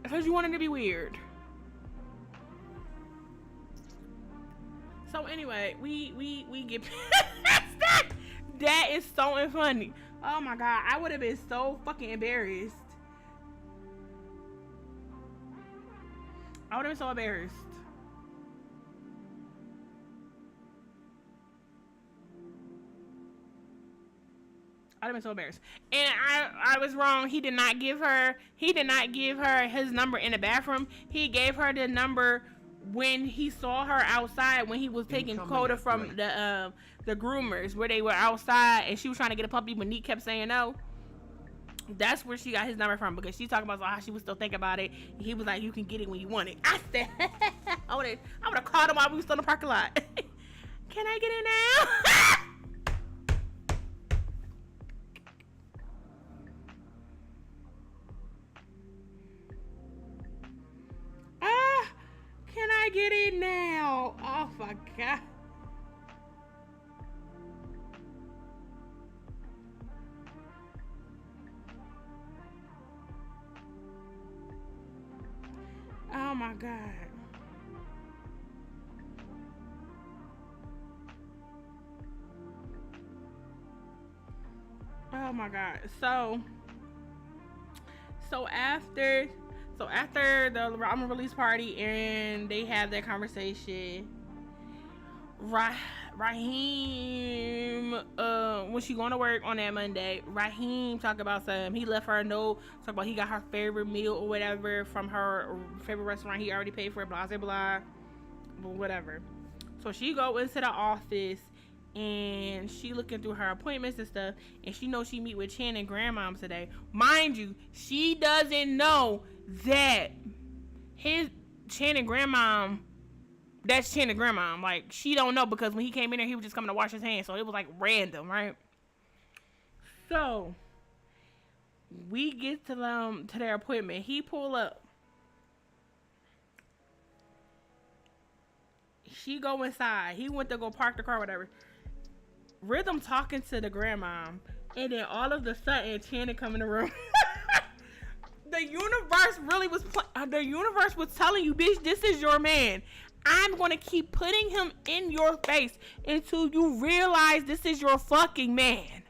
Because you wanted to be weird. So anyway, we get past that. That is so funny. Oh my god, I would have been so fucking embarrassed. I would have been so embarrassed. I'd have been so embarrassed. And I was wrong. He did not give her his number in the bathroom. He gave her the number when he saw her outside, when he was taking Coda from the groomers, where they were outside and she was trying to get a puppy, but Neat kept saying no. That's where she got his number from, because she talking about how she was still thinking about it. And he was like, you can get it when you want it. I said, I would have called him while we was still in the parking lot. Can I get it now? Can I get it now? Oh my god. Oh my god. Oh my god. So after the Ramen release party and they have that conversation, Raheem, when she going to work on that Monday, Raheem talk about something. He left her a note, talk about he got her favorite meal or whatever from her favorite restaurant. He already paid for it, blah, blah, blah, but whatever. So she go into the office and she looking through her appointments and stuff, and she knows she meet with Chan and Grandmom today. Mind you, she doesn't know that his Chan and Grandmom, that's Chan and Grandmom. Like, she don't know, because when he came in there, he was just coming to wash his hands, so it was like random, right? So we get to their appointment. He pull up. She go inside. He went to go park the car, whatever. Rhythm talking to the grandmom, and then all of a sudden Channing come in the room. The universe really was the universe was telling you, bitch, this is your man. I'm going to keep putting him in your face until you realize this is your fucking man.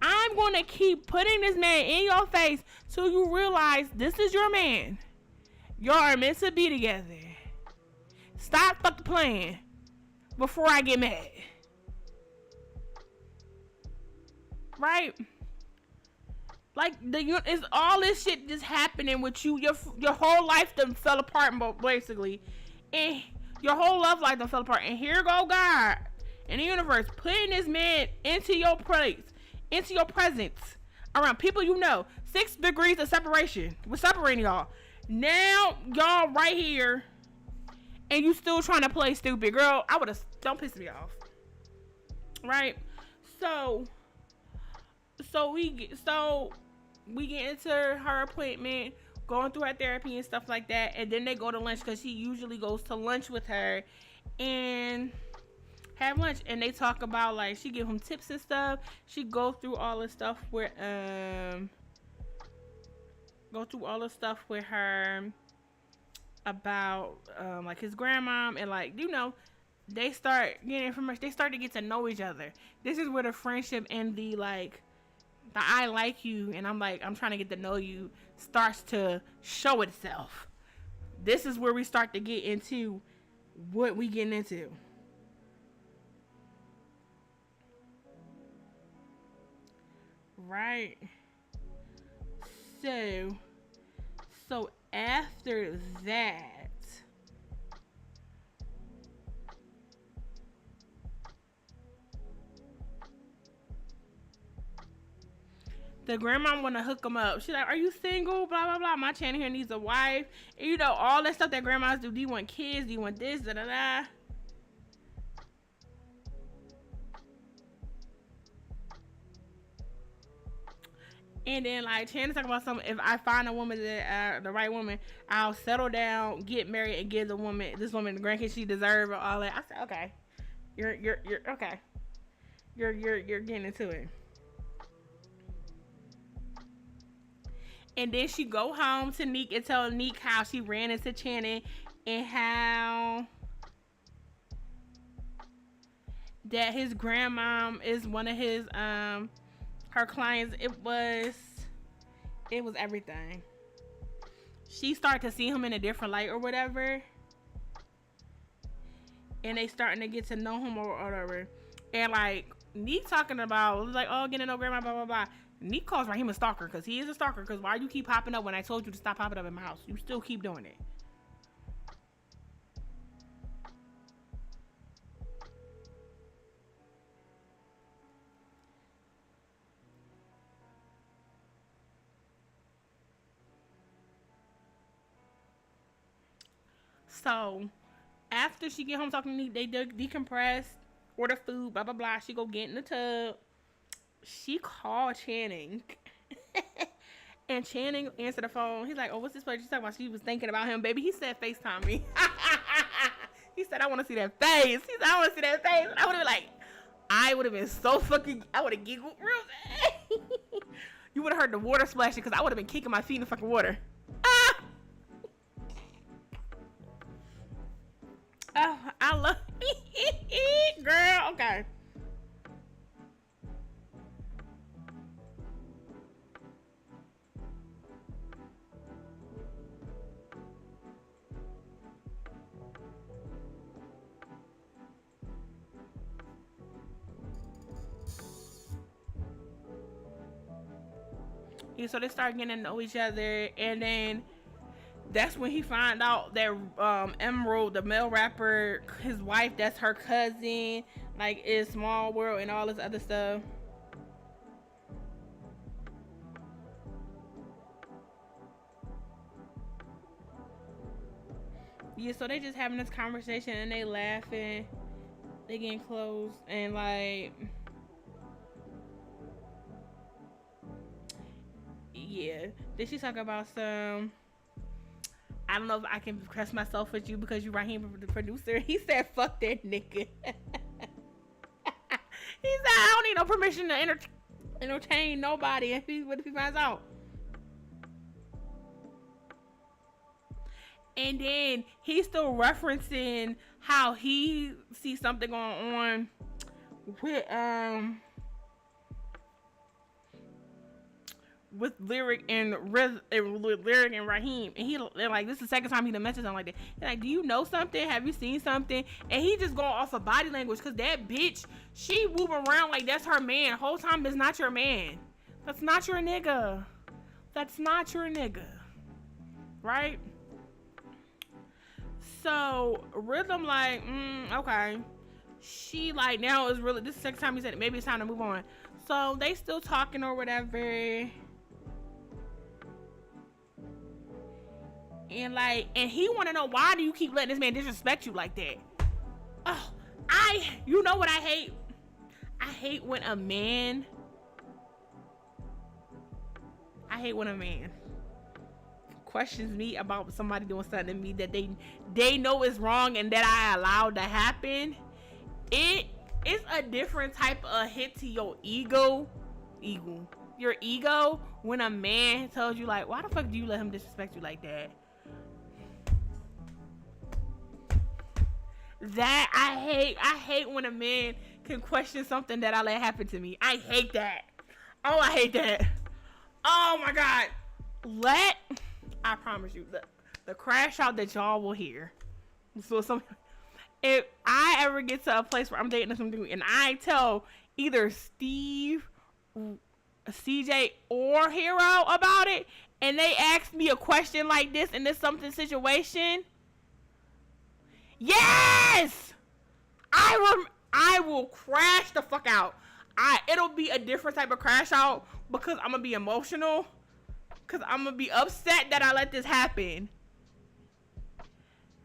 I'm going to keep putting this man in your face till you realize this is your man. Y'all are meant to be together. Stop fucking playing before I get mad. Right? Like, is all this shit just happening with you? Your whole life done fell apart, basically. And your whole love life done fell apart. And here go God and the universe putting this man into your place, into your presence, around people you know. 6 degrees of separation. We're separating y'all. Now, y'all right here, and you still trying to play stupid. Girl, don't piss me off. Right? So we get into her appointment, going through her therapy and stuff like that, and then they go to lunch, because she usually goes to lunch with her and have lunch, and they talk about, like, she give him tips and stuff. She go through all the stuff with her about like his grandmom, and like, you know, they start getting information. They start to get to know each other. This is where the friendship and the I like you and I'm trying to get to know you starts to show itself. this is where we start to get into what we getting into. Right. So after that, the grandma want to hook him up. She's like, "Are you single? Blah blah blah. My Channing here needs a wife. And, you know, all that stuff that grandmas do. Do you want kids? Do you want this? Da da da." And then like Channing's talking about something. If I find a woman that the right woman, I'll settle down, get married, and give this woman the grandkids she deserves. All that. I said, okay, you're okay. You're getting into it. And then she go home to Neek and tell Neek how she ran into Channing and how that his grandma is one of his her clients. It was everything. She started to see him in a different light or whatever, and they starting to get to know him or whatever. And like Neek talking about like, oh, getting to know grandma, blah blah blah. Neek calls Raheem a stalker because he is a stalker. Because why you keep popping up when I told you to stop popping up in my house? You still keep doing it. So after she get home talking to Neek, they decompress, order food, blah blah blah. She go get in the tub. She called Channing. And Channing answered the phone. He's like, "Oh, what's this place?" She's talking about she was thinking about him. Baby, he said FaceTime me. He said, "I want to see that face." He said, "I want to see that face." And I would have been like, I would have been so fucking, I would have giggled real bad. You would have heard the water splashing because I would have been kicking my feet in the fucking water. Ah! Oh, I love girl, okay. Yeah, so they start getting to know each other, and then that's when he find out that Emerald, the male rapper, his wife, that's her cousin, like, is Small World and all this other stuff. Yeah, so they just having this conversation and they laughing, they getting close, and like, yeah. Then she talk about some, I don't know if I can express myself with you because you Raheem, the producer. He said, "Fuck that nigga." He said, "I don't need no permission to entertain nobody if he finds out." And then he's still referencing how he sees something going on with Lyric and Raheem, and he like, this is the second time he done mentioned something like that. He's like, "Do you know something? Have you seen something?" And he just going off of body language because that bitch, she moving around like that's her man. The whole time it's not your man. That's not your nigga. That's not your nigga. Right? So Rhythm like, okay. She like, now is really, this is the second time he said it. Maybe it's time to move on. So they still talking or whatever. And like, and he want to know, why do you keep letting this man disrespect you like that? Oh, you know what I hate? I hate when a man questions me about somebody doing something to me that they know is wrong and that I allowed to happen. It is a different type of hit to your ego, your ego, when a man tells you like, why the fuck do you let him disrespect you like that? That I hate when a man can question something that I let happen to me. I hate that. Oh, I hate that. Oh my God. I promise you, look, The crash out that y'all will hear. So if I ever get to a place where I'm dating something and I tell either Steve, CJ, or Hero about it, and they ask me a question like this in this something situation, yes, I will crash the fuck out. It'll be a different type of crash out because I'm gonna be emotional, because I'm gonna be upset that I let this happen.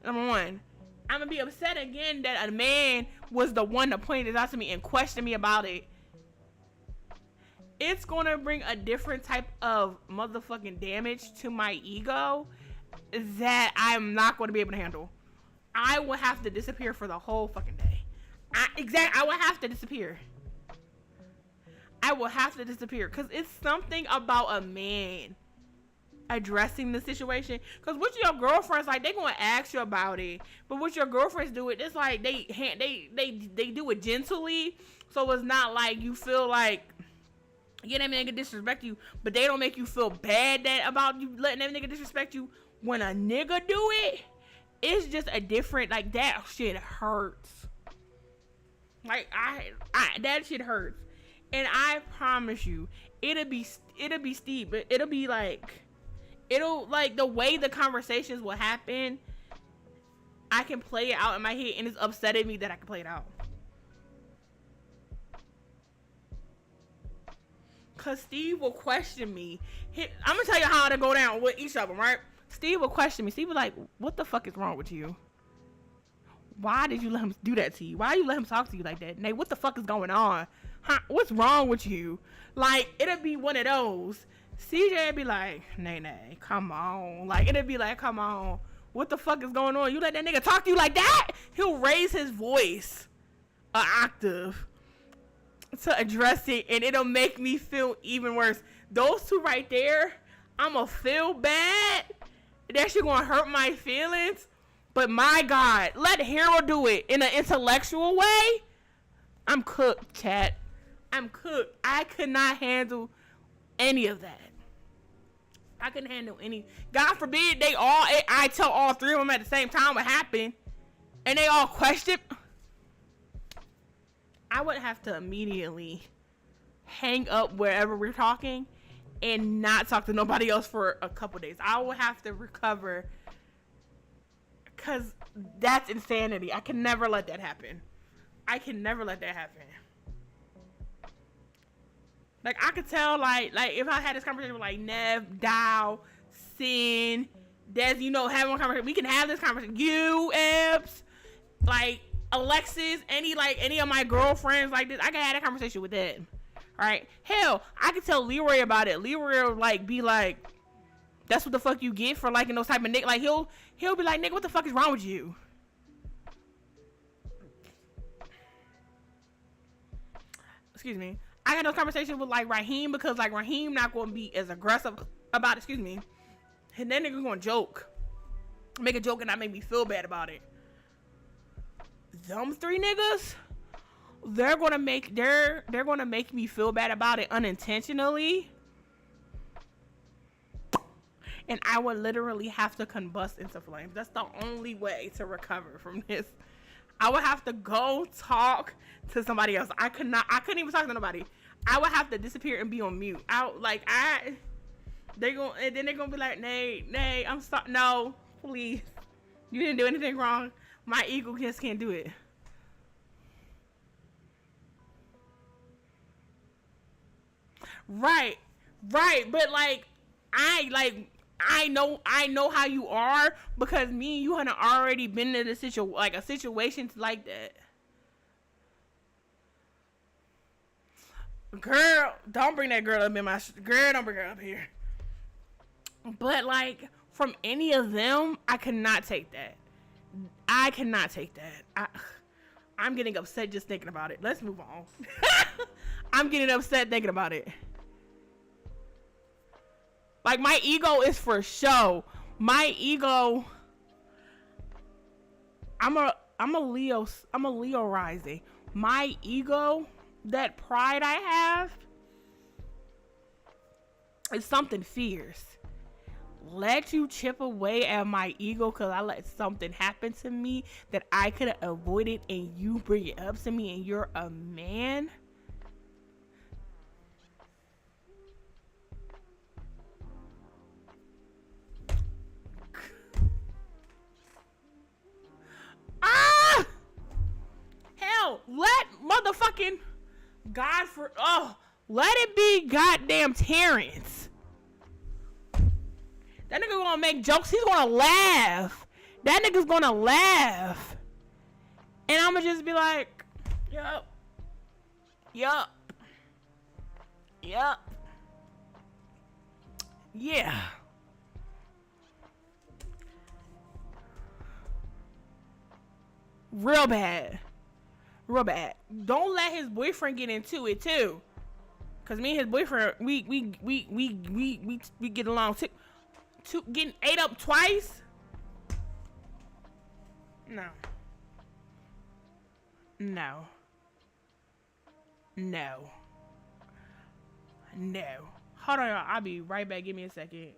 Number one, I'm gonna be upset again that a man was the one that pointed it out to me and questioned me about it. It's gonna bring a different type of motherfucking damage to my ego that I'm not gonna be able to handle. I will have to disappear for the whole fucking day. I will have to disappear. I will have to disappear because it's something about a man addressing the situation. Because with your girlfriends, like, they gonna ask you about it, but with your girlfriends do it, it's like they do it gently, so it's not like you feel like, yeah, that nigga disrespect you, but they don't make you feel bad that about you letting that nigga disrespect you. When a nigga do it, it's just a different, like, that shit hurts. Like, that shit hurts. And I promise you, it'll be steep, but it'll be like, the way the conversations will happen, I can play it out in my head, and it's upsetting me that I can play it out. Cause Steve will question me. I'm gonna tell you how to go down with each of them, right? Steve will question me. Steve will like, what the fuck is wrong with you? Why did you let him do that to you? Why you let him talk to you like that? Nate, what the fuck is going on? Huh? What's wrong with you? Like, it'll be one of those. CJ would be like, Nay, come on. Like, it'll be like, come on. What the fuck is going on? You let that nigga talk to you like that? He'll raise his voice an octave to address it, and it'll make me feel even worse. Those two right there, I'ma feel bad. That shit gonna hurt my feelings. But my God, let Hero do it in an intellectual way. I'm cooked, chat. I'm cooked. I could not handle any of that. I couldn't handle any. God forbid I tell all three of them at the same time what happened, and they all question. I would have to immediately hang up wherever we're talking and not talk to nobody else for a couple days. I would have to recover, because that's insanity. I can never let that happen. Like, I could tell, like if I had this conversation with, like, Nev, Dow, Sin, Des, having one conversation, we can have this conversation. You, Ebbs, like, Alexis, any of my girlfriends like this, I can have that conversation with them. Alright? Hell, I could tell Leroy about it. Leroy will, like, be like, that's what the fuck you get for liking those type of niggas. Like, he'll be like, nigga, what the fuck is wrong with you? Excuse me. I got no conversation with, like, Raheem, because, like, Raheem not going to be as aggressive about it. Excuse me. And that nigga going to joke. Make a joke and not make me feel bad about it. Them three niggas, they're gonna make me feel bad about it unintentionally, and I would literally have to combust into flames. That's the only way to recover from this. I would have to go talk to somebody else. I couldn't even talk to nobody. I would have to disappear and be on mute. They're gonna be like, Nay, I'm sorry. No, please, you didn't do anything wrong. My ego just can't do it. Right. But, like, I know how you are, because me and you have already been in a situation like that. Girl, don't bring that girl up in my girl. Don't bring her up here. But, like, from any of them, I cannot take that. I'm getting upset just thinking about it. Let's move on. I'm getting upset thinking about it. Like, my ego is for show. My ego. I'm a Leo rising. My ego, that pride I have, is something fierce. let you chip away at my ego because I let something happen to me that I could have avoided, and you bring it up to me and you're a man? Ah! Hell, let motherfucking let it be goddamn Terrence. That nigga gonna make jokes. He's gonna laugh. That nigga's gonna laugh. And I'ma just be like, yup. Yup. Yup. Yeah. Real bad. Real bad. Don't let his boyfriend get into it too. Cause me and his boyfriend, we get along too. Getting ate up twice? No. No. No. No. Hold on, y'all. I'll be right back. Give me a second.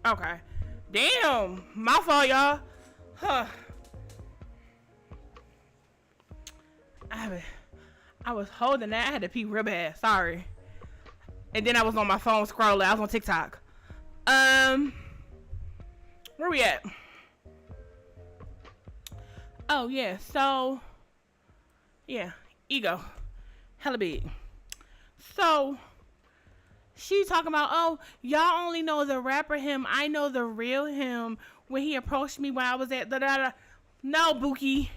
Okay. Damn. My fault, y'all. Huh. I was holding that. I had to pee real bad. Sorry. And then I was on my phone scrolling. I was on TikTok. Where we at? Oh, yeah. So, yeah. Ego. Hella big. So, she talking about, oh, y'all only know the rapper him. I know the real him when he approached me when I was at da-da-da. No, Bookie.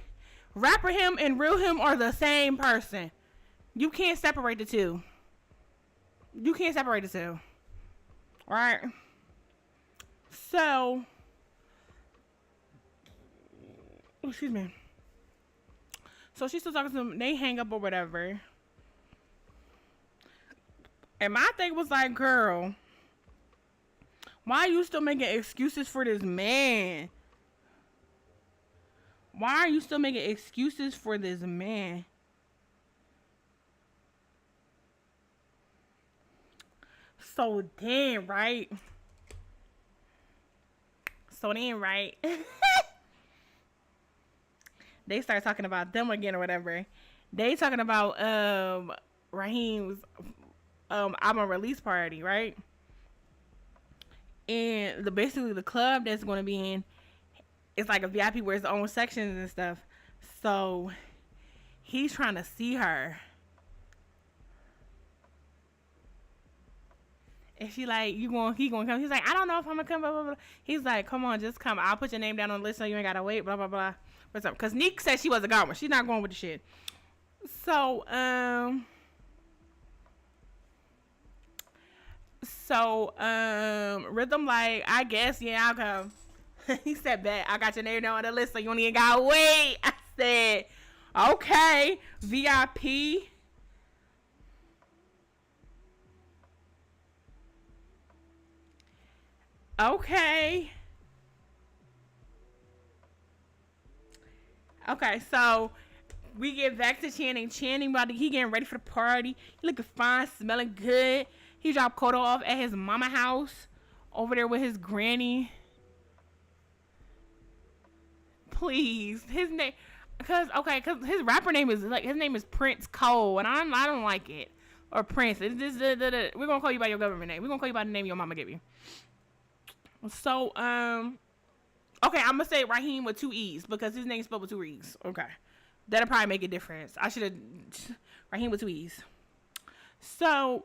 Rapper him and real him are the same person. You can't separate the two. You can't separate the two. Alright? So, excuse me. So she's still talking to them. They hang up or whatever. And my thing was like, girl, why are you still making excuses for this man? Why are you still making excuses for this man? So damn right. They start talking about them again or whatever. They talking about Raheem's album release party, right? And basically the club that's going to be in, it's like a VIP where it's own sections and stuff. So he's trying to see her. And she like, he gonna come. He's like, I don't know if I'm gonna come, blah, blah, blah. He's like, come on, just come. I'll put your name down on the list so you ain't gotta wait, blah, blah, blah. What's up? Because Neek said she wasn't going. She's not going with the shit. So, Rhythm like, I guess, yeah, I'll come. He said, bet, I got your name down on the list so you ain't even gotta wait. I said, okay, VIP. Okay. Okay, so we get back to Channing. Channing, he getting ready for the party. He looking fine, smelling good. He dropped Kodo off at his mama house over there with his granny. Please, his name, cause his rapper name is like, his name is Prince Cole, and I don't like it, or Prince. We're gonna call you by your government name. We're gonna call you by the name your mama gave you. So, okay, I'm gonna say Raheem with 2 E's because his name's spelled with 2 E's. Okay. That'll probably make a difference. I should have Raheem with 2 E's. So,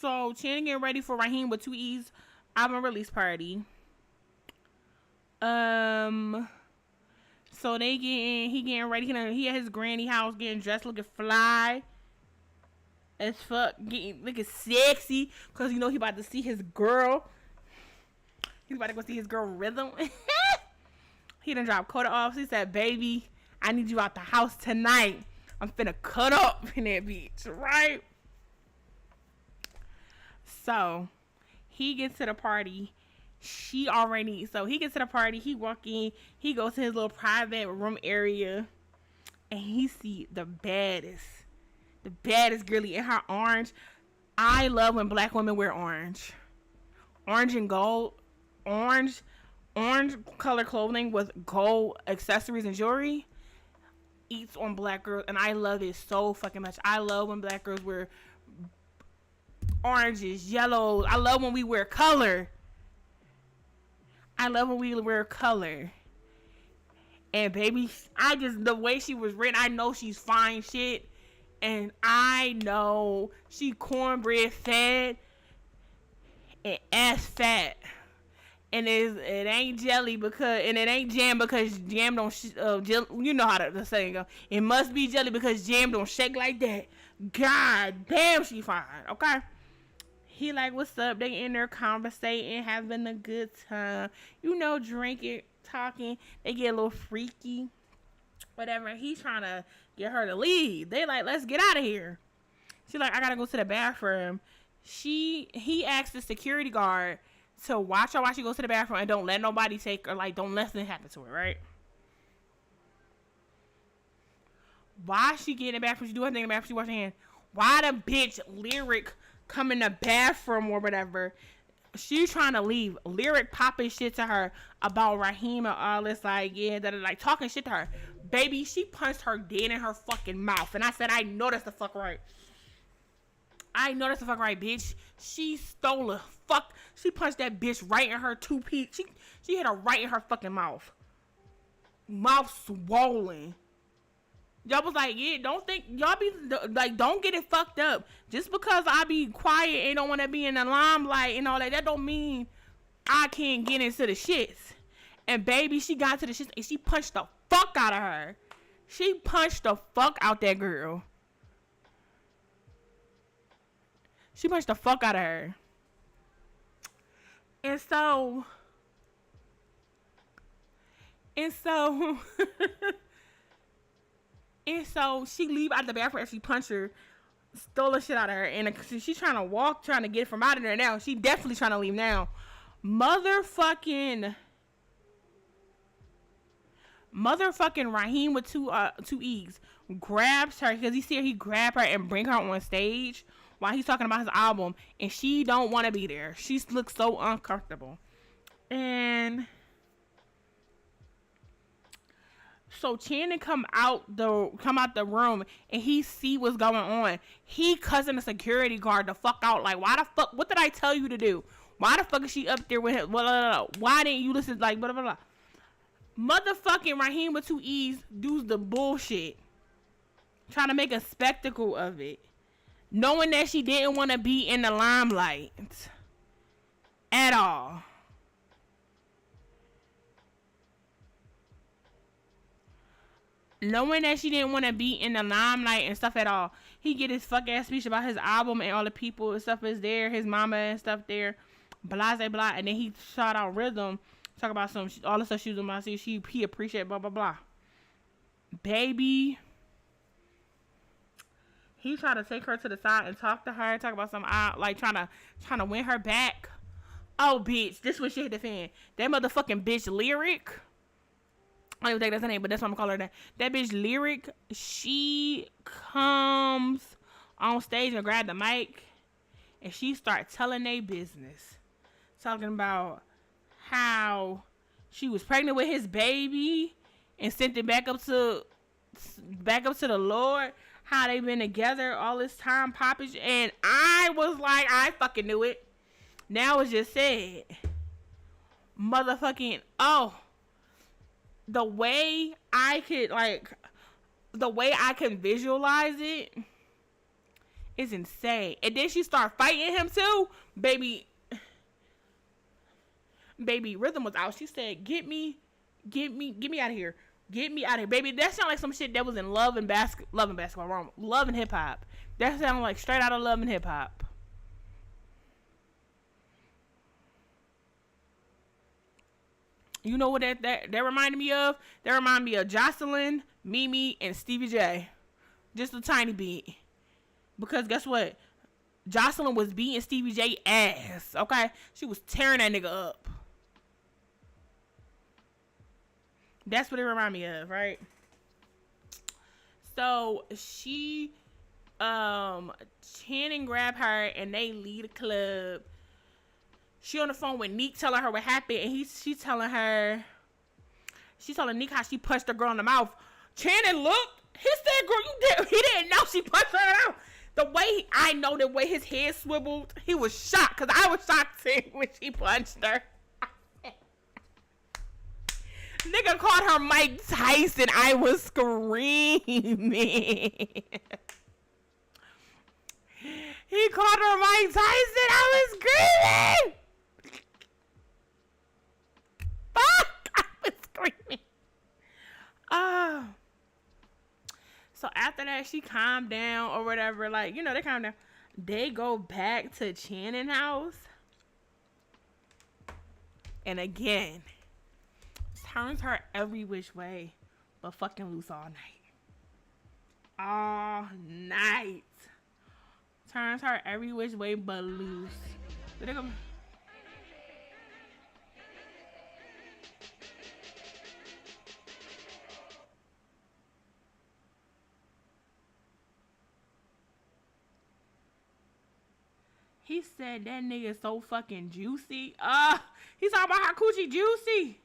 Channing getting ready for Raheem with 2 E's album release party. So he getting ready. He at his granny house getting dressed, looking fly as fuck, looking sexy, cause you know he about to see his girl. He's about to go see his girl Rhythm. He done dropped Koda off. He said, baby, I need you out the house tonight. I'm finna cut up in that bitch, right? So he gets to the party. He gets to the party. He walk in. He goes to his little private room area, and he see the baddest girlie in her orange. I love when black women wear orange and gold, orange color clothing with gold accessories and jewelry. Eats on black girls, and I love it so fucking much. I love when black girls wear oranges, yellows. I love when we wear color. And baby, the way she was written, I know she's fine shit. And I know she cornbread fed and ass fat. And it ain't jelly and it ain't jam because jam don't, you know how the saying go. It must be jelly because jam don't shake like that. God damn, she fine, okay? He like, what's up? They in there conversating, having a good time. You know, drinking, talking. They get a little freaky. Whatever. He's trying to get her to leave. They like, let's get out of here. She's like, I gotta go to the bathroom. He asked the security guard to watch her while she goes to the bathroom and don't let nobody take her, like, don't let nothing happen to her, right? Why she get in the bathroom? She do her thing in the bathroom, she wash her hands. Why the bitch Lyric come in the bathroom or whatever She's trying to leave. Lyric popping shit to her about Raheem and all this, like, yeah, that like talking shit to her. Baby, she punched her dead in her fucking mouth. And I said, I know that's the fuck right. I know that's the fuck right, bitch. She stole a fuck. She punched that bitch right in her two-piece. She hit her right in her fucking mouth. Mouth swollen. Y'all was like, yeah, don't think, y'all be, like, don't get it fucked up. Just because I be quiet and don't want to be in the limelight and all that don't mean I can't get into the shits. And baby, she got to the shits and she punched the fuck out of her. She punched the fuck out that girl. She punched the fuck out of her. And so And so she leave out the bathroom after she punched her, stole the shit out of her, and she's trying to walk, trying to get from out of there now. She definitely trying to leave now. Motherfucking Raheem with two E's grabs her because he grab her and bring her on stage while he's talking about his album, and she don't want to be there. She looks so uncomfortable, and so Channing come out the room and he see what's going on. He cussing the security guard the fuck out. Like, why the fuck? What did I tell you to do? Why the fuck is she up there with him? Blah, blah, blah. Why didn't you listen? Like, blah, blah, blah. Motherfucking Raheem with two E's does the bullshit. Trying to make a spectacle of it. Knowing that she didn't want to be in the limelight. At all. Knowing that she didn't want to be in the limelight and stuff at all. He get his fuck ass speech about his album and all the people and stuff is there. His mama and stuff there. Blah, blah, blah. And then he shout out Rhythm. Talk about all the stuff she was about to see. He appreciate blah, blah, blah. Baby. He tried to take her to the side and talk to her. Talk about some, like, trying to win her back. Oh, bitch. This was shit hit the fan. That motherfucking bitch Lyric. I don't even think that's her name, but that's what I'm calling her. That bitch Lyric, she comes on stage and grab the mic, and she starts telling their business, talking about how she was pregnant with his baby and sent it back up to the Lord. How they been together all this time, poppage, and I was like, I fucking knew it. Now it's just said, motherfucking the way I can visualize it is insane. And then she start fighting him too. Baby Rhythm was out. She said, get me out of here. Get me out of here. Baby, that sounded like some shit that was in Love and Basketball, wrong. Love and Hip Hop. That sounded like straight out of Love and Hip Hop. You know what that reminded me of? That reminded me of Jocelyn, Mimi, and Stevie J. Just a tiny bit. Because guess what? Jocelyn was beating Stevie J ass. Okay? She was tearing that nigga up. That's what it reminded me of, right? So she Channing grabbed her and they leave the club. She on the phone with Neek telling her what happened, and she's telling Neek how she punched the girl in the mouth. Channing looked. He said, girl, he didn't know she punched her in the mouth. The way his head swiveled, he was shocked, because I was shocked too when she punched her. Nigga called her Mike Tyson. I was screaming. He called her Mike Tyson. I was screaming. Fuck! I was screaming. So after that, she calmed down or whatever. Like, they calm down. They go back to Channing house. And again, turns her every which way but fucking loose all night. All night. Turns her every which way but loose. So they go. He said that nigga is so fucking juicy. He's talking about her coochie juicy.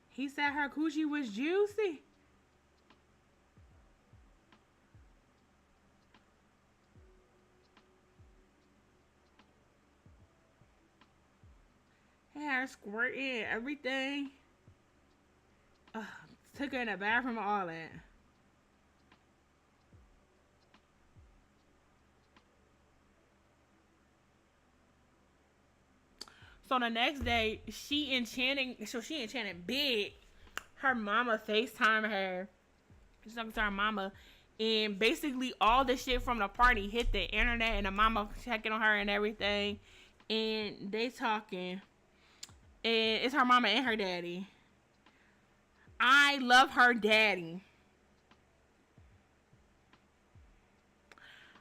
He said her coochie was juicy. He had her squirting everything. Took her in the bathroom and all that. So the next day, she and Channing big. Her mama FaceTime her. She's talking to her mama. And basically all the shit from the party hit the internet and the mama checking on her and everything. And they talking. And it's her mama and her daddy. I love her daddy.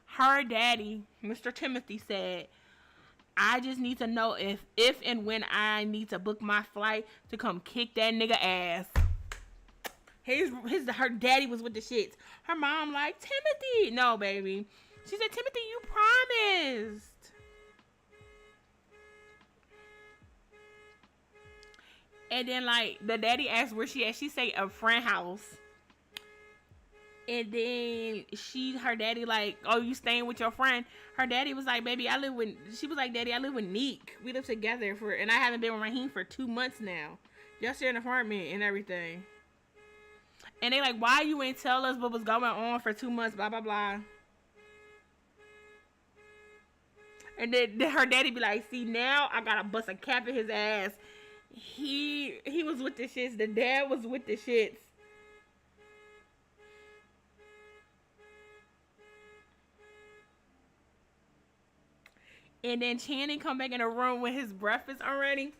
Her daddy, Mr. Timothy, said, I just need to know if and when I need to book my flight to come kick that nigga ass. Her daddy was with the shits. Her mom like, Timothy. No, baby. She said, Timothy, you promised. And then, like, the daddy asked where she at. She say a friend house. And then her daddy like, oh, you staying with your friend? Her daddy was like, baby, she was like, daddy, I live with Neek. We live together and I haven't been with Raheem for 2 months now. Y'all share an apartment and everything. And they like, why you ain't tell us what was going on for 2 months, blah, blah, blah. And then her daddy be like, see, now I gotta bust a cap in his ass. He was with the shits. The dad was with the shits. And then Channing come back in the room with his breakfast already.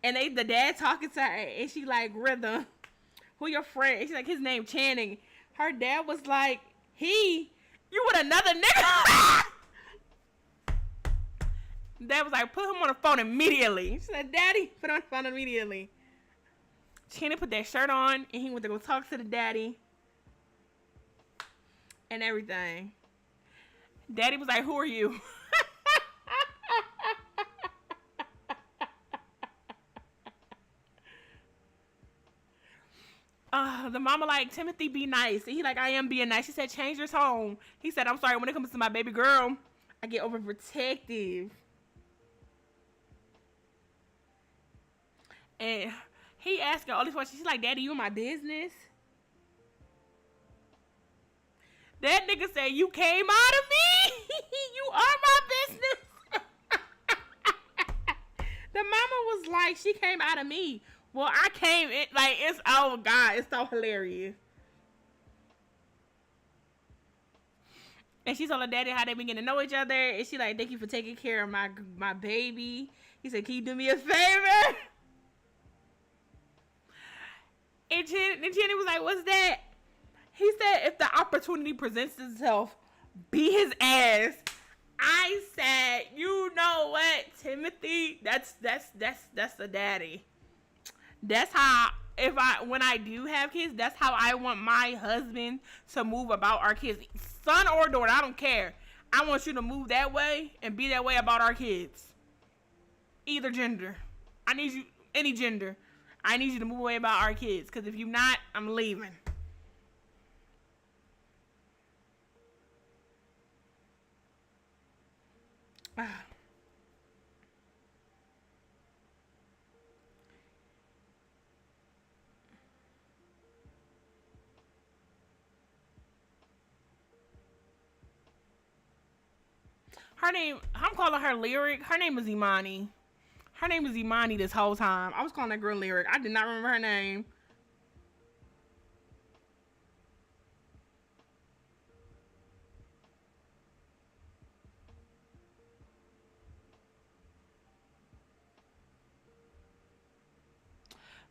And the dad talking to her. And she like, Rhythm, who your friend? And she's like, his name Channing. Her dad was like, you with another nigga? Dad was like, put him on the phone immediately. She said, Daddy, put him on the phone immediately. Channing put that shirt on. And he went to go talk to the daddy. And everything. Daddy was like, who are you? The mama like, Timothy, be nice. And he like, I am being nice. She said, change your tone. He said, I'm sorry, when it comes to my baby girl, I get overprotective. And he asked her all these questions. She's like, Daddy, you in my business? That nigga said, you came out of me? You are my business? The mama was like, she came out of me. Well, I came in, like, it's, oh God, it's so hilarious. And she told her daddy how they been getting to know each other. And she like, thank you for taking care of my baby. He said, can you do me a favor? And Jenny was like, what's that? He said, if the opportunity presents itself, be his ass. I said, you know what, Timothy? That's the daddy. That's how, when I do have kids, that's how I want my husband to move about our kids. Son or daughter, I don't care. I want you to move that way and be that way about our kids. Either gender. I need you, any gender. I need you to move away about our kids. Because if you're not, I'm leaving. Her name, I'm calling her Lyric. Her name is Imani. Her name is Imani this whole time. I was calling that girl Lyric. I did not remember her name.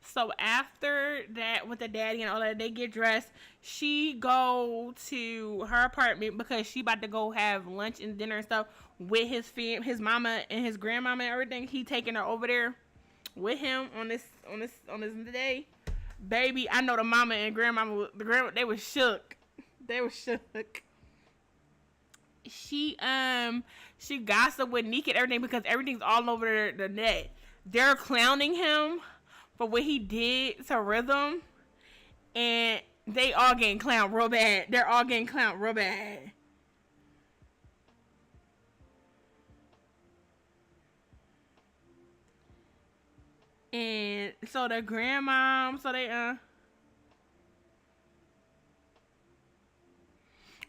So after that, with the daddy and all that, they get dressed. She go to her apartment because she about to go have lunch and dinner and stuff with his mama and his grandmama and everything. He taking her over there with him on this day. Baby, I know the mama and grandmama, they was shook. They were shook. She gossiped with Nick and everything because everything's all over the net. They're clowning him for what he did to Rhythm, and they all getting clowned real bad. They're all getting clowned real bad. And so the grandmom, so they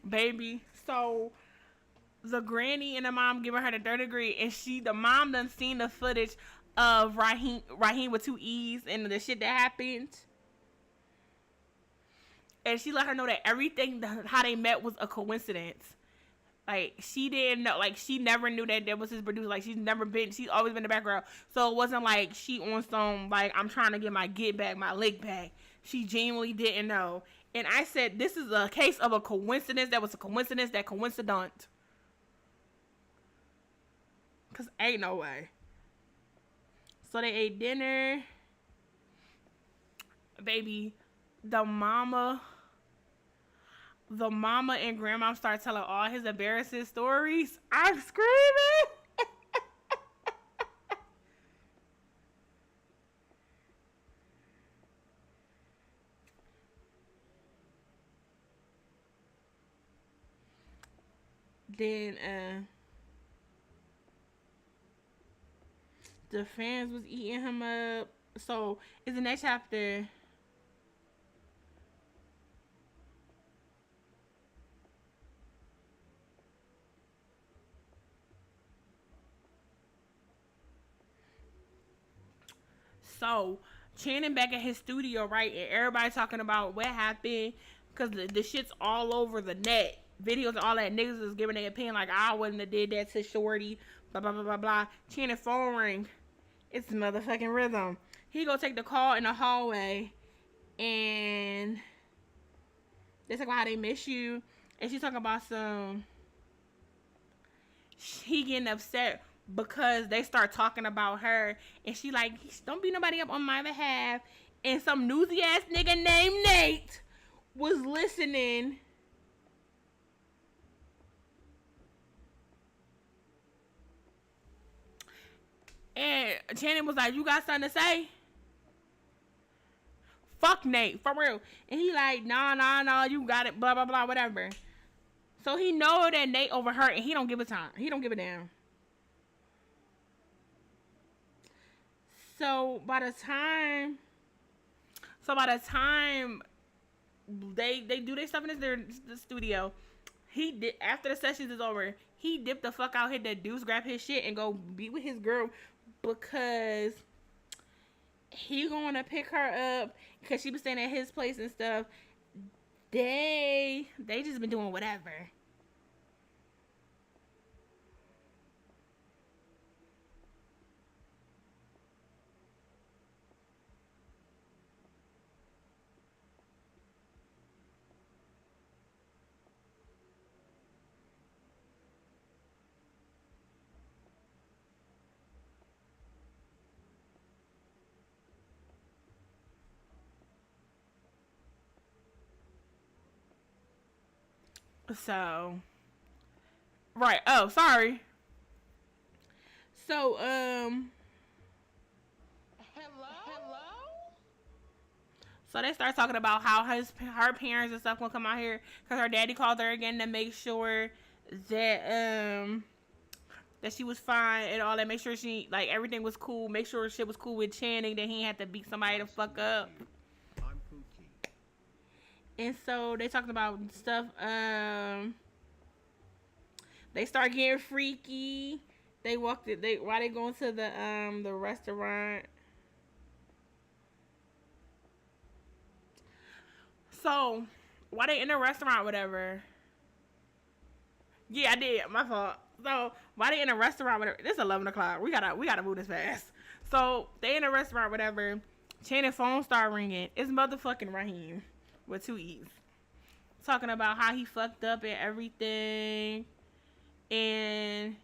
baby, so the granny and the mom giving her the third degree, and the mom done seen the footage of Raheem with 2 E's and the shit that happened. And she let her know that everything, how they met, was a coincidence. Like, she didn't know, like, she never knew that there was his producer. Like, she's always been in the background. So it wasn't like she on some, like, I'm trying to get my lick back. She genuinely didn't know. And I said, this is a case of a coincidence that was a coincidence that coincident. Because ain't no way. So they ate dinner. Baby, the mama and grandma start telling all his embarrassing stories. I'm screaming. Then the fans was eating him up. So it's the next chapter. So Channing back at his studio, right? And everybody talking about what happened. Because the shit's all over the net. Videos and all that. Niggas is giving their opinion like, I wouldn't have did that to Shorty. Blah, blah, blah, blah, blah. Channing phone ring. It's motherfucking Rhythm. He go take the call in the hallway. And they talk about how they miss you. And she's talking about he getting upset because they start talking about her. And she like, don't beat nobody up on my behalf. And some newsy ass nigga named Nate was listening. And Channing was like, you got something to say? Fuck Nate, for real. And he like, nah, you got it, blah, blah, blah, whatever. So he know that Nate overheard and he don't give a time. He don't give a damn. So by the time they do their stuff in the studio, he did, after the sessions is over, he dipped the fuck out, hit that deuce, grab his shit, and go be with his girl because he gonna pick her up because she was staying at his place and stuff. They just been doing whatever. So, right. Oh, sorry. So, Hello? so they start talking about how her parents and stuff gonna come out here because her daddy called her again to make sure that that she was fine and all that. Make sure she, like, everything was cool. Make sure shit was cool with Channing. That he had to beat somebody to fuck up. I'm Pookie. And so they talking about stuff. They start getting freaky. They walked it. While they going to the restaurant. So while they in the restaurant, whatever. Yeah, I did. My fault. So while they in a restaurant, whatever. It's 11 o'clock. We gotta move this fast. So they in a restaurant, whatever. Channing's phone start ringing. It's motherfucking Raheem with 2 E's. Talking about how he fucked up and everything. And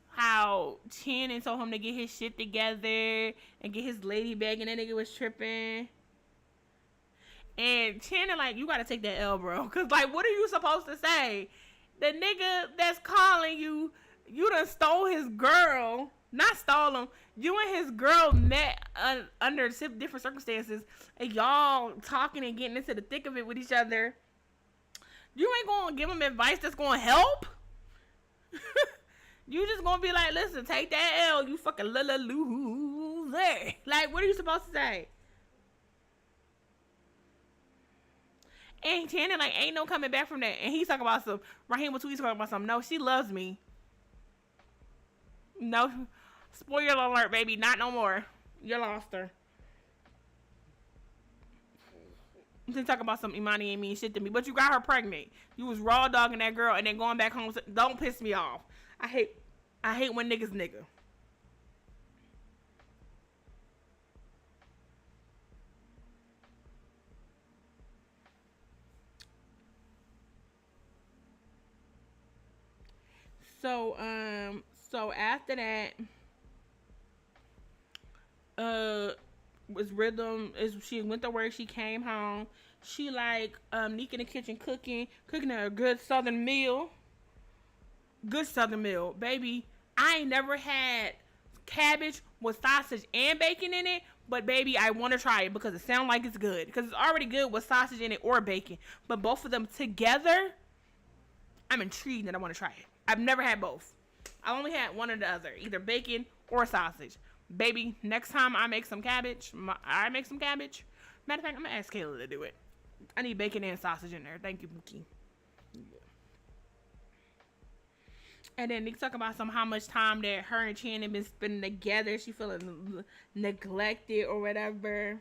how Channing told him to get his shit together and get his lady back, and that nigga was tripping. And Channing, like, you gotta take that L, bro. Cause, like, what are you supposed to say? The nigga that's calling you, you done stole his girl. Not stole him. You and his girl met under different circumstances. And y'all talking and getting into the thick of it with each other. You ain't gonna give him advice that's gonna help? You just gonna be like, listen, take that L, you fucking loser. Like, what are you supposed to say? And Channing, like, ain't no coming back from that. And he's talking about some, Raheem was talking about something. No, she loves me. No, spoiler alert, baby, not no more. You lost her. Then talk about some Imani ain't mean shit to me, but you got her pregnant. You was raw dogging that girl and then going back home. Don't piss me off. I hate when niggas nigga. So after that, was Rhythm, she went to work, she came home, she like, Nick in the kitchen cooking a good southern meal. Baby, I ain't never had cabbage with sausage and bacon in it, but baby, I want to try it because it sounds like it's good, because it's already good with sausage in it or bacon, but both of them together, I'm intrigued and I want to try it. I've never had both. I only had one or the other, either bacon or sausage. Baby, next time I make some cabbage. Matter of fact, I'm gonna ask Kayla to do it. I need bacon and sausage in there. Thank you, Mookie. Yeah. And then Nick talk about how much time that her and Channing been spending together. She feeling neglected or whatever.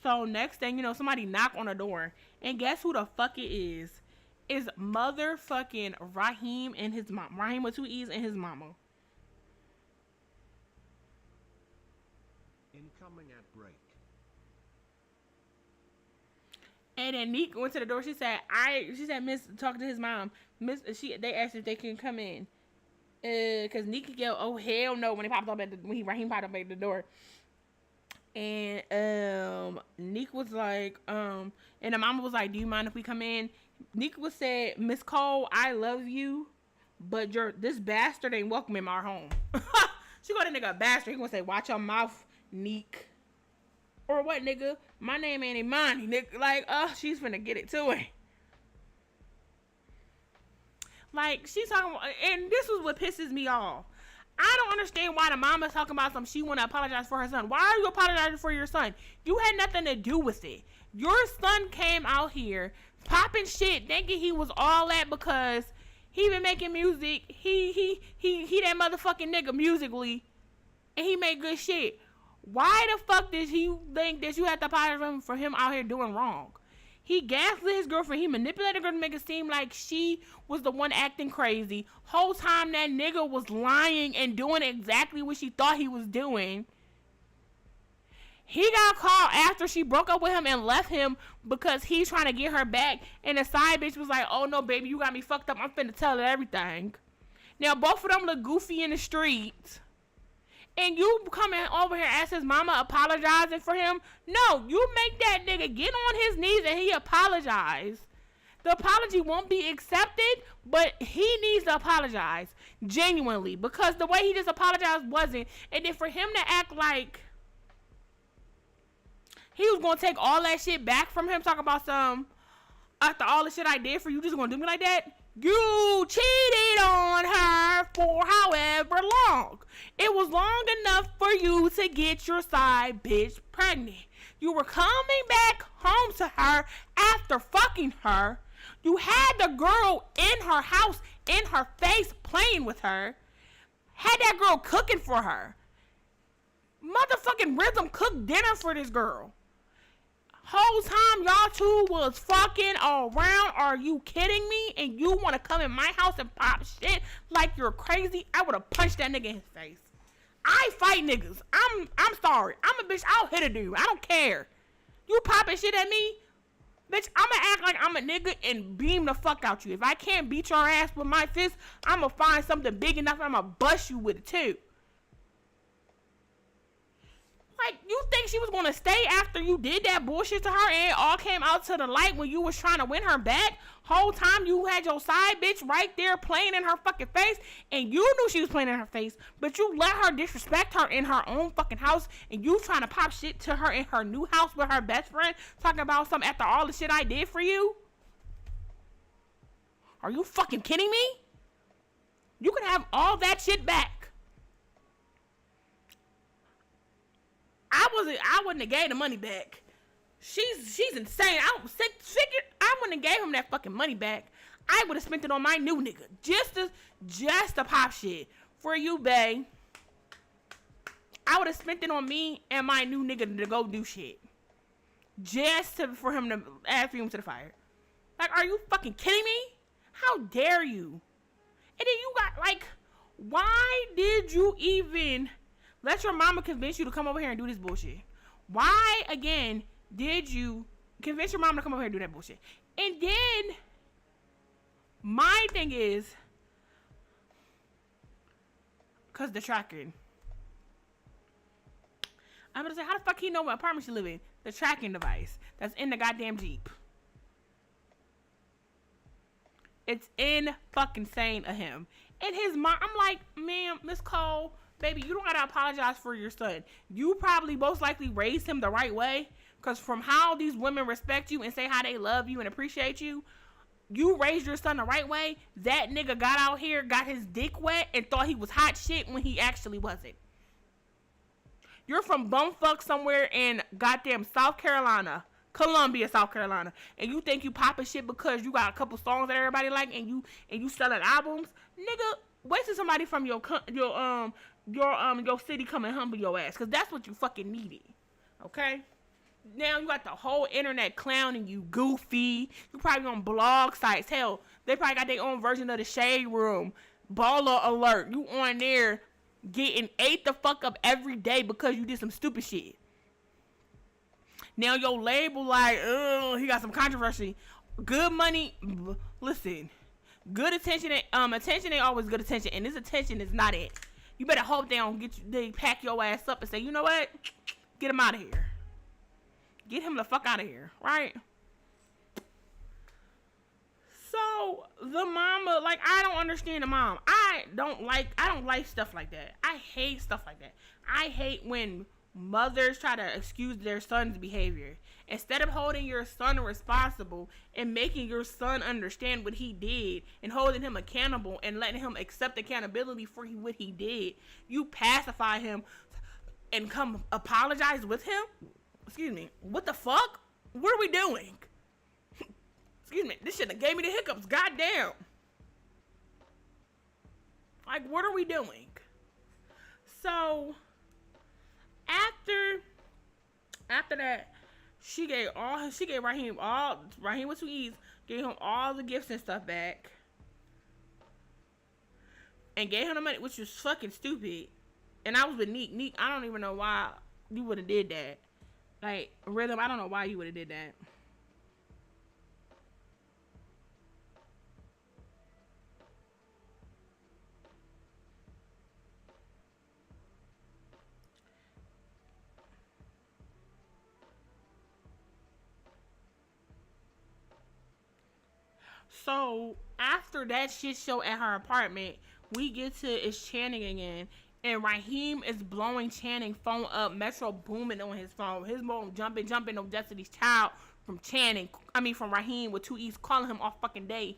So next thing you know, somebody knock on the door. And guess who the fuck it is? It's motherfucking Raheem and his mom. Raheem with 2 E's and his mama. Incoming at break. And then Neek went to the door. She said, Miss, talk to his mom. They asked if they can come in. Cause Neek could go, oh hell no, when Raheem popped up at the door. And Neek was like, and the mama was like, do you mind if we come in? Neek was said, Miss Cole, I love you, but this bastard ain't welcome in our home. She called that nigga a bastard. He gonna say, watch your mouth, Neek. Or what, nigga? My name ain't Imani, nigga. Like, she's finna get it to it. Like, she's talking about, and this is what pisses me off. I don't understand why the mama's talking about something. She want to apologize for her son. Why are you apologizing for your son? You had nothing to do with it. Your son came out here popping shit, thinking he was all that because he been making music. He that motherfucking nigga musically, and he made good shit. Why the fuck does he think that you have to apologize for him out here doing wrong? He gaslit his girlfriend. He manipulated her to make it seem like she was the one acting crazy. Whole time that nigga was lying and doing exactly what she thought he was doing. He got called after she broke up with him and left him because he's trying to get her back. And the side bitch was like, oh no, baby, you got me fucked up. I'm finna tell her everything. Now, both of them look goofy in the streets. And you coming over here as his mama apologizing for him? No, you make that nigga get on his knees and he apologize. The apology won't be accepted, but he needs to apologize genuinely because the way he just apologized wasn't. And then for him to act like he was going to take all that shit back from him, talking about after all the shit I did for you, just going to do me like that? You cheated on her for however long. It was long enough for you to get your side bitch pregnant. You were coming back home to her after fucking her. You had the girl in her house, in her face, playing with her. Had that girl cooking for her. Motherfucking Rhythm cooked dinner for this girl. Whole time y'all two was fucking around. Are you kidding me? And you want to come in my house and pop shit like you're crazy? I would have punched that nigga in his face. I fight niggas. I'm sorry. I'm a bitch. I'll hit a dude. I don't care. You popping shit at me? Bitch, I'ma act like I'm a nigga and beam the fuck out you. If I can't beat your ass with my fist, I'ma find something big enough and I'ma bust you with it too. Like, you think she was going to stay after you did that bullshit to her and it all came out to the light when you was trying to win her back? Whole time you had your side bitch right there playing in her fucking face, and you knew she was playing in her face, but you let her disrespect her in her own fucking house, and you trying to pop shit to her in her new house with her best friend, talking about something after all the shit I did for you? Are you fucking kidding me? You can have all that shit back. I wouldn't have gave the money back. She's insane. I wouldn't have gave him that fucking money back. I would have spent it on my new nigga. Just to pop shit. For you, bae. I would have spent it on me and my new nigga to go do shit. For him to add fuel to the fire. Like, are you fucking kidding me? How dare you? And then you got, like, why did you even let your mama convince you to come over here and do this bullshit? Why, again, did you convince your mama to come over here and do that bullshit? And then, my thing is, because the tracking. I'm gonna say, how the fuck he know what apartment she live in? The tracking device that's in the goddamn Jeep. It's in fucking insane of him. And his mom, I'm like, ma'am, Miss Cole, baby, you don't gotta apologize for your son. You probably most likely raised him the right way. Because from how these women respect you and say how they love you and appreciate you, you raised your son the right way. That nigga got out here, got his dick wet, and thought he was hot shit when he actually wasn't. You're from bumfuck somewhere in goddamn South Carolina. Columbia, South Carolina, and you think you popping shit because you got a couple songs that everybody like, and you selling albums, nigga. Wait till somebody from your city come and humble your ass, cause that's what you fucking needed. Okay. Now you got the whole internet clowning you, goofy. You probably on blog sites. Hell, they probably got their own version of the Shade Room. Baller alert. You on there getting ate the fuck up every day because you did some stupid shit. Now your label like, he got some controversy. Good money, listen. Good attention, attention ain't always good attention, and this attention is not it. You better hope they pack your ass up and say, you know what? Get him out of here. Get him the fuck out of here, right? So the mama, like, I don't understand the mom. I don't like stuff like that. I hate stuff like that. I hate when mothers try to excuse their son's behavior. Instead of holding your son responsible and making your son understand what he did and holding him accountable and letting him accept accountability for what he did, you pacify him and come apologize with him? Excuse me. What the fuck? What are we doing? Excuse me. This shit that gave me the hiccups. Goddamn. Like, what are we doing? So after that, she gave Raheem with 2 E's, gave him all the gifts and stuff back, and gave him the money, which was fucking stupid. And I was with Neek. Neek, I don't even know why you would have did that. Like, Rhythm, I don't know why you would have did that. So after that shit show at her apartment, we get to it's Channing again, and Raheem is blowing Channing phone up, Metro booming on his phone. His mom jumping on Destiny's Child from from Raheem with 2 E's, calling him all fucking day,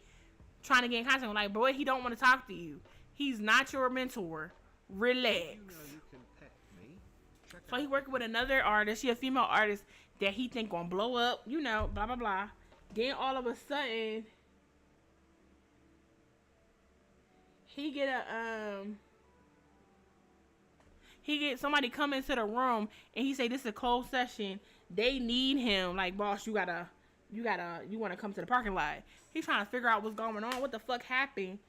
trying to get in contact with him. Like, boy, he don't want to talk to you. He's not your mentor. Relax. You know you can pet me. So he working with another artist. She a female artist that he think gonna blow up. You know, blah blah blah. Then all of a sudden, he get somebody come into the room and he say this is a closed session. They need him. Like, boss, you want to come to the parking lot. He's trying to figure out what's going on. What the fuck happened?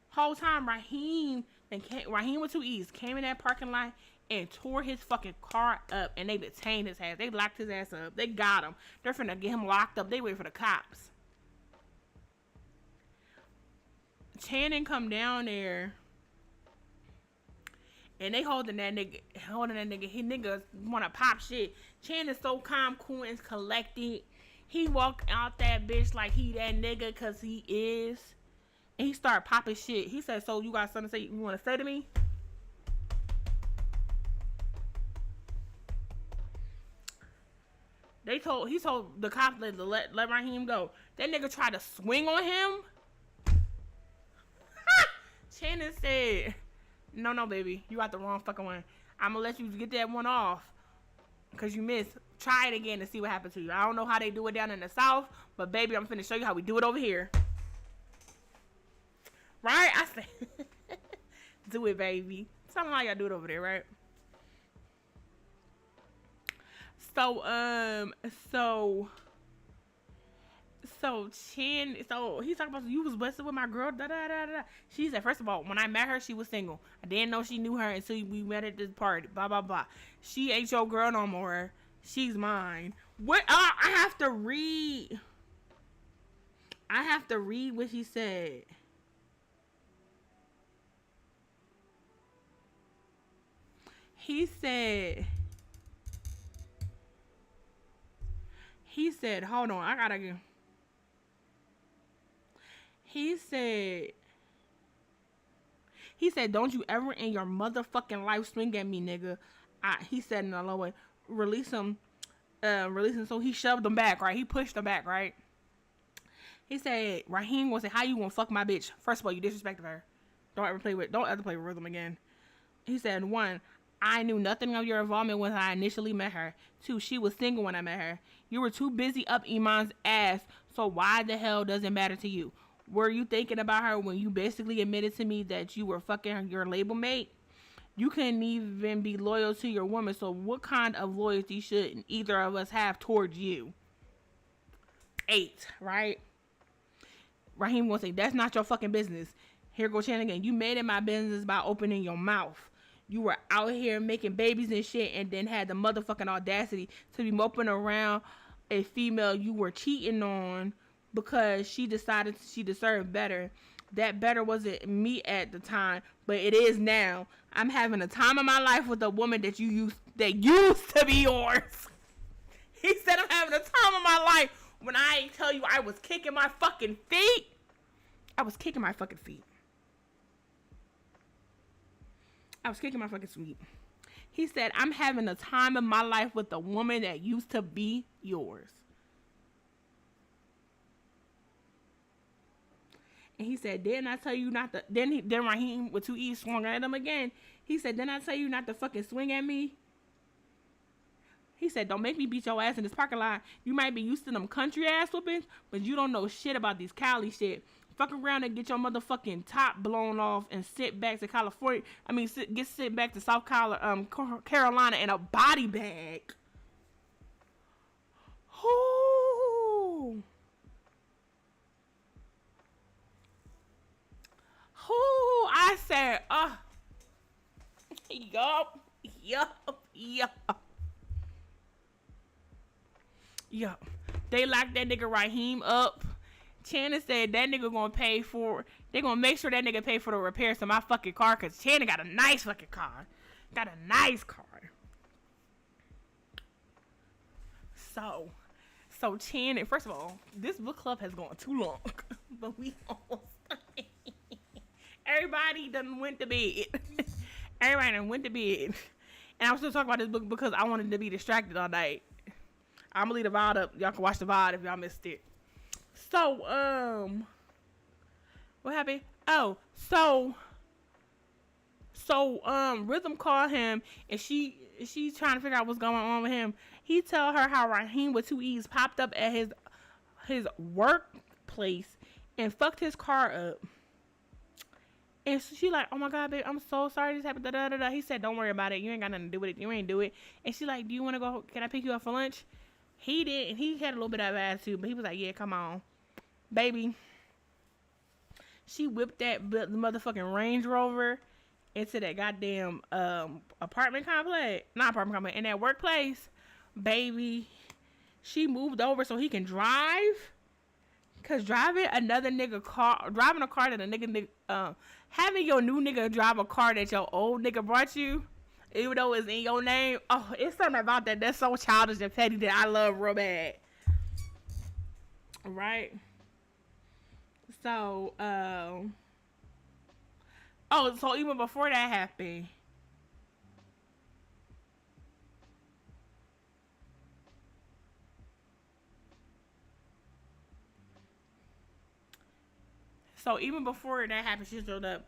Whole time Raheem with 2 E's came in that parking lot and tore his fucking car up, and they detained his ass. They locked his ass up. They got him. They're finna get him locked up. They wait for the cops. Channing come down there, And they holding that nigga. He niggas wanna pop shit. Chan is so calm, cool, and collected. He walk out that bitch like he that nigga, cause he is. And he start popping shit. He said, "So you got something to say? You want to say to me?" He told the cops to let Raheem go. That nigga tried to swing on him. Shannon said, No, baby, you got the wrong fucking one. I'm gonna let you get that one off, cause you missed. Try it again and see what happens to you. I don't know how they do it down in the South, but baby, I'm finna show you how we do it over here. Right? I said, do it, baby. Tell them how y'all do it over there, right? So Chin, so he's talking about, you was busted with my girl, da da da da. She said, first of all, when I met her, she was single. I didn't know she knew her until we met at this party. Blah blah blah. She ain't your girl no more. She's mine. What? I have to read. I have to read what he said. He said, hold on, I gotta go. He said, don't you ever in your motherfucking life swing at me, nigga. He said in a low way, release him. So he shoved him back, right? He pushed him back, right? He said, Raheem will say, how you gonna fuck my bitch? First of all, you disrespected her. Don't ever play with rhythm again. He said, 1, I knew nothing of your involvement when I initially met her. 2, she was single when I met her. You were too busy up Iman's ass, so why the hell does it matter to you? Were you thinking about her when you basically admitted to me that you were fucking your label mate? You couldn't even be loyal to your woman, so what kind of loyalty should either of us have towards you? 8, right? Raheem gonna say, that's not your fucking business. Here go Chan again. You made it my business by opening your mouth. You were out here making babies and shit, and then had the motherfucking audacity to be moping around a female you were cheating on because she decided she deserved better. That better wasn't me at the time, but it is now. I'm having a time of my life with a woman that used to be yours. He said, I'm having a time of my life. When I tell you I was kicking my fucking feet, I was kicking my fucking feet. He said, I'm having a time of my life with a woman that used to be yours. And he said, didn't I tell you not to... Then Raheem with 2 E's swung at him again. He said, didn't I tell you not to fucking swing at me? He said, don't make me beat your ass in this parking lot. You might be used to them country ass whoopings, but you don't know shit about these Cali shit. Fuck around and get your motherfucking top blown off and sit back to California. Sit back to South Carolina in a body bag. Ooh. I said, yup. They locked that nigga Raheem up. Channing said that nigga they gonna make sure that nigga pay for the repairs to my fucking car, cause Channing got a nice fucking car. So Channing, first of all, this book club has gone too long, but we almost everybody done went to bed. And I was still talking about this book because I wanted to be distracted all night. I'm gonna leave the VOD up. Y'all can watch the VOD if y'all missed it. So, what happened? Oh, so, Rhythm called him, and she trying to figure out what's going on with him. He tell her how Raheem with 2 E's popped up at his workplace and fucked his car up. And she like, oh my God, babe, I'm so sorry this happened. Da, da, da, da. He said, don't worry about it. You ain't got nothing to do with it. You ain't do it. And she like, do you want to go? Can I pick you up for lunch? He did, and he had a little bit of attitude, but he was like, yeah, come on. Baby. She whipped the motherfucking Range Rover into that goddamn apartment complex. Not apartment complex. In that workplace. Baby. She moved over so he can drive. Because driving a car that a nigga Having your new nigga drive a car that your old nigga brought you, even though it's in your name, oh, it's something about that that's so childish and petty that I love real bad. Right? So, oh, so even before that happened, she showed up.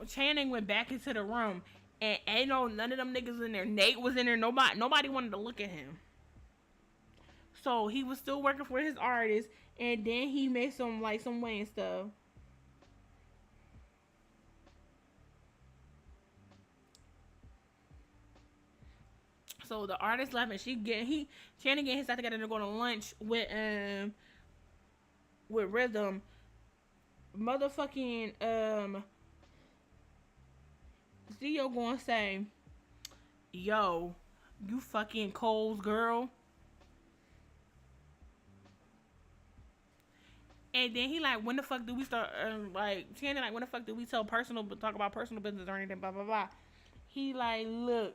Channing went back into the room, and ain't no none of them niggas in there. Nate was in there. Nobody wanted to look at him. So he was still working for his artist, and then he made some Wayne stuff. So the artist left, and Channing getting his stuff together to go to lunch with Rhythm. Motherfucking Theo gonna say, yo, you fucking Cole's girl. And then he like, when the fuck do we start, Channing like, when the fuck do we talk about personal business or anything, blah, blah, blah. He like, look,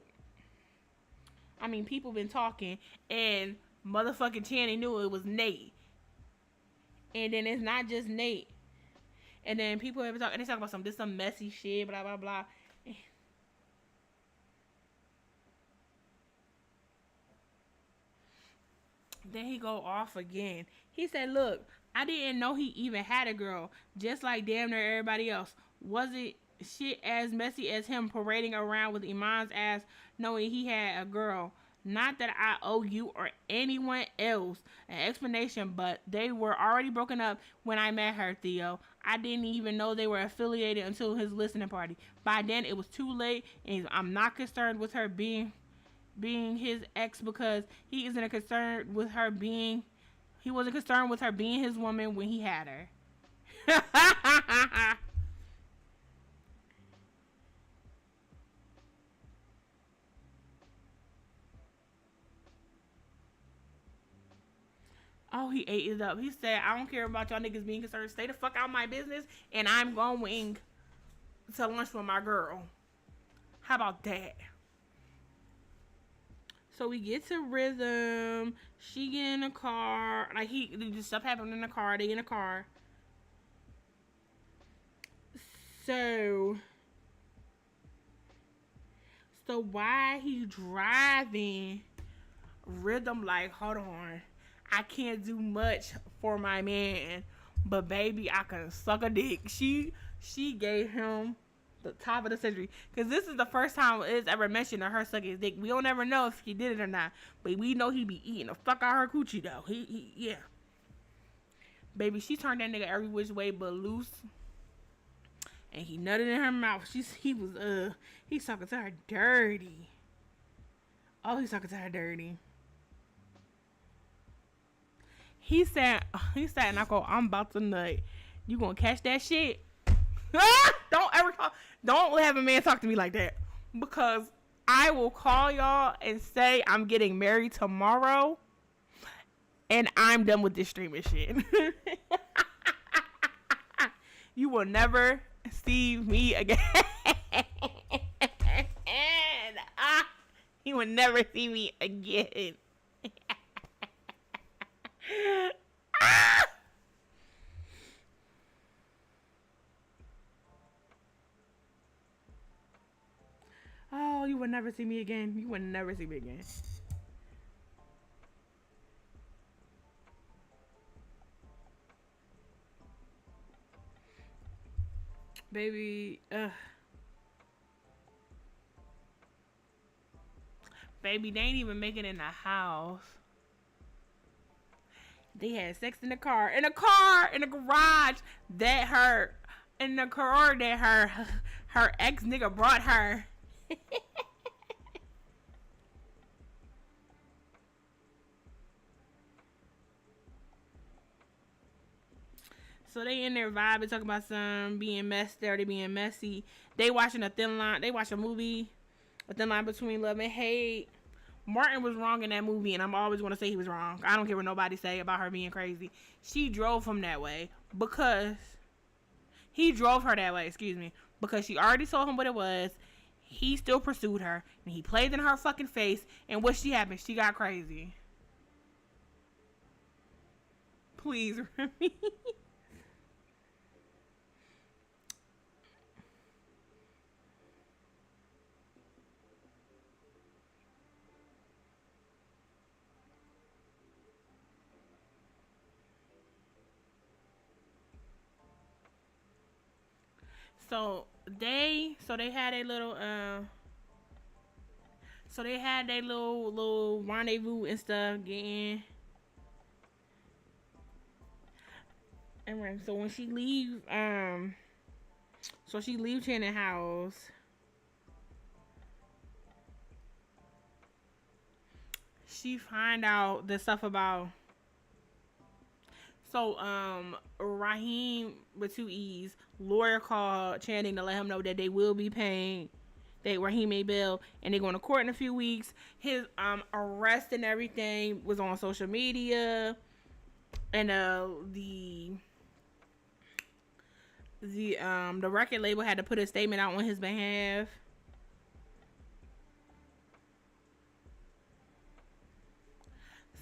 I mean, people been talking, and motherfucking Channing knew it was Nate. And then it's not just Nate. And then people have been talking, and they talk about some messy shit, blah, blah, blah. Then he go off again. He said, look, I didn't know he even had a girl, just like damn near everybody else. Was it shit as messy as him parading around with Iman's ass knowing he had a girl? Not that I owe you or anyone else an explanation, but they were already broken up when I met her, Theo. I didn't even know they were affiliated until his listening party. By then, it was too late, and I'm not concerned with her being his ex because he isn't concerned with her being. He wasn't concerned with her being his woman when he had her. Oh, he ate it up. He said, I don't care about y'all niggas being concerned. Stay the fuck out of my business, and I'm going to lunch with my girl. How about that? So we get to Rhythm. She get in the car. Like, this stuff happened in the car. They in the car. So why he driving, Rhythm like, hold on. I can't do much for my man, but baby, I can suck a dick. She gave him the top of the century, because this is the first time it's ever mentioned of her sucking his dick. We don't ever know if he did it or not, but we know he be eating the fuck out her coochie though. He yeah. Baby, she turned that nigga every which way but loose, and he nutted in her mouth. He's talking to her dirty. Oh, he's talking to her dirty. He said, and I go, I'm about to nut. You gonna catch that shit? Don't have a man talk to me like that, because I will call y'all and say I'm getting married tomorrow, and I'm done with this streaming shit. You will never see me again. You will never see me again. Oh, you will never see me again. You will never see me again. Baby, baby, they ain't even make it in the house. They had sex in the car, in the garage that her ex nigga brought her. So they in their vibe and talking about some being messed or they being messy. They watching a thin line. They watch a movie, a thin line between love and hate. Martin was wrong in that movie, and I'm always going to say he was wrong. I don't care what nobody say about her being crazy. She drove him that way because He drove her that way, excuse me, because she already told him what it was. He still pursued her, and he played in her fucking face. And what she happened? She got crazy. Please, Remy. So they had a little so they had their little rendezvous and stuff getting. And so when she leaves, so she leaves Channing house. She find out the stuff about. So Raheem with two E's lawyer called Channing to let him know that they will be paying. Raheem made bail and they're going to court in a few weeks. His arrest and everything was on social media, and the record label had to put a statement out on his behalf.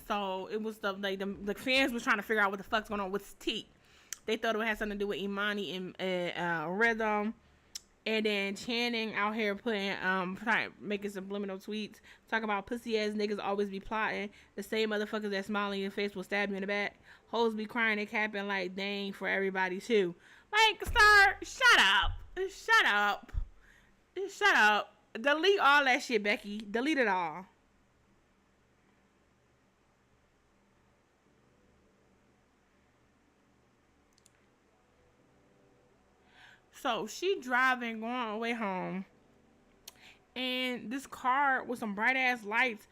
So it was the fans was trying to figure out what the fuck's going on with T. They thought it had something to do with Imani and Rhythm. And then Channing out here making subliminal tweets talking about pussy ass niggas always be plotting. The same motherfuckers that smile in your face will stab you in the back. Hoes be crying and capping like dang for everybody too. Like, sir, shut up. Shut up. Shut up. Delete all that shit, Becky. Delete it all. So she driving, going on the way home, and this car with some bright ass lights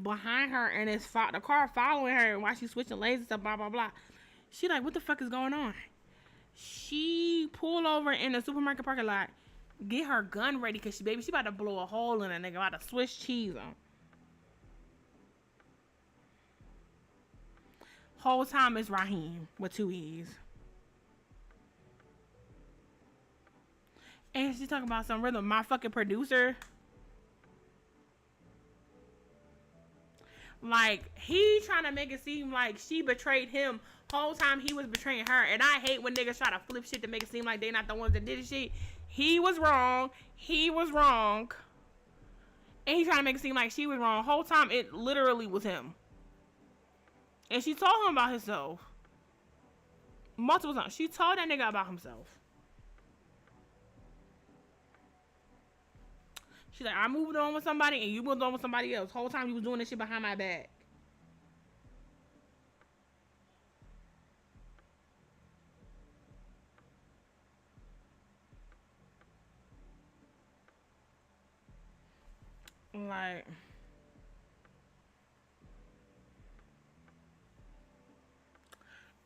behind her, and the car following her while she's switching lanes and stuff, blah blah blah. She like, what the fuck is going on? She pulled over in the supermarket parking lot, get her gun ready, cause she about to blow a hole in a nigga, about to Swiss cheese on. Whole time it's Raheem with two E's. And she's talking about some Rhythm, my fucking producer. Like, he trying to make it seem like she betrayed him. Whole time he was betraying her. And I hate when niggas try to flip shit to make it seem like they not the ones that did the shit. He was wrong. He was wrong. And he trying to make it seem like she was wrong. Whole time it literally was him. And she told him about himself. Multiple times. She told that nigga about himself. She's like, I moved on with somebody and you moved on with somebody else. Whole time you was doing this shit behind my back. Like,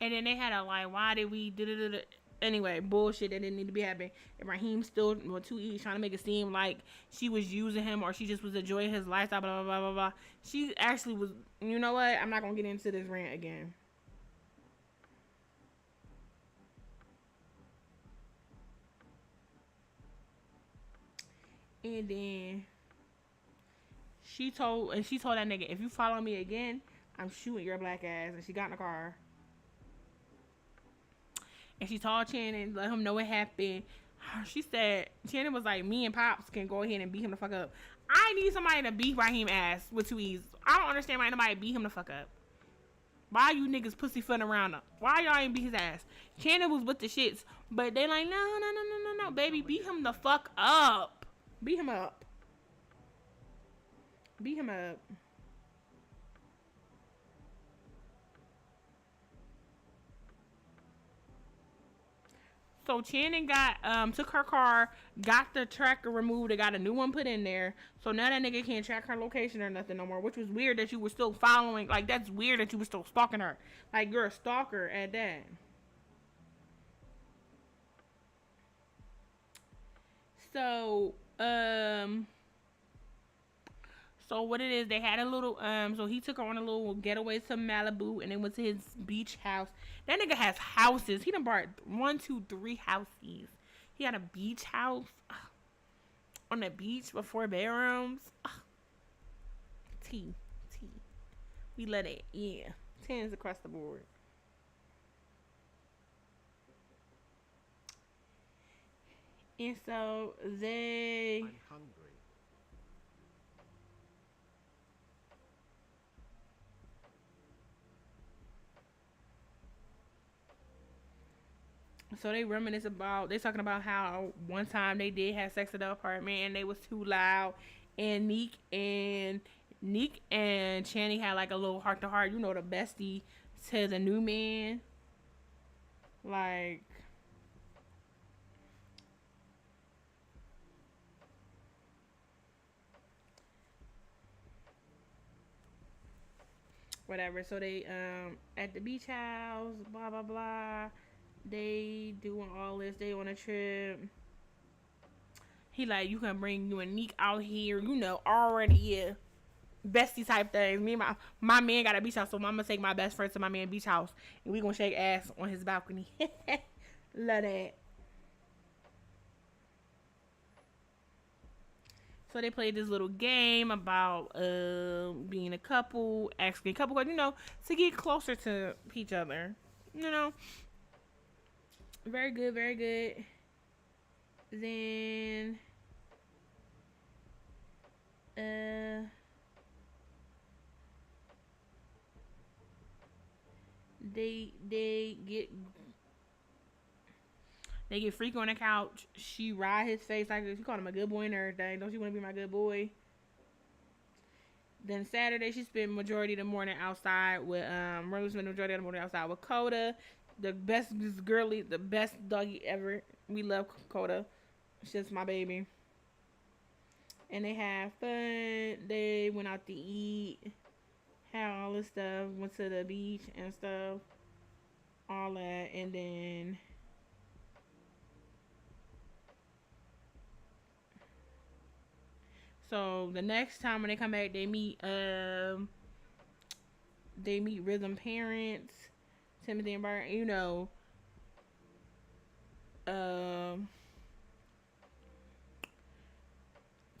and then they had a like, why did we do? Anyway, bullshit that didn't need to be happening. And Raheem still with two E's trying to make it seem like she was using him or she just was enjoying his lifestyle, blah, blah, blah, blah, blah. She actually was, you know what? I'm not going to get into this rant again. And then she told that nigga, if you follow me again, I'm shooting your black ass. And she got in the car. And she told Channing, let him know what happened. She said, Channing was like, me and Pops can go ahead and beat him the fuck up. I need somebody to beat Raheem ass with two E's. I don't understand why nobody beat him the fuck up. Why you niggas pussyfooting around him? Why y'all ain't beat his ass? Channing was with the shits, but they like, no, baby, beat him the fuck up. Beat him up. Beat him up. So Channing took her car, got the tracker removed, and got a new one put in there. So now that nigga can't track her location or nothing no more, which was weird that you were still following. Like, that's weird that you were still stalking her. Like, you're a stalker at that. So, So what it is, they had a little so he took her on a little getaway to Malibu and they went to his beach house. That nigga has houses. He done bought one, two, three houses. He got a beach house on the beach with 4 bedrooms. T. T. We let it, yeah. Tens across the board. And so they I'm hungry. reminisce about, they talking about how one time they did have sex at the apartment and they was too loud, and Neek and Channing had like a little heart to heart, the bestie to the new man. Like, whatever. So they at the beach house, blah blah blah. They doing all this. They on a trip. He like, you can bring you and Neek out here, already, yeah, bestie type things. Me and my man got a beach house, so I'm gonna take my best friend to my man beach house and we gonna shake ass on his balcony. Love that. So they played this little game about being a couple, asking a couple questions, to get closer to each other. Very good, very good. Then they get freaky on the couch. She ride his face like she called him a good boy and everything. Don't you want to be my good boy? Then Saturday she spent majority of the morning outside with Rose spent the majority of the morning outside with Coda, the best girly, the best doggy ever. We love Coda. She's my baby. And they had fun. They went out to eat, had all this stuff, went to the beach and stuff, all that, and then so the next time when they come back, they meet Rhythm parents, Timothy and Bart. Um,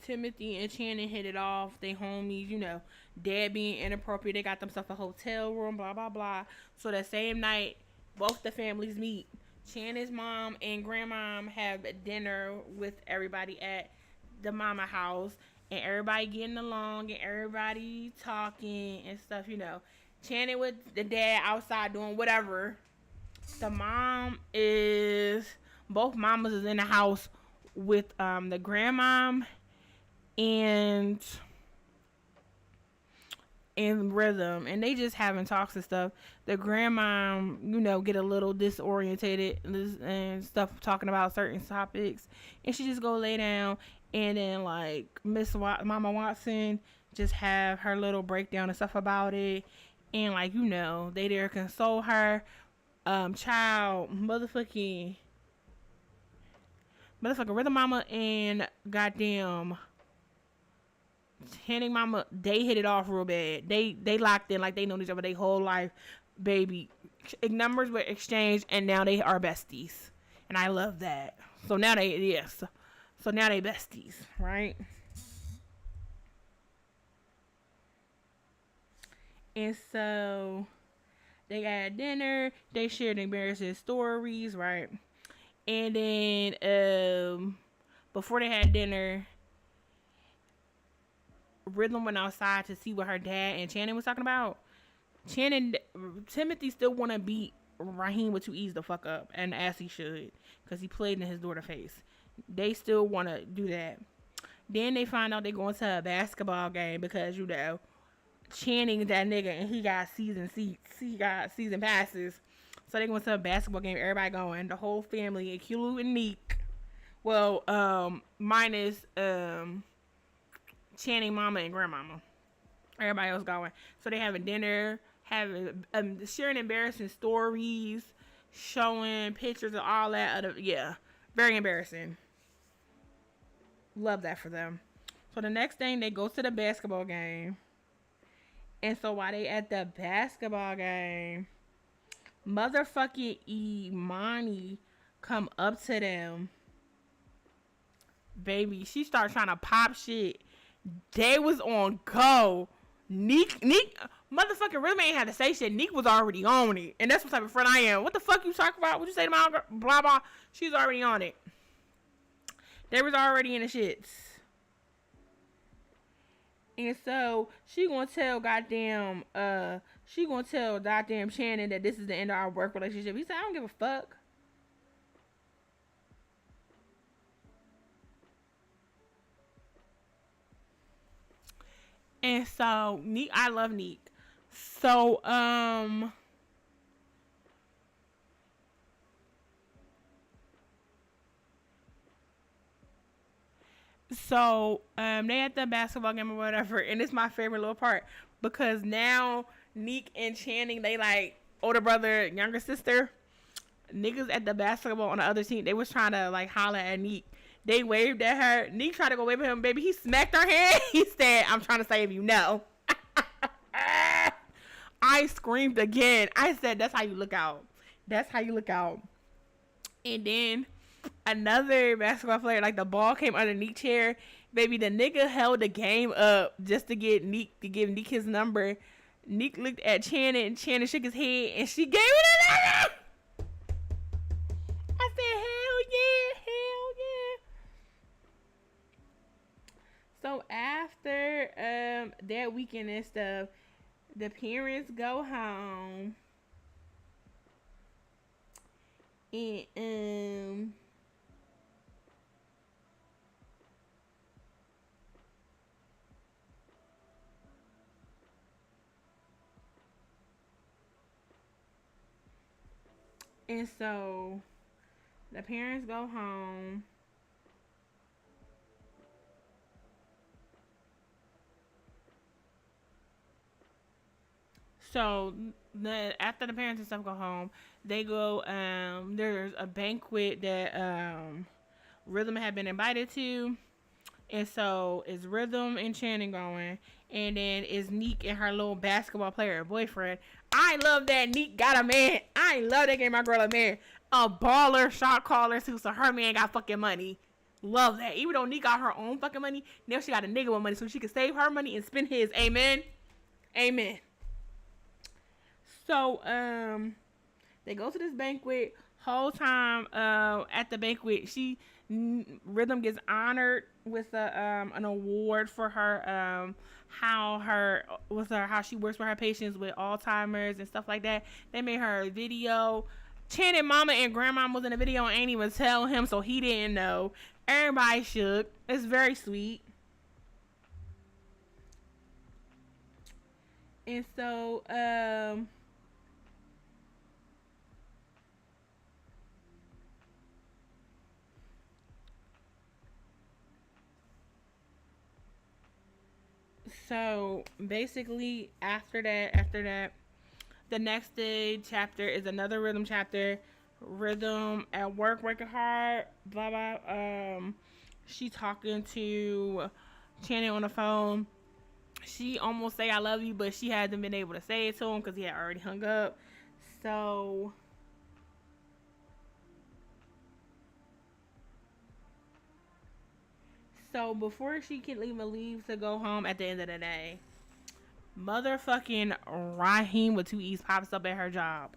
Timothy and Channing hit it off. They homies, dad being inappropriate. They got themselves a hotel room, blah, blah, blah. So that same night, both the families meet. Channing's mom and grandmom have dinner with everybody at the mama house. And everybody getting along and everybody talking and stuff, Channing with the dad outside doing whatever. The mom is, both mamas is in the house with the grandmom and Rhythm, and they just having talks and stuff. The grandma, get a little disorientated and stuff, talking about certain topics, and she just go lay down. And then like Mama Watson just have her little breakdown and stuff about it, and like they there console her. Child, motherfucking Rhythm Mama and goddamn Channing Mama, they hit it off real bad. They locked in like they know each other their whole life, baby. Numbers were exchanged, and now they are besties, and I love that. So now so now they besties, right? And so they had dinner. They shared embarrassing stories, right? And then before they had dinner, Rhythm went outside to see what her dad and Channing was talking about. Timothy still want to beat Raheem with to ease the fuck up, and as he should, because he played in his daughter's face. They still want to do that. Then they find out they going to a basketball game because Channing that nigga and he got season seats. He got season passes. So they going to a basketball game. Everybody going. The whole family, including Neek. Well, minus Channing mama and grandmama. Everybody else going. So they having dinner, having sharing embarrassing stories, showing pictures and all that. Yeah, very embarrassing. Love that for them. So the next thing, they go to the basketball game. And so while they at the basketball game, motherfucking Imani come up to them. Baby, she started trying to pop shit. They was on go. Neek, motherfucking Rhythm ain't had to say shit. Neek was already on it. And that's what type of friend I am. What the fuck you talking about? What you say to my girl? Blah, blah. She's already on it. They was already in the shits. And so she gonna tell goddamn Shannon that this is the end of our work relationship. He said, I don't give a fuck. And so Neek, I love Neek. So they at the basketball game or whatever, and it's my favorite little part because now Neek and Channing, they like older brother, younger sister. Niggas at the basketball on the other team, they was trying to like holler at Neek. They waved at her. Neek tried to go wave at him, baby. He smacked her hand. He said, I'm trying to save you. No. I screamed again. I said, that's how you look out. That's how you look out. And then another basketball player, like the ball came underneath chair. Baby, the nigga held the game up just to give Neek his number. Neek looked at Channing, and Channing shook his head, and she gave it another. I said, hell yeah. So after that weekend and stuff, the parents go home. And and so the parents go home. So after the parents and stuff go home, they go. There's a banquet that Rhythm had been invited to, and so it's Rhythm and Channing going, and then it's Neek and her little basketball player boyfriend. I love that Neek got a man. I love that gave my girl a man, a baller shot caller too. So her man got fucking money. Love that. Even though Neek got her own fucking money, now she got a nigga with money, so she can save her money and spend his. Amen. Amen. So, they go to this banquet. Whole time, at the banquet, Rhythm gets honored with an award for her, how she works with her patients with Alzheimer's and stuff like that. They made her a video. Channing mama and grandma was in the video and ain't even tell him, so he didn't know. Everybody shook. It's very sweet. And so, So basically, after that, the next day chapter is another Rhythm chapter. Rhythm at work working hard. Blah blah. She talking to Channing on the phone. She almost say I love you, but she hasn't been able to say it to him because he had already hung up. So before she can even leave to go home at the end of the day, motherfucking Raheem with two E's pops up at her job.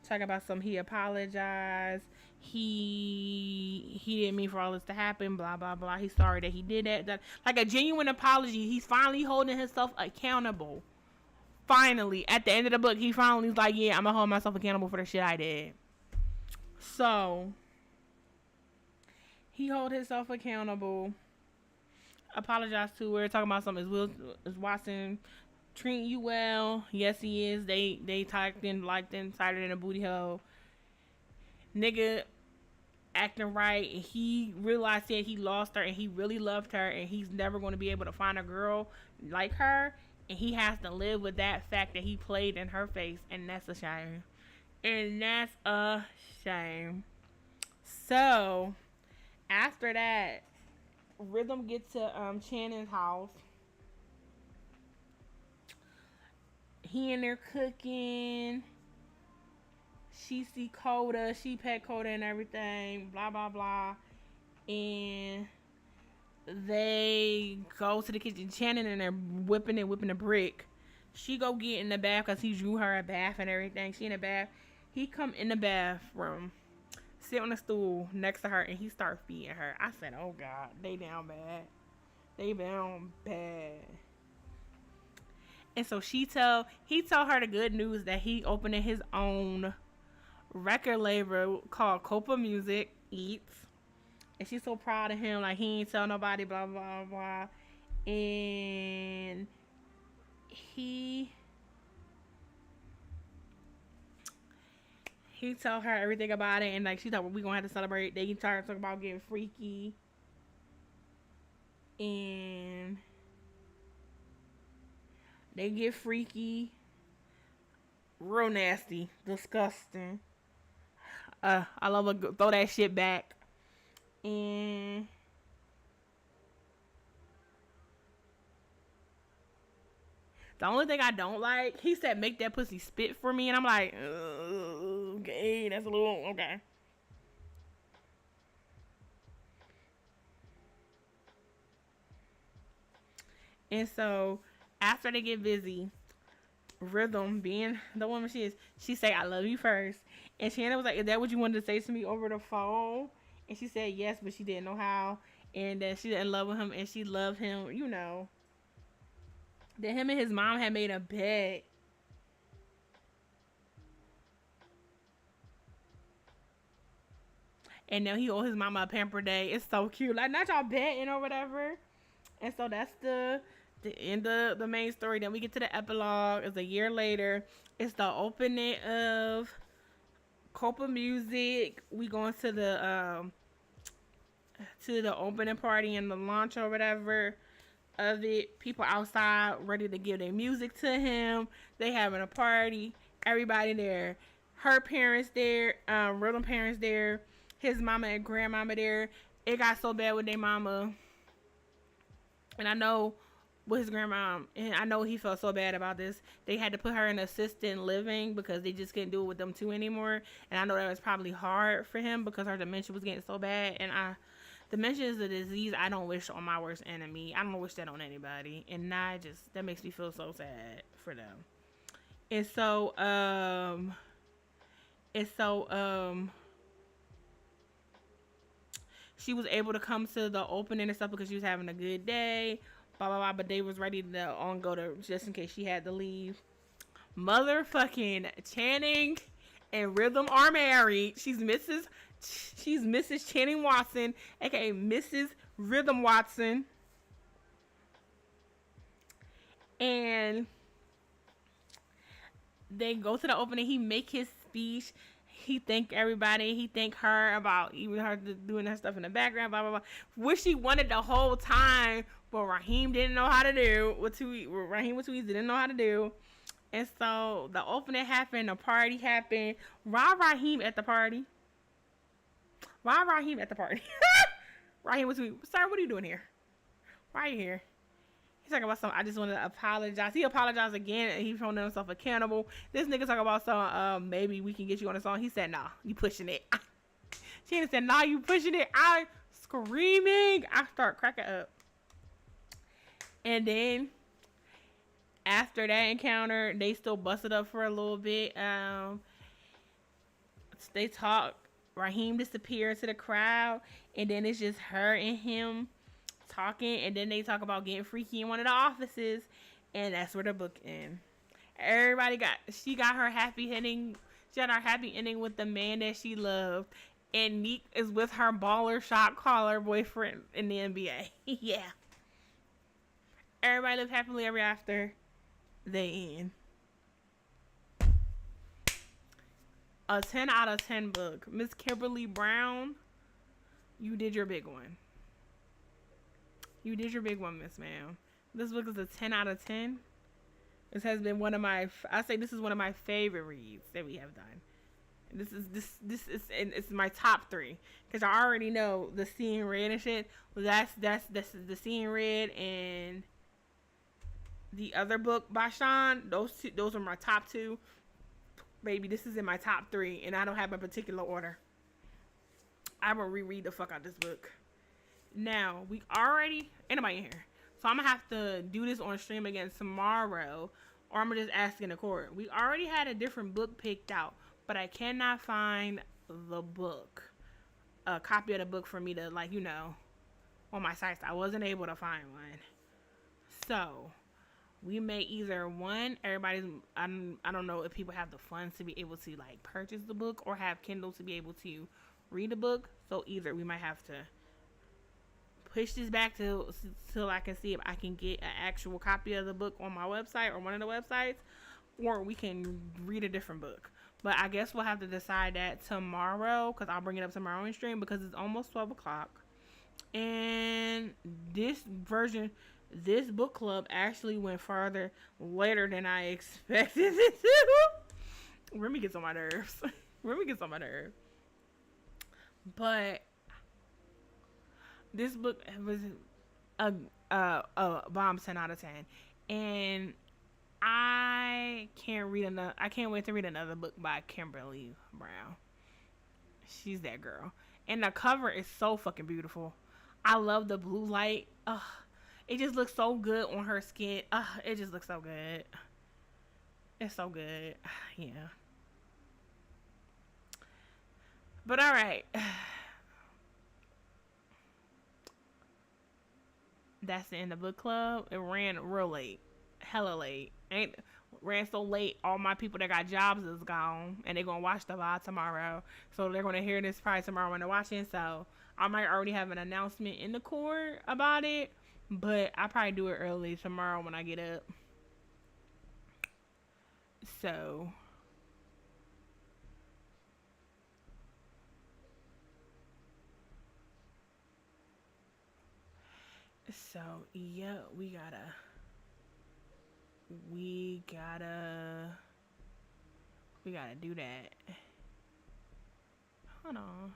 Talking about he apologized. He didn't mean for all this to happen. Blah blah blah. He's sorry that he did that. Like a genuine apology. He's finally holding himself accountable. Finally, at the end of the book, he finally was like, yeah, I'm gonna hold myself accountable for the shit I did. So he hold himself accountable. Apologize to her. Talking about something. Is Watson treating you well? Yes, he is. They talked and liked and cited in a booty hole. Nigga acting right. And he realized that he lost her and he really loved her and he's never going to be able to find a girl like her. And he has to live with that fact that he played in her face, and that's a shame. And that's a shame. So after that, Rhythm gets to Channing's house. He in there cooking. She see Coda. She pet Coda and everything. Blah blah blah. And they go to the kitchen. Channing and they're whipping a brick. She go get in the bath because he drew her a bath and everything. She in the bath. He come in the bathroom, sit on the stool next to her, and he start feeding her. I said, "Oh God, they down bad. They down bad." And so he tell her the good news that he opening his own record label called Copa Music Eats. And she's so proud of him, like he ain't tell nobody, blah blah blah. And he tell her everything about it, and like she thought we gonna have to celebrate. They start talking about getting freaky, and they get freaky, real nasty, disgusting. I love to throw that shit back. And the only thing I don't like, he said, make that pussy spit for me. And I'm like, okay, that's a little, okay. And so after they get busy, Rhythm, being the woman she is, she say, I love you first. And Shannon was like, is that what you wanted to say to me over the phone? And she said yes, but she didn't know how. And that she didn't love him, and she loved him, you know. That him and his mom had made a bet. And now he owe his mama a pamper day. It's so cute. Like, not y'all betting or whatever. And so that's the end of the main story. Then we get to the epilogue. It's a year later. It's the opening of Copa Music. We going to the opening party and the launch or whatever of it. People outside ready to give their music to him. They having a party. Everybody there. Her parents there. Rhythm parents there. His mama and grandmama there. It got so bad with their mama. And I know with his grandma, and I know he felt so bad about this. They had to put her in assisted living because they just couldn't do it with them two anymore. And I know that was probably hard for him because her dementia was getting so bad. And dementia is a disease I don't wish on my worst enemy. I don't wish that on anybody. And that makes me feel so sad for them. And so, she was able to come to the opening and stuff because she was having a good day, blah blah blah. But they was ready to go to just in case she had to leave. Motherfucking Channing and Rhythm are married. She's Mrs. Channing Watson, aka Mrs. Rhythm Watson, and they go to the opening. He make his speech. He thanked everybody. He thanked her about even her doing her stuff in the background, blah, blah, blah. Which she wanted the whole time, but Raheem didn't know how to do. Raheem was didn't know how to do. And so the opening happened. The party happened. Why Raheem at the party? Raheem was sir, what are you doing here? Why are you here? He's talking about something. I just wanted to apologize. He apologized again, and he's holding himself accountable. This nigga talking about some. Maybe we can get you on a song. He said, "Nah, you pushing it." Shannon said, "Nah, you pushing it." I screaming. I start cracking up. And then after that encounter, they still busted up for a little bit. They talk. Raheem disappeared to the crowd, and then it's just her and him talking, and then they talk about getting freaky in one of the offices, and that's where the book ends. She got her happy ending. She had her happy ending with the man that she loved, and Neek is with her baller shot caller boyfriend in the NBA. Yeah. Everybody live happily ever after. They end. A 10 out of 10 book. Miss Kimberly Brown, you did your big one. You did your big one, Miss Ma'am. This book is a 10 out of 10. This has been this is one of my favorite reads that we have done. It's my top three because I already know the Seeing Red and shit. That's the Seeing Red and the other book by Sean. Those are my top two. Baby, this is in my top three, and I don't have a particular order. I will reread the fuck out this book. Now we already ain't nobody in here, so I'm gonna have to do this on stream again tomorrow, or I'm gonna just ask in the court. We already had a different book picked out, but I cannot find the book, a copy of the book for me to on my sites. I wasn't able to find one, so we may either one everybody's I don't know if people have the funds to be able to purchase the book or have Kindle to be able to read the book. So either we might have to push this back till I can see if I can get an actual copy of the book on my website or one of the websites, or we can read a different book. But I guess we'll have to decide that tomorrow because I'll bring it up tomorrow in stream because it's almost 12 o'clock. And this book club actually went farther later than I expected it to. Remy gets on my nerves. But this book was a bomb 10 out of 10. And I can't wait to read another book by Kimberly Brown. She's that girl. And the cover is so fucking beautiful. I love the blue light. Ugh. It just looks so good on her skin. It just looks so good. It's so good. Yeah. But alright. That's the end of book club. It ran real late. Hella late. Ran so late, all my people that got jobs is gone. And they're going to watch the VOD tomorrow. So they're going to hear this probably tomorrow when they're watching. So I might already have an announcement in the court about it. But I'll probably do it early tomorrow when I get up. So yeah, we gotta do that. Hold on.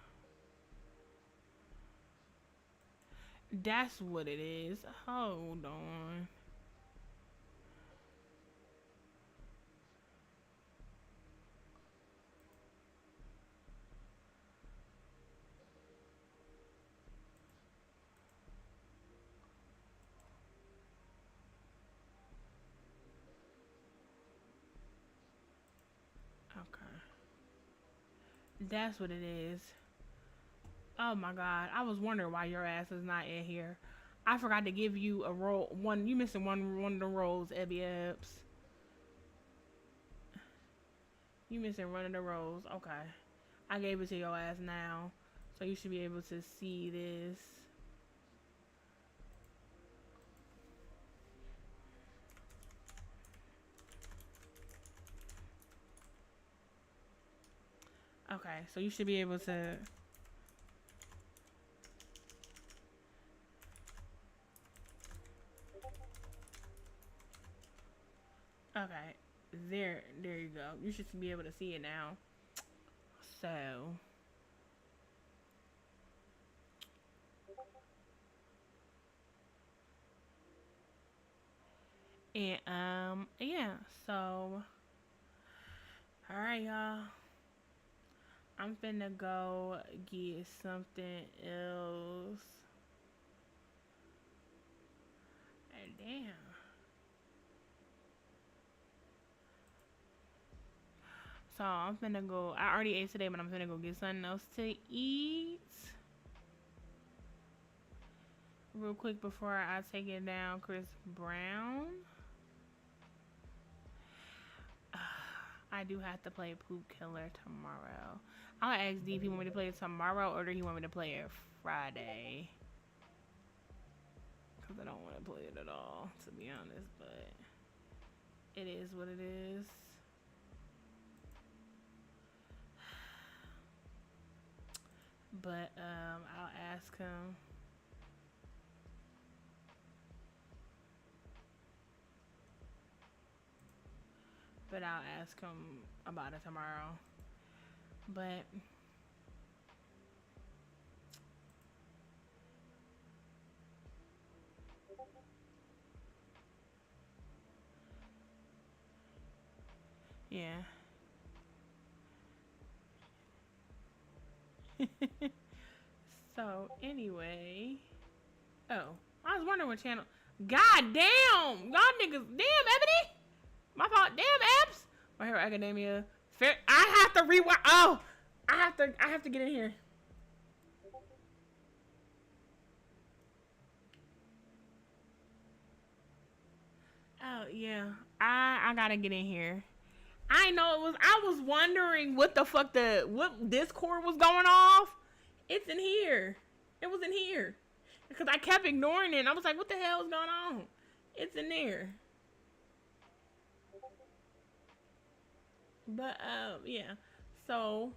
That's what it is. Hold on. Okay. That's what it is. Oh my god. I was wondering why your ass is not in here. I forgot to give you a roll. You missing one of the rolls, Ebby Epps. You missing one of the rolls. Okay. I gave it to your ass now. So you should be able to see this. Okay, so you should be able to. Okay, there you go. You should be able to see it now. So, and yeah. So, all right, y'all. I'm finna go get something else. Damn. So I'm finna go. I already ate today, but I'm finna go get something else to eat. Real quick before I take it down, Chris Brown. I do have to play Poop Killer tomorrow. I'll ask D if he want me to play it tomorrow or do he want me to play it Friday. Because I don't want to play it at all, to be honest. But it is what it is. But I'll ask him. But I'll ask him about it tomorrow. But yeah. So anyway, oh, I was wondering what channel. God damn, y'all niggas, damn Ebony, my fault, damn Ebs. My Hero Academia. Fair. I have to rewind. Oh, I have to get in here. Oh yeah, I gotta get in here. I know it was. I was wondering what the fuck what Discord was going off. It's in here. It was in here because I kept ignoring it. And I was like, what the hell is going on? It's in there. But yeah. So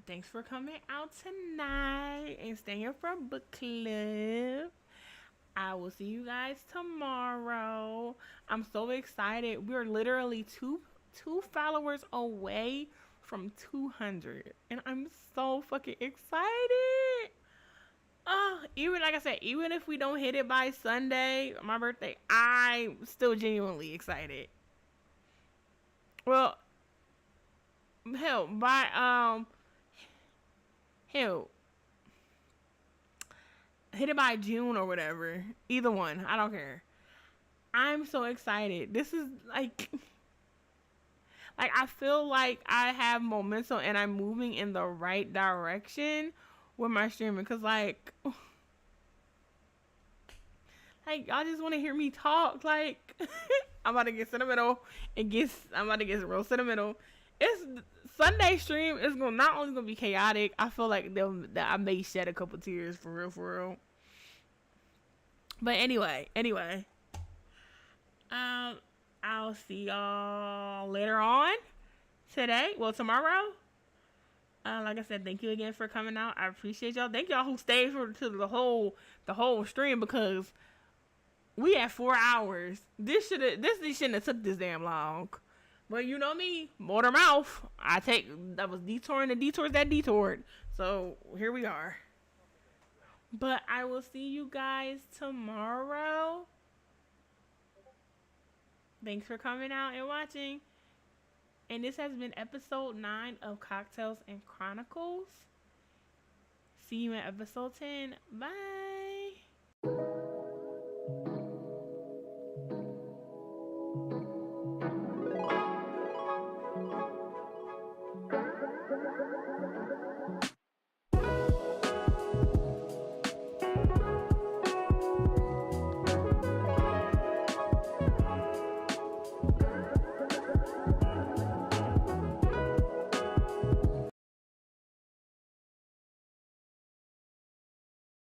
thanks for coming out tonight and staying here for book club. I will see you guys tomorrow. I'm so excited. We're literally two followers away from 200, and I'm so fucking excited. Even like I said, even if we don't hit it by Sunday, my birthday, I'm still genuinely excited. Well, hell, by hell, hit it by June or whatever. Either one, I don't care. I'm so excited. This is like I feel like I have momentum and I'm moving in the right direction with my streaming. Cause like y'all just want to hear me talk. Like I'm about to get sentimental I'm about to get real sentimental. It's Sunday stream is gonna not only gonna be chaotic. I feel like I may shed a couple tears for real, for real. But anyway, um, I'll see y'all later on today. Well, tomorrow. Like I said, thank you again for coming out. I appreciate y'all. Thank y'all who stayed to the whole stream because we had 4 hours. This shouldn't have took this damn long. But you know me, motor mouth. That was detouring the detours that detoured. So here we are. But I will see you guys tomorrow. Thanks for coming out and watching. And this has been episode 9 of Cocktails and Chronicles. See you in episode 10. Bye.